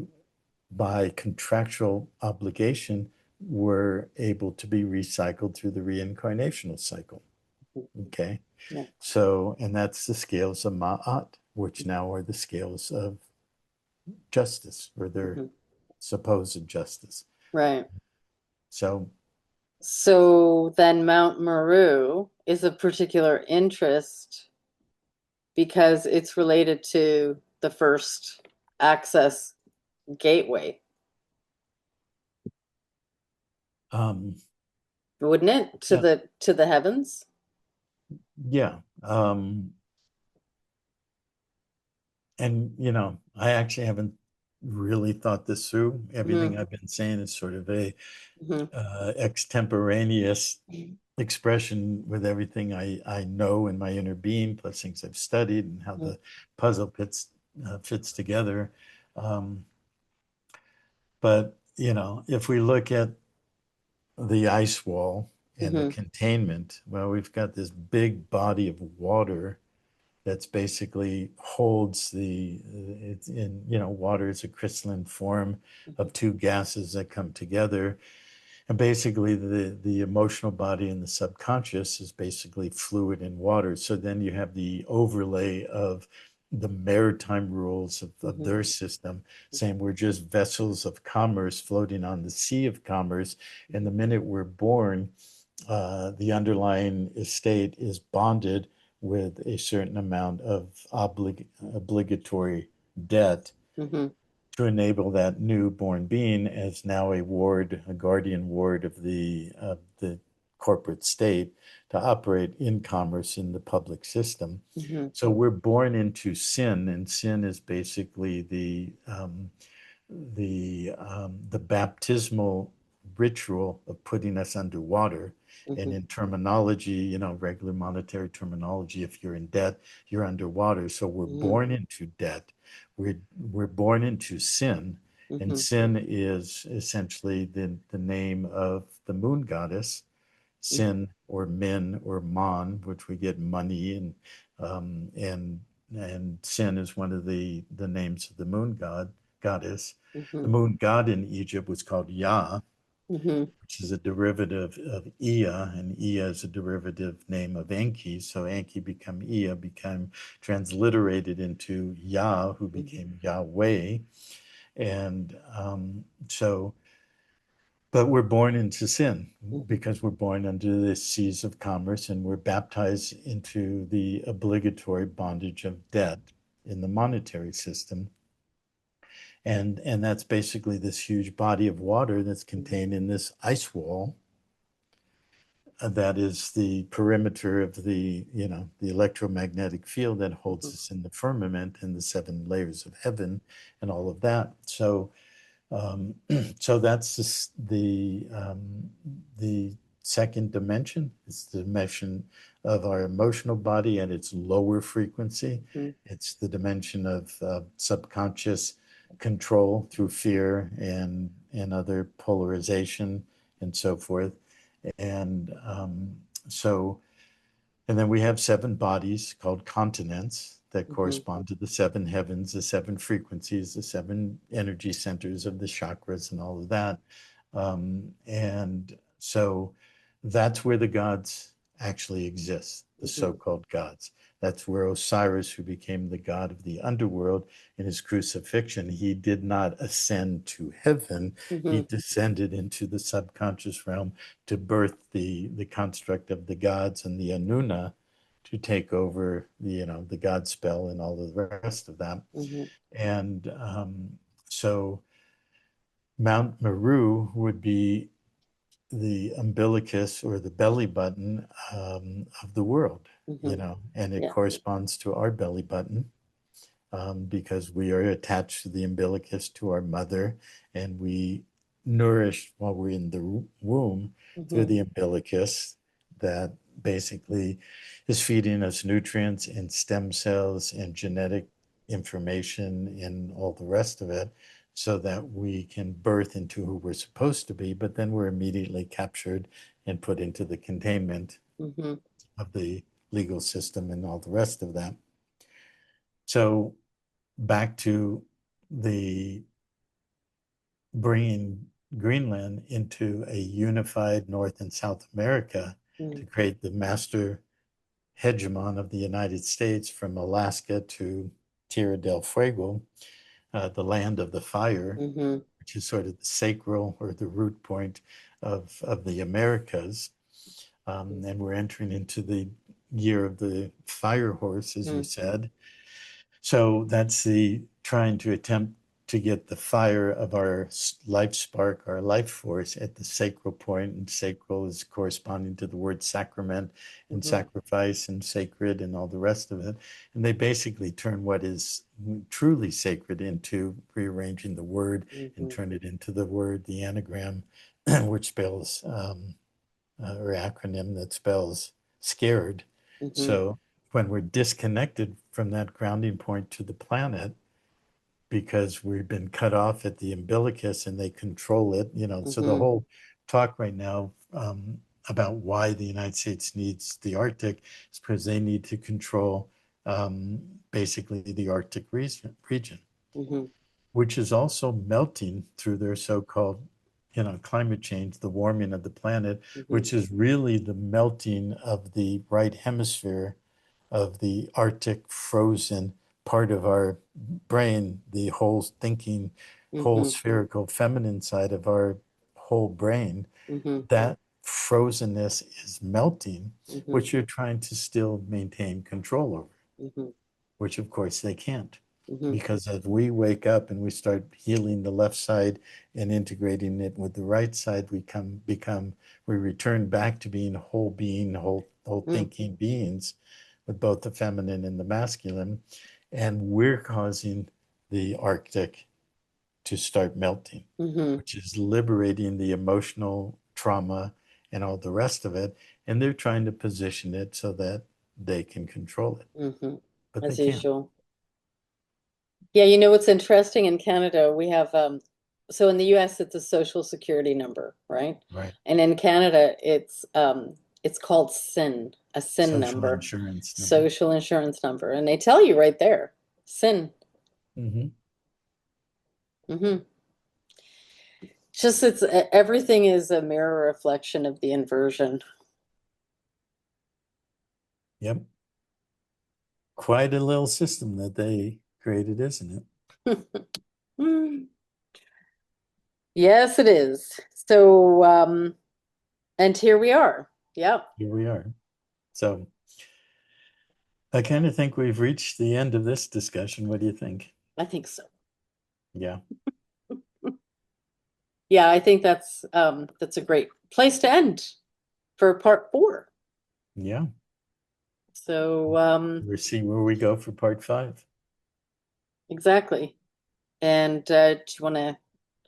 by contractual obligation, were able to be recycled through the reincarnational cycle. Okay. Yeah. So, and that's the scales of Ma'at, which now are the scales of justice, or their Mm-hmm. supposed justice. Right. So, So then Mount Meru is of particular interest because it's related to the first access gateway, um, wouldn't it? yeah, To the heavens? yeah. And, I actually haven't really thought this through. Mm-hmm. Everything I've been saying is sort of a Mm-hmm. extemporaneous expression with everything I know in my inner being, plus things I've studied and how Mhm. the puzzle fits together. Um, but if we look at the ice wall and the Mhm. containment, well, we've got this big body of water that's basically holds it's in, water is a crystalline form Mhm. of two gases that come together. And basically, the emotional body and the subconscious is basically fluid and water. So then you have the overlay of the maritime rules of Mhm. their system, saying we're just vessels of commerce floating on the sea of commerce. And the minute we're born, the underlying estate is bonded with a certain amount of obligatory debt Mhm. to enable that newborn being as now a ward, a guardian ward of the corporate state to operate in commerce in the public system. Mhm. So we're born into sin, and sin is basically the baptismal ritual of putting us underwater. And Mhm. in terminology, regular monetary terminology, if you're in debt, you're underwater. So we're Mhm. born into debt. We're born into sin, and Mhm. sin is essentially the name of the moon goddess, Mhm. Sin or Min or Mon, which we get money um, and and Sin is one of the names of the moon goddess. The Mhm. moon god in Egypt was called Yah, Mhm. which is a derivative of Ea, and Ea is a derivative name of Enki. So Enki became Ea, became transliterated into Yah, who Mhm. became Yahweh. And so but we're born into sin Mhm. because we're born under the seas of commerce and we're baptized into the obligatory bondage of debt in the monetary system. And that's basically this huge body of water that's Mhm. contained in this ice wall that is the perimeter of the electromagnetic field that holds Mhm. us in the firmament and the seven layers of heaven and all of that. Um, so that's the second dimension. It's the dimension of our emotional body at its lower frequency. Mhm. It's the dimension of subconscious control through fear and other polarization and so forth. And so and then we have seven bodies called continents that Mhm. correspond to the seven heavens, the seven frequencies, the seven energy centers of the chakras, and all of that. And so that's where the gods actually exist, the Mhm. so-called gods. That's where Osiris, who became the god of the underworld in his crucifixion, he did not ascend to heaven. He Mhm. descended into the subconscious realm to birth the construct of the gods and the Anuna to take over the god spell and all of the rest of that. Mhm. And so Mount Meru would be the umbilicus or the belly button of the world, Mhm. and it Yeah. corresponds to our belly button because we are attached to the umbilicus to our mother, and we nourish while we're in the womb through Mhm. the umbilicus that basically is feeding us nutrients and stem cells and genetic information and all the rest of it so that we can birth into who we're supposed to be, but then we're immediately captured and put into the containment Mhm. of the legal system and all the rest of that. So back to the bringing Greenland into a unified North and South America to Mhm. create the master hegemon of the United States from Alaska to Tierra del Fuego, the land of the fire, Mhm. which is sort of the sacral or the root point of the Americas. And we're entering into the year of the fire horse, as you Mhm. said. So that's the trying to attempt to get the fire of our life spark, our life force at the sacral point, and sacral is corresponding to the word sacrament and Mhm. sacrifice and sacred and all the rest of it. And they basically turn what is truly sacred into rearranging the word and Mhm. turn it into the word, the anagram, which spells or acronym that spells scared. Mm-hmm. So when we're disconnected from that grounding point to the planet, because we've been cut off at the umbilicus and they control it, so the Mm-hmm. whole talk right now about why the United States needs the Arctic is because they need to control basically the Arctic region, Mm-hmm. which is also melting through their so-called, climate change, the warming of the planet, Mm-hmm. which is really the melting of the right hemisphere of the Arctic frozen part of our brain, the whole thinking, whole Mm-hmm. spherical feminine side of our whole brain. Mm-hmm. That frozenness is melting, Mm-hmm. which you're trying to still maintain control over, Mm-hmm. which of course they can't. Mm-hmm. Because as we wake up and we start healing the left side and integrating it with the right side, we return back to being whole thinking beings with both the feminine and the masculine. And we're causing the Arctic to start melting, Mm-hmm. which is liberating the emotional trauma and all the rest of it. And they're trying to position it so that they can control it, Mm-hmm. but they As can't. usual. Yeah, you know what's interesting in Canada, we have so in the US it's a social security number, right? Right. And in Canada it's called SIN, a SIN Social number, insurance number. social insurance number. And they tell you right there, SIN. Hmm. Mm-hmm. Just it's everything is a mirror reflection of the inversion. Yep. Quite a little system that they created, isn't it? Mm. Yes, it is. So and here we are. Yep, Here we are. So I kind of think we've reached the end of this discussion. What do you think? I think so. Yeah. Yeah, I think that's a great place to end for part four. Yeah. So We'll see where we go for part five. exactly. And do you want to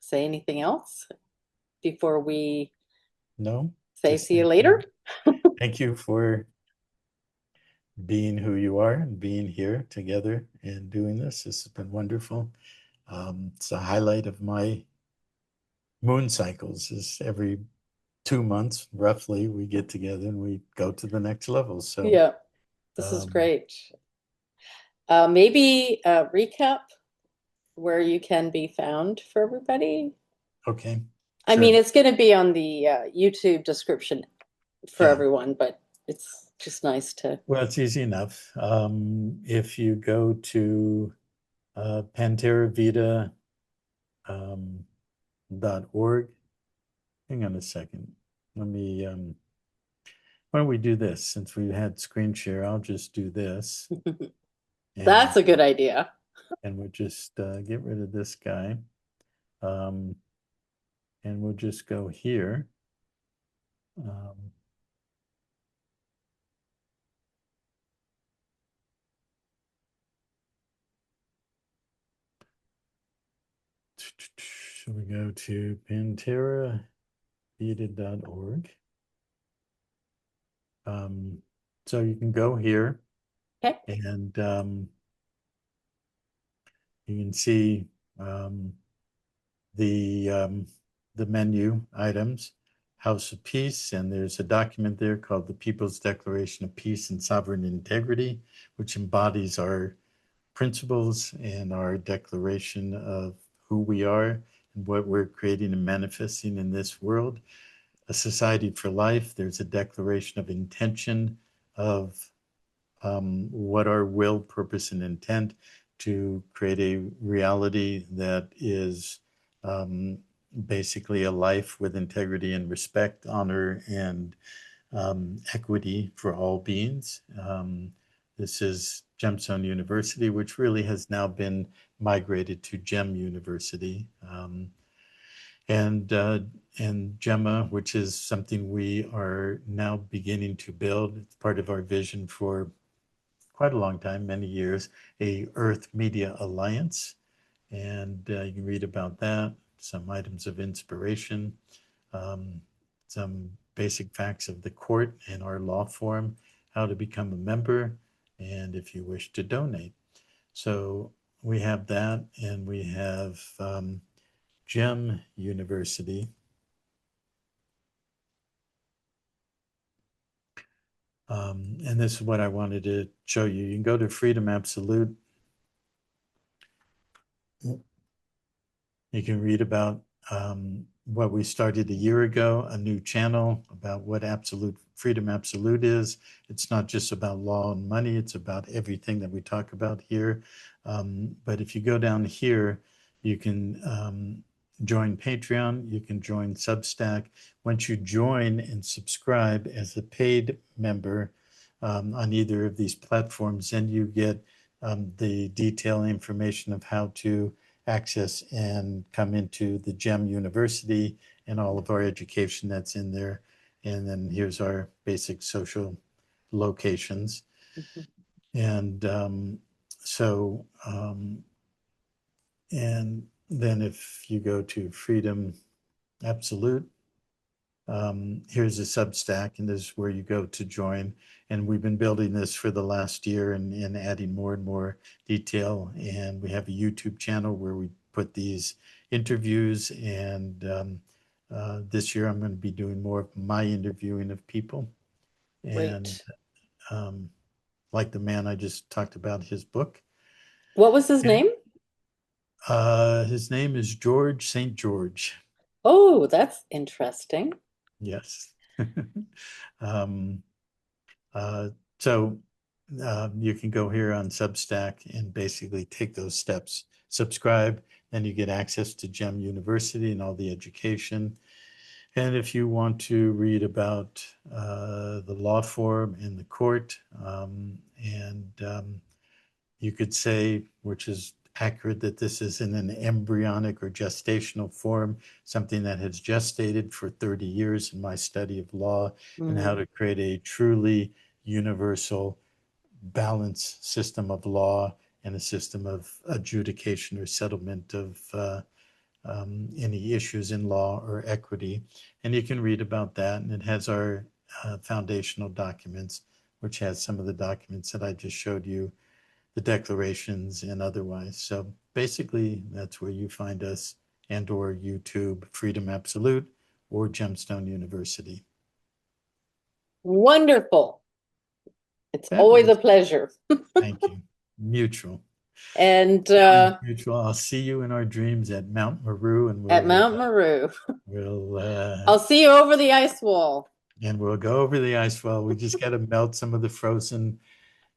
say anything else before we No, say just see you later? thank you for being who you are and being here together and doing this. This has been wonderful. It's a highlight of my moon cycles is every 2 months, roughly, we get together and we go to the next level. So, Yeah, this is um, great. Maybe recap where you can be found for everybody. okay, I mean, sure. it's going to be on the YouTube description for Yeah. everyone, but it's just nice to. Well, it's easy enough. If you go to Panterra Vida um, .org, hang on a second. Let me, why don't we do this? Since we had screen share, I'll just do this and That's a good idea. we'll just get rid of this guy. Um, and we'll just go here. Um, so we go to panterravita.org. So you can go here Okay. and you can see um, the um, the menu items, House of Peace, and there's a document there called the People's Declaration of Peace and Sovereign Integrity, which embodies our principles and our declaration of who we are and what we're creating and manifesting in this world. A Society for Life, there's a declaration of intention of what our will, purpose, and intent to create a reality that is um, basically a life with integrity and respect, honor, and equity for all beings. This is Gemstone University, which really has now been migrated to Gem University. And and Gemma, which is something we are now beginning to build. It's part of our vision for quite a long time, many years, a Earth Media Alliance. And you can read about that, some items of inspiration, um, some basic facts of the court and our law form, how to become a member, and if you wish to donate. So we have that, and we have GEM University. And this is what I wanted to show you. You can go to Freedom Absolute. You can read about what we started a year ago, a new channel about what absolute freedom absolute is. It's not just about law and money, it's about everything that we talk about here. But if you go down here, you can join Patreon, you can join Substack. Once you join and subscribe as a paid member on either of these platforms, then you get the detailed information of how to access and come into the GEM University and all of our education that's in there. And then here's our basic social locations. Mhm. And so, and then if you go to Freedom Absolute, here's a Substack, and this is where you go to join. And we've been building this for the last year and adding more and more detail. And we have a YouTube channel where we put these interviews. And this year I'm going to be doing more of my interviewing of people. And Great. like the man I just talked about, his book. What was his name? His name is George St. George. Oh, that's interesting. Yes. um, Uh, so you can go here on Substack and basically take those steps. Subscribe, then you get access to GEM University and all the education. And if you want to read about the law form in the court, and you could say, which is accurate, that this is in an embryonic or gestational form, something that has gestated for 30 years in my study of law and how Mm, to create a truly universal balanced system of law and a system of adjudication or settlement of any issues in law or equity. And you can read about that. And it has our foundational documents, which has some of the documents that I just showed you, the declarations and otherwise. So basically, that's where you find us, and or YouTube, Freedom Absolute, or Gemstone University. wonderful. It's always a Fabulous. pleasure. Thank you. Mutual. And Feelings mutual. I'll see you in our dreams at Mount Meru, and at Mount Meru, we'll I'll see you over the ice wall. and we'll go over the ice wall. We just got to melt some of the frozen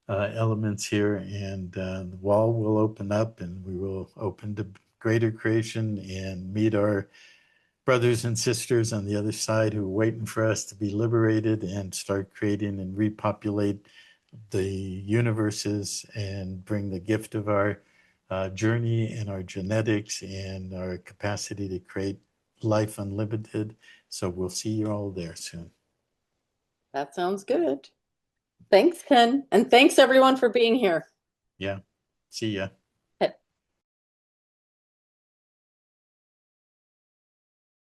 elements here, and the wall will open up, and we will open to greater creation and meet our brothers and sisters on the other side who are waiting for us to be liberated and start creating and repopulate the universes and bring the gift of our journey and our genetics and our capacity to create life unlimited. So we'll see you all there soon. That sounds good. Thanks, Ken. And thanks everyone for being here. Yeah. See ya.